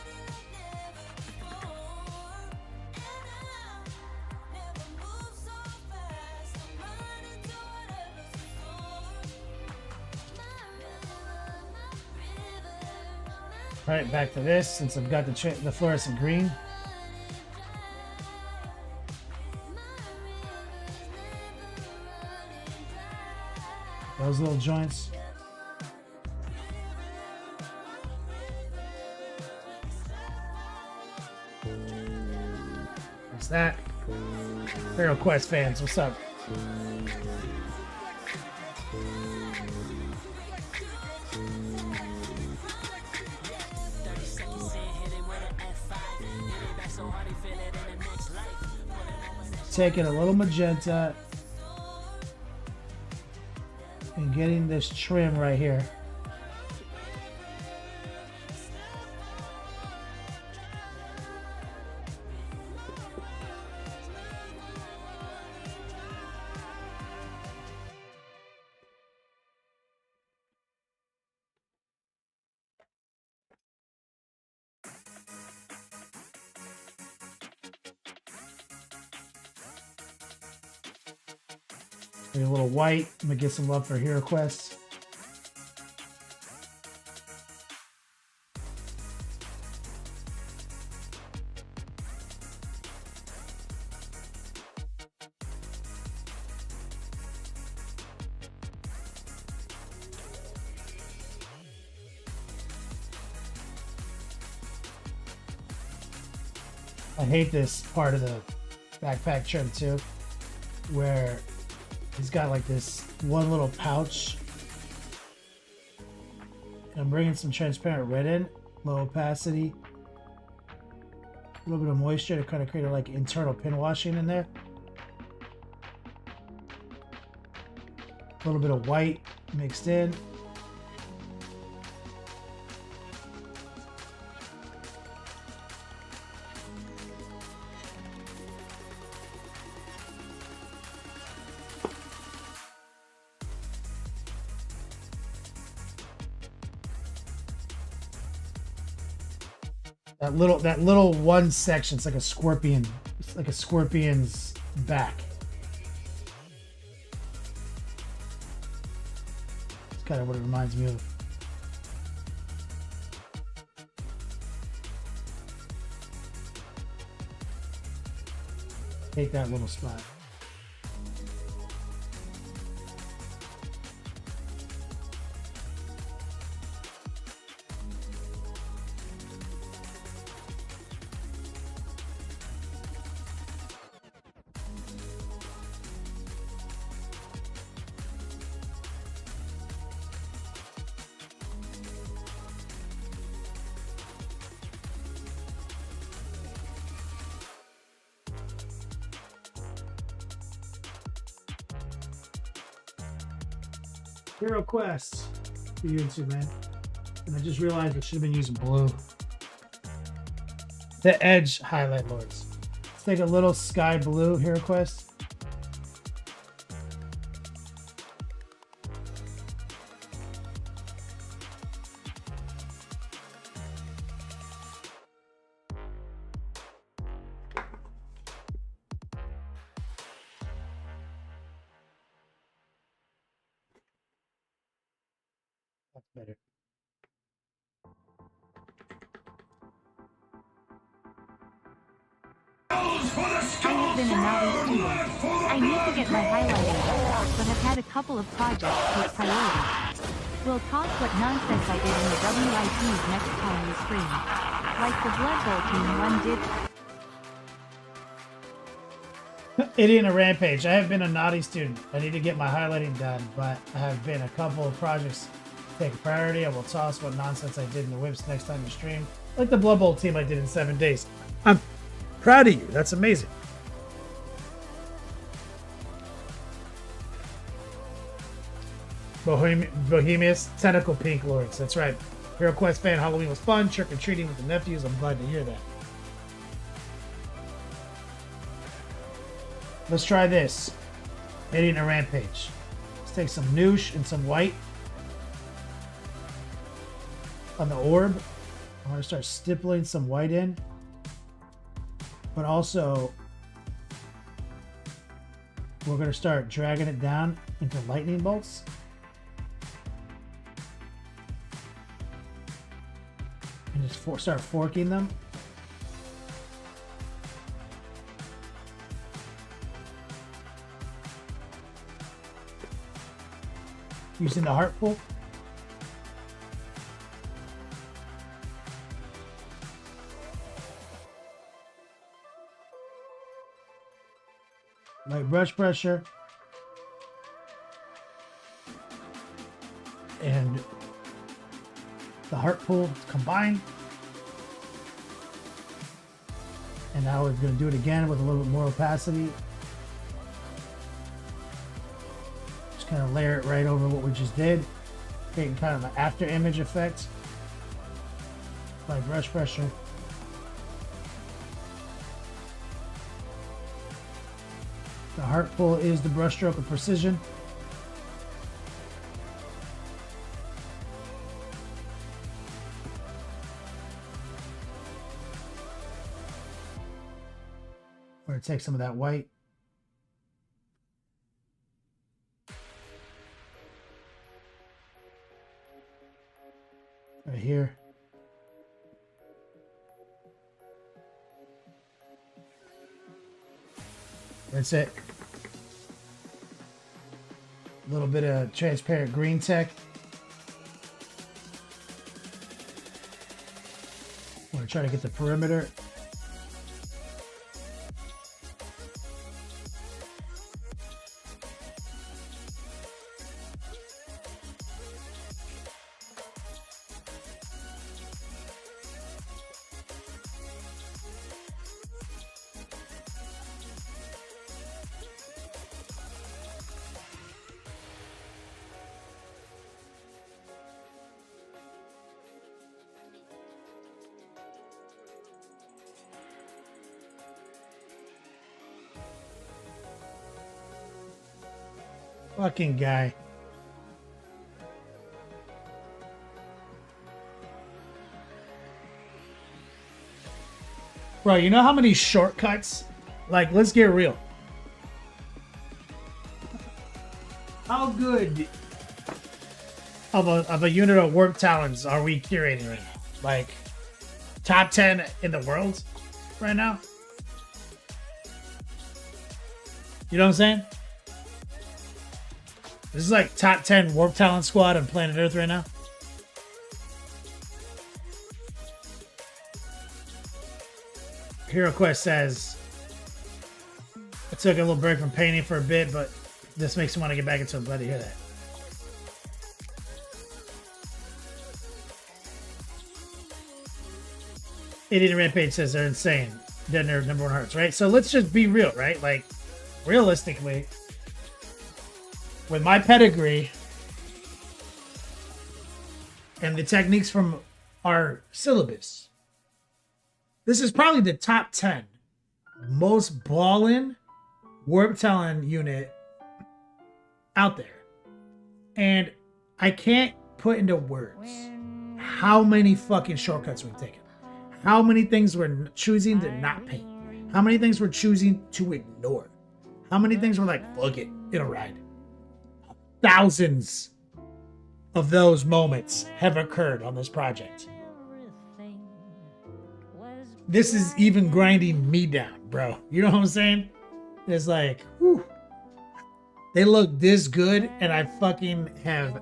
Speaker 1: All right, back to this since I've got the fluorescent green. Those little joints. What's that? Hero Quest fans, what's up? Taking a little magenta and getting this trim right here. A little white. I'm gonna get some love for Hero Quest. I hate this part of the backpack trim too, where he's got like this one little pouch. And I'm bringing some transparent red in, low opacity, a little bit of moisture to kind of create like internal pin washing in there. A little bit of white mixed in. That little one section, it's like a scorpion. It's like a scorpion's back. It's kind of what it reminds me of. Take that little spot. Hero Quest for YouTube, man. And I just realized I should have been using blue. The Edge highlight lords. Let's take a little sky blue Hero Quest. That's better.
Speaker 6: I've been a naughty student. I need to get my highlighting done, but have had a couple of projects take priority. We'll talk what nonsense I did in the WIPs next time we stream. Like the Blood Bowl team one did.
Speaker 1: Idiot and a Rampage. I have been a naughty student. I need to get my highlighting done, but I have been a couple of projects take priority. I will toss what nonsense I did in the whips next time you stream. Like the Blood Bowl team I did in 7 days. I'm proud of you. That's amazing. Bohemius Tentacle Pink Lords. That's right. Hero Quest fan. Halloween was fun. Trick or treating with the nephews. I'm glad to hear that. Let's try this. Idiot and a Rampage. Let's take some noosh and some white on the orb. I want to start stippling some white in, but also we're going to start dragging it down into lightning bolts. And just start forking them. Using the heart pool. Light brush pressure. And the heart pool combined. And now we're going to do it again with a little bit more opacity. Just kind of layer it right over what we just did. Creating kind of an after image effect. Light brush pressure. The heart pull is the brushstroke of precision. We're going to take some of that white. Right here. That's it. A little bit of transparent green tech. I'm going to try to get the perimeter. Fucking guy. Bro, you know how many shortcuts? Like, let's get real. How good of a unit of warp talons are we curating right now? Like, top 10 in the world right now? You know what I'm saying? This is like top 10 warp talent squad on planet Earth right now. Hero Quest says, I took a little break from painting for a bit, but this makes me want to get back into it. I'm glad to hear that. Idiot Rampage says they're insane. Dead Nerd #1 hearts, right? So let's just be real, right? Like, realistically, with my pedigree and the techniques from our syllabus. This is probably the top 10 most ballin' warp Talon unit out there. And I can't put into words how many fucking shortcuts we've taken. How many things we're choosing to not paint. How many things we're choosing to ignore. How many things we're like, fuck it, it'll ride. Thousands of those moments have occurred on this project. This is even grinding me down, bro. You know what I'm saying? It's like, whew. They look this good, and I fucking have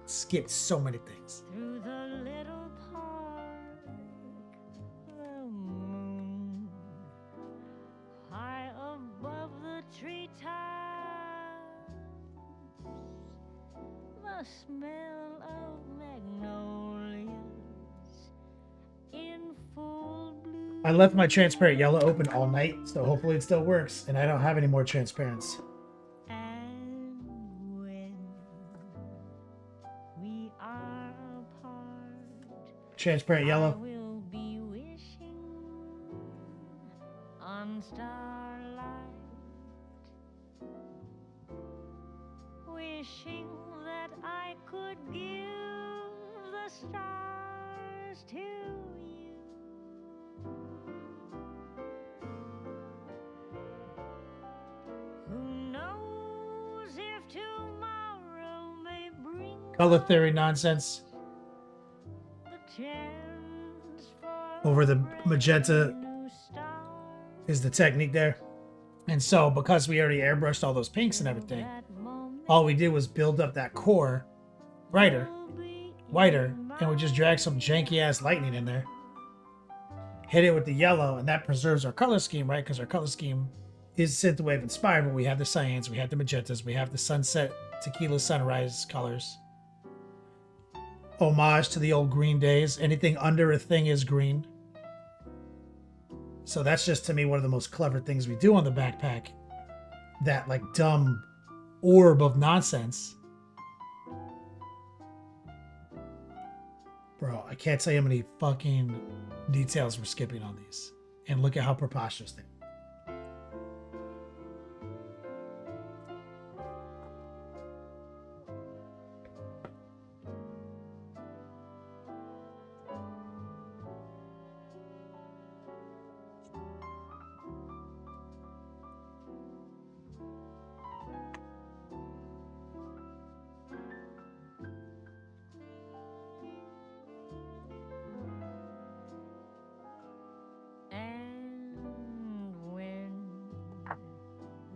Speaker 1: skipped so many things.
Speaker 7: Smell of magnolias in full bloom.
Speaker 1: I left my transparent yellow open all night, so hopefully it still works, and I don't have any more transparents.
Speaker 7: And when we are apart,
Speaker 1: Transparent
Speaker 7: I
Speaker 1: yellow.
Speaker 7: will be wishing on starlight, wishing that I could give the stars to you. Who knows if tomorrow may bring
Speaker 1: Color theory nonsense.
Speaker 7: the chance for
Speaker 1: Over the
Speaker 7: a
Speaker 1: magenta
Speaker 7: new start.
Speaker 1: is the technique there. And so, because we already airbrushed all those pinks and everything,
Speaker 7: That moment
Speaker 1: all we did was build up that core brighter,
Speaker 7: will be
Speaker 1: whiter, and we just drag some janky ass lightning in there. Hit it with the yellow, and that preserves our color scheme, right? Because our color scheme is synthwave inspired, but we have the cyans, we have the magentas, we have the sunset, tequila sunrise colors. Homage to the old green days. Anything under a thing is green. So that's just to me one of the most clever things we do on the backpack. That like dumb orb of nonsense. Bro, I can't tell you how many fucking details we're skipping on these. And look at how preposterous they are.
Speaker 7: And when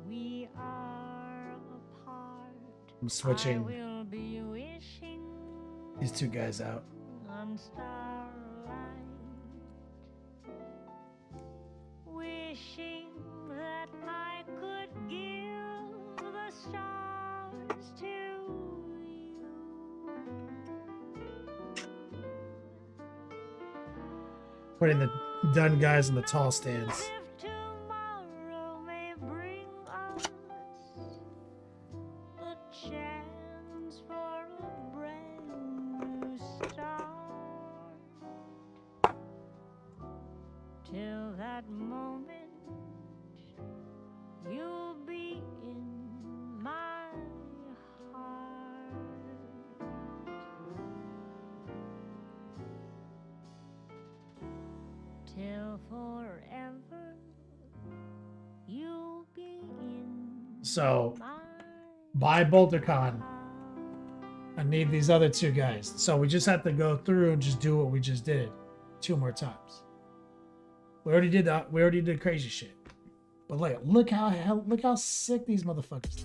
Speaker 7: we are apart,
Speaker 1: I'm
Speaker 7: I
Speaker 1: switching
Speaker 7: will be wishing
Speaker 1: these two guys out.
Speaker 7: on starlight, wishing that I could give the stars to you.
Speaker 1: Putting the done guys in the tall stands.
Speaker 7: If tomorrow may bring us a chance for a brand new start, till that moment you'll be in my heart. Till forever you'll be in
Speaker 1: So,
Speaker 7: my
Speaker 1: by BolterCon, I need these other two guys. So we just have to go through and just do what we just did 2 more times. We already did that. We already did crazy shit. But look how sick these motherfuckers.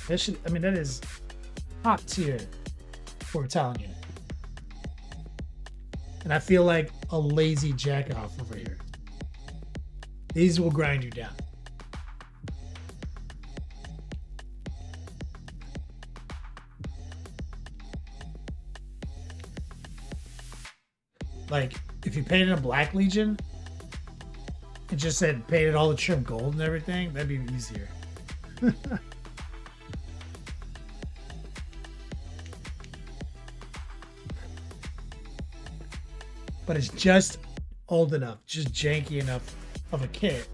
Speaker 1: That should, I mean, that is top tier for a Talon unit. And I feel like a lazy jack off over here. These will grind you down. Like, if you painted a black Legion, it just said painted all the trim gold and everything, that'd be easier. But it's just old enough, just janky enough of a kit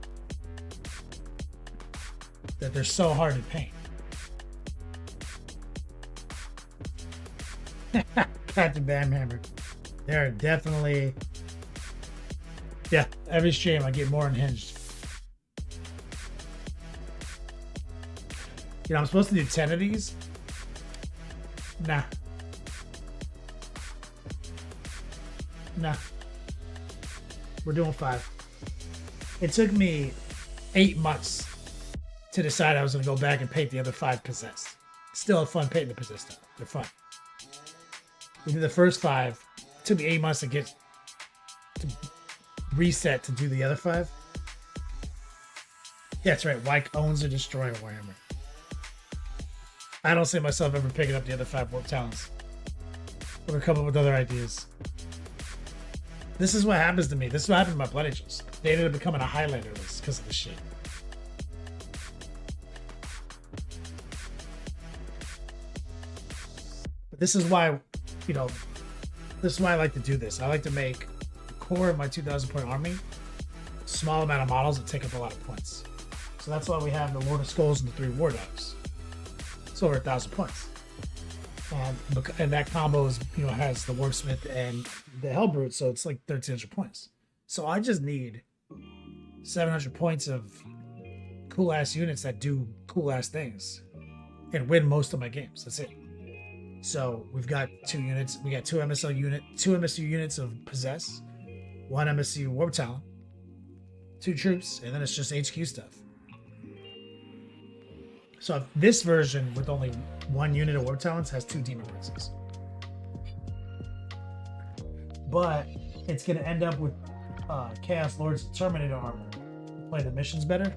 Speaker 1: that they're so hard to paint. Captain Bamhammer. They're definitely... Yeah, every stream I get more unhinged. You know, I'm supposed to do 10 of these. Nah. Nah. We're doing 5. It took me 8 months to decide I was going to go back and paint the other 5 Possessed. Still have fun painting the Possessed stuff. They're fun. We did the first 5. It took me 8 months to get to reset to do the other 5. Yeah, that's right. Wyke owns or destroy Warhammer. I don't see myself ever picking up the other 5 Warp Talons. We're going to come up with other ideas. This is what happens to me. This is what happened to my Blood Angels. They ended up becoming a highlighter list because of this shit. But this is why, you know, this is why I like to do this. I like to make the core of my 2,000 point army a small amount of models that take up a lot of points. So that's why we have the Lord of Skulls and the 3 War Dogs. It's over 1,000 points. And that combo is, you know, has the Wordsmith and the Hellbrute, so it's like 1,300 points. So I just need 700 points of cool ass units that do cool ass things and win most of my games. That's it. So we've got 2 units. We got 2 MSU units of Possess, 1 MSU Warp Talon, 2 troops, and then it's just HQ stuff. So this version with only 1 unit of Warp Talons has 2 Demon Princes. But it's going to end up with Chaos Lord's Terminator armor. Play the missions better.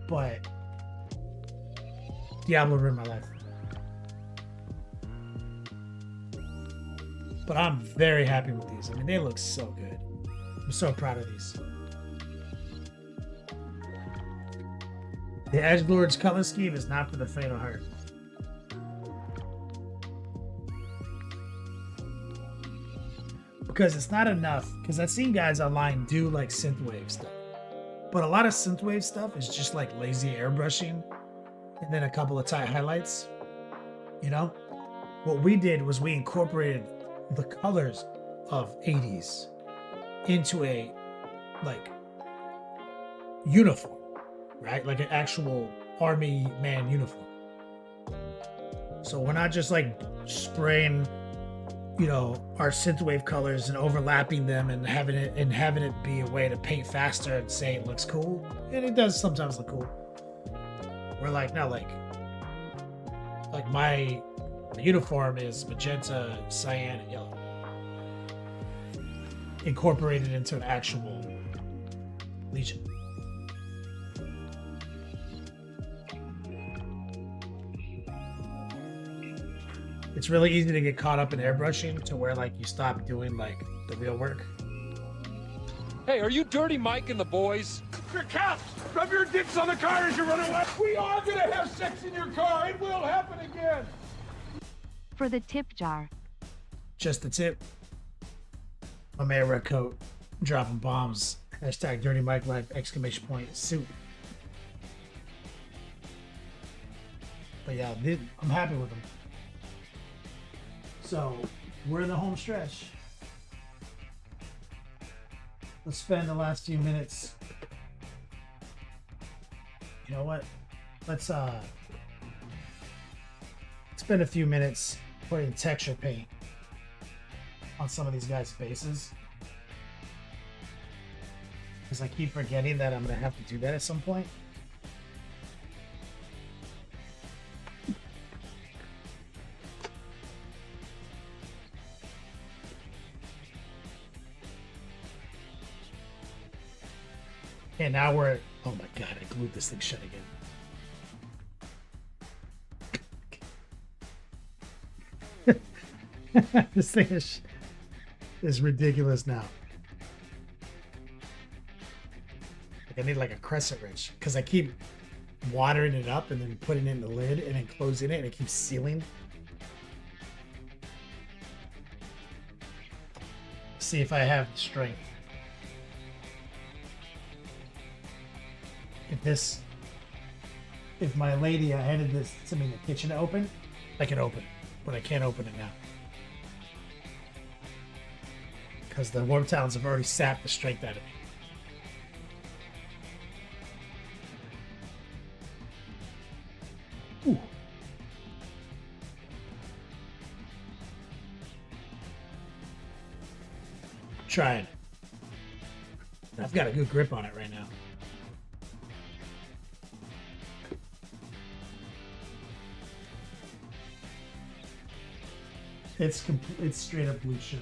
Speaker 1: But Diablo ruined my life. But I'm very happy with these. I mean, they look so good. I'm so proud of these. The Edgelord's color scheme is not for the faint of heart. Because it's not enough. Because I've seen guys online do like synthwave stuff. But a lot of synthwave stuff is just like lazy airbrushing and then a couple of tight highlights. You know? What we did was we incorporated the colors of 80s into a like uniform. Right? Like an actual army man uniform. So we're not just like spraying, you know, our synthwave colors and overlapping them and having it be a way to paint faster and say it looks cool. And it does sometimes look cool. We're like, no, like my uniform is magenta, cyan, and yellow. Incorporated into an actual Legion. It's really easy to get caught up in airbrushing to where like you stop doing like the real work.
Speaker 8: Hey, are you Dirty Mike and the boys?
Speaker 9: Your caps! Rub your dicks on the car as you run away! We are gonna have sex in your car! It will happen again!
Speaker 6: For the tip jar.
Speaker 1: Just the tip. My man Red Coat dropping bombs. Hashtag Dirty Mike Life! Exclamation point suit. But yeah, I'm happy with them. So, we're in the home stretch. Let's spend the last few minutes. You know what? Let's spend a few minutes putting texture paint on some of these guys' faces. Because I keep forgetting that I'm going to have to do that at some point. And now we're... Oh my god, I glued this thing shut again. This thing is ridiculous now. Like I need like a crescent wrench because I keep watering it up and then putting it in the lid and then closing it and it keeps sealing. See if I have the strength. If my lady I handed this to me in the kitchen to open, I can open it, but I can't open it now. Because the warp talons have already sapped the strength out of me. Ooh. Trying. I've got a good grip on it right now. It's straight up blue shit.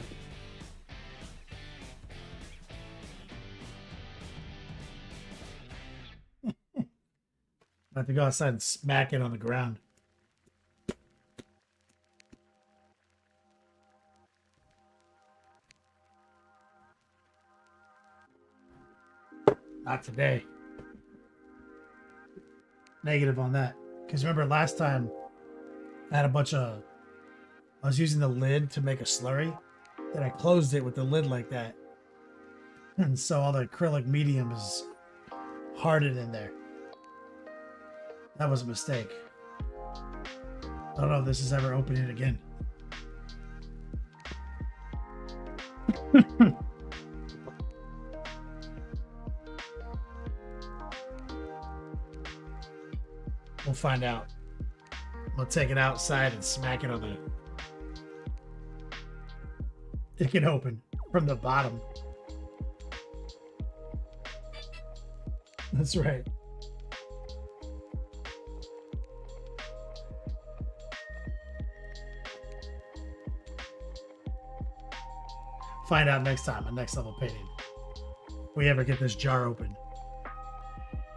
Speaker 1: I have to go outside and smack it on the ground. Not today. Negative on that. Because remember last time I had I was using the lid to make a slurry. Then I closed it with the lid like that. And so all the acrylic medium is hardened in there. That was a mistake. I don't know if this is ever opening again. We'll find out. We'll take it outside and smack it on the... It can open from the bottom. That's right. Find out next time on Next Level Painting. If we ever get this jar open.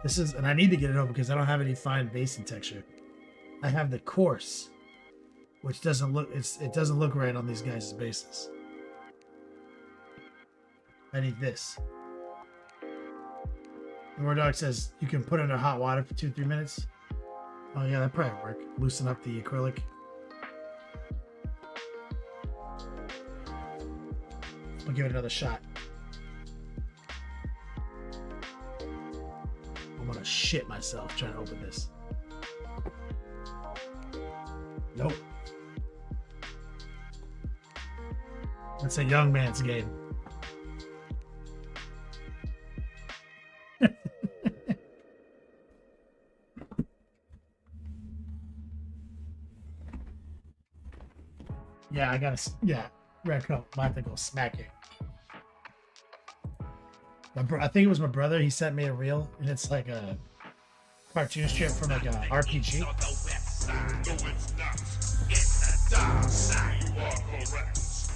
Speaker 1: This is, and I need to get it open because I don't have any fine basing texture. I have the coarse, which doesn't look, it doesn't look right on these guys' bases. I need this. The War Dog says you can put it under hot water for 2-3 minutes. Oh yeah, that probably work. Loosen up the acrylic. I'll give it another shot. I'm gonna shit myself trying to open this. Nope. It's a young man's game. Yeah, I gotta. Yeah, red coat. I have to go smack it. I think it was my brother. He sent me a reel, and it's like a cartoon strip from like a RPG.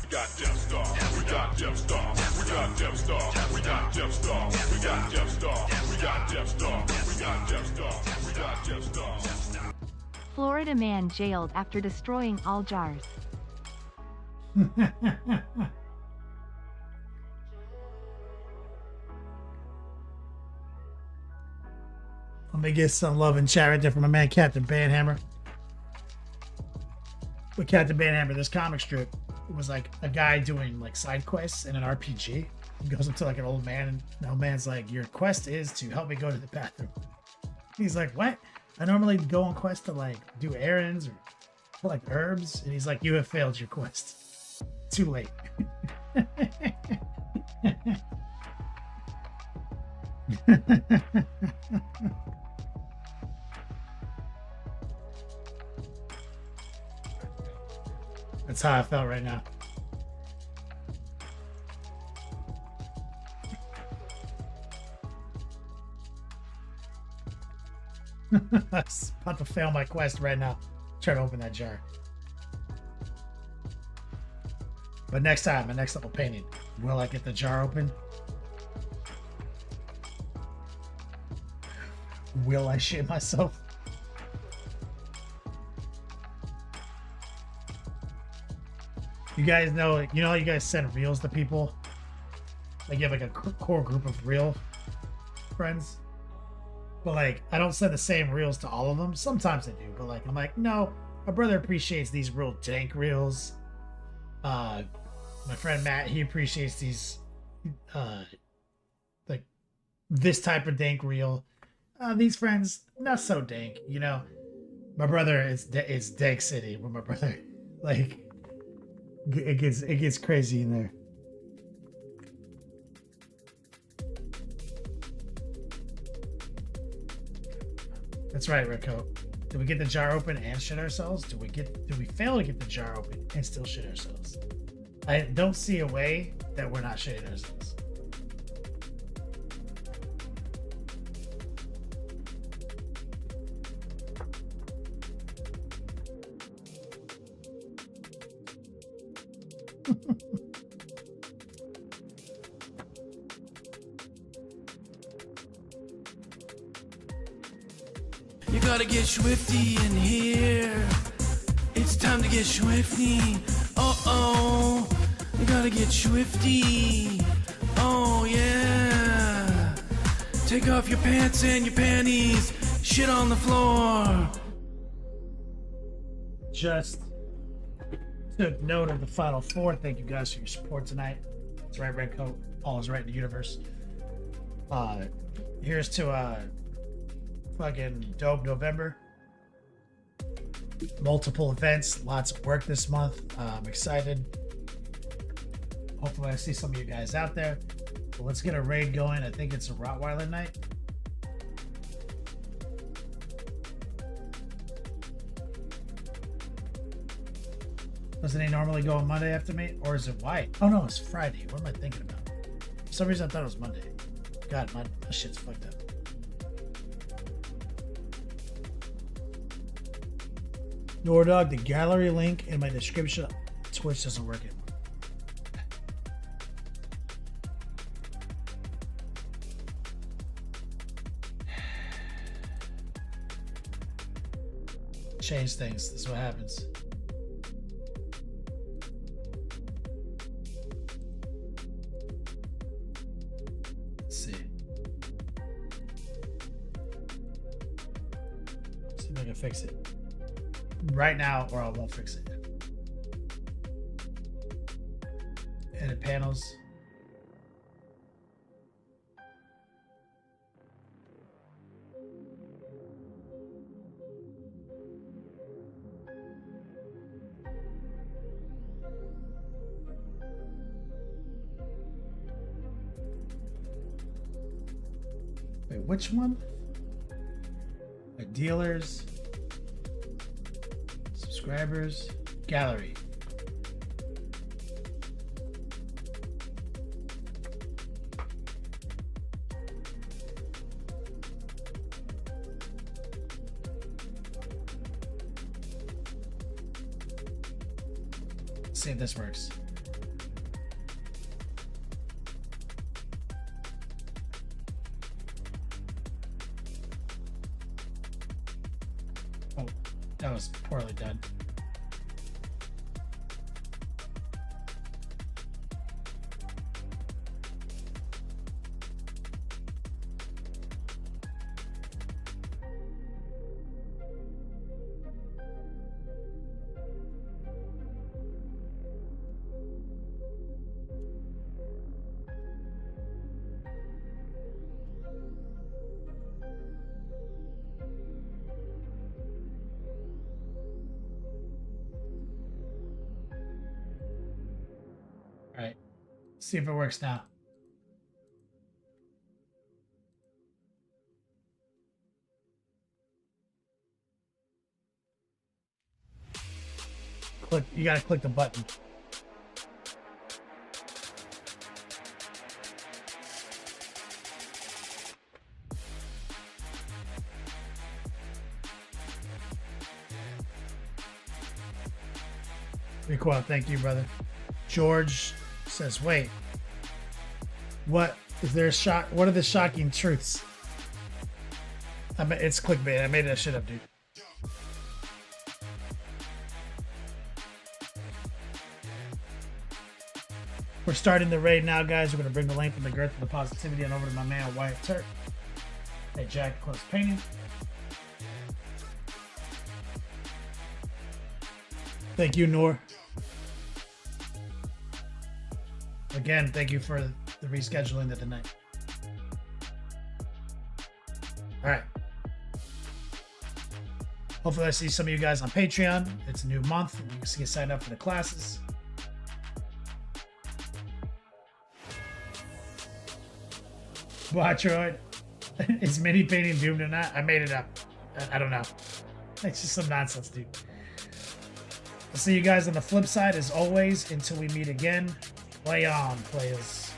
Speaker 5: We got Jeff Star, we got Jeff Star, we got Jeff Star, we got Jeff Star, we got Jeff Star, we got Jeff Star, we got Jeff Star, we got Jeff Star.
Speaker 6: Florida man jailed after destroying all jars.
Speaker 1: Let me get some love and chat right there from my man Captain Banhammer. With Captain Banhammer, this comic strip was like a guy doing like side quests in an RPG. He goes up to like an old man, and the old man's like, "Your quest is to help me go to the bathroom." He's like, "What? I normally go on quest to like do errands or collect herbs." And he's like, "You have failed your quest. Too late." That's how I felt right now. I'm about to fail my quest right now. Try to open that jar. But next time, my next level painting, will I get the jar open? Will I shit myself? You guys know, you know how you guys send reels to people? Like you have like a core group of real friends. But like, I don't send the same reels to all of them. Sometimes I do, but like, I'm like, no, my brother appreciates these real dank reels. My friend Matt, he appreciates these, like this type of dank reel. These friends, not so dank, you know. My brother is dank city with my brother. Like, it gets crazy in there. That's right, Rico. Did we get the jar open and shit ourselves? Did we fail to get the jar open and still shit ourselves? I don't see a way that we're not shitting ourselves.
Speaker 10: You gotta get swifty in here. It's time to get swifty. Uh-oh. You gotta get swifty. Oh, yeah. Take off your pants and your panties. Shit on the floor.
Speaker 1: Just took note of the Final Four. Thank you guys for your support tonight. That's right, Redcoat. All is right in the universe. Here's to fucking dope November. Multiple events, lots of work this month. I'm excited. Hopefully I see some of you guys out there. But let's get a raid going. I think it's a Rottweiler night. Doesn't he normally go on Monday after me? Or is it white? Oh no, it's Friday. What am I thinking about? For some reason I thought it was Monday. God, my shit's fucked up. Nordog, the gallery link in my description. Twitch doesn't work anymore. Change things. This is what happens. Let's see. See if I can fix it right now, or I won't fix it. Edit panels. Wait, which one? My dealers. Subscribers, gallery. Let's see if this works. Oh, that was poorly done. All right, see if it works now. Click, you gotta click the button. Recoil, thank you, brother. George says, wait, what is there a shock? What are the shocking truths? I mean, it's clickbait. I made that shit up, dude. We're starting the raid now, guys. We're going to bring the length and the girth and the positivity on over to my man, Wyatt Turk. Hey, Jack, close painting. Thank you, Noor. Again, thank you for the rescheduling of the night. All right. Hopefully I see some of you guys on Patreon. It's a new month. You can get signed up for the classes. Boatroid. Is mini painting doomed or not? I made it up. I don't know. It's just some nonsense, dude. I'll see you guys on the flip side as always. Until we meet again. Play on, players.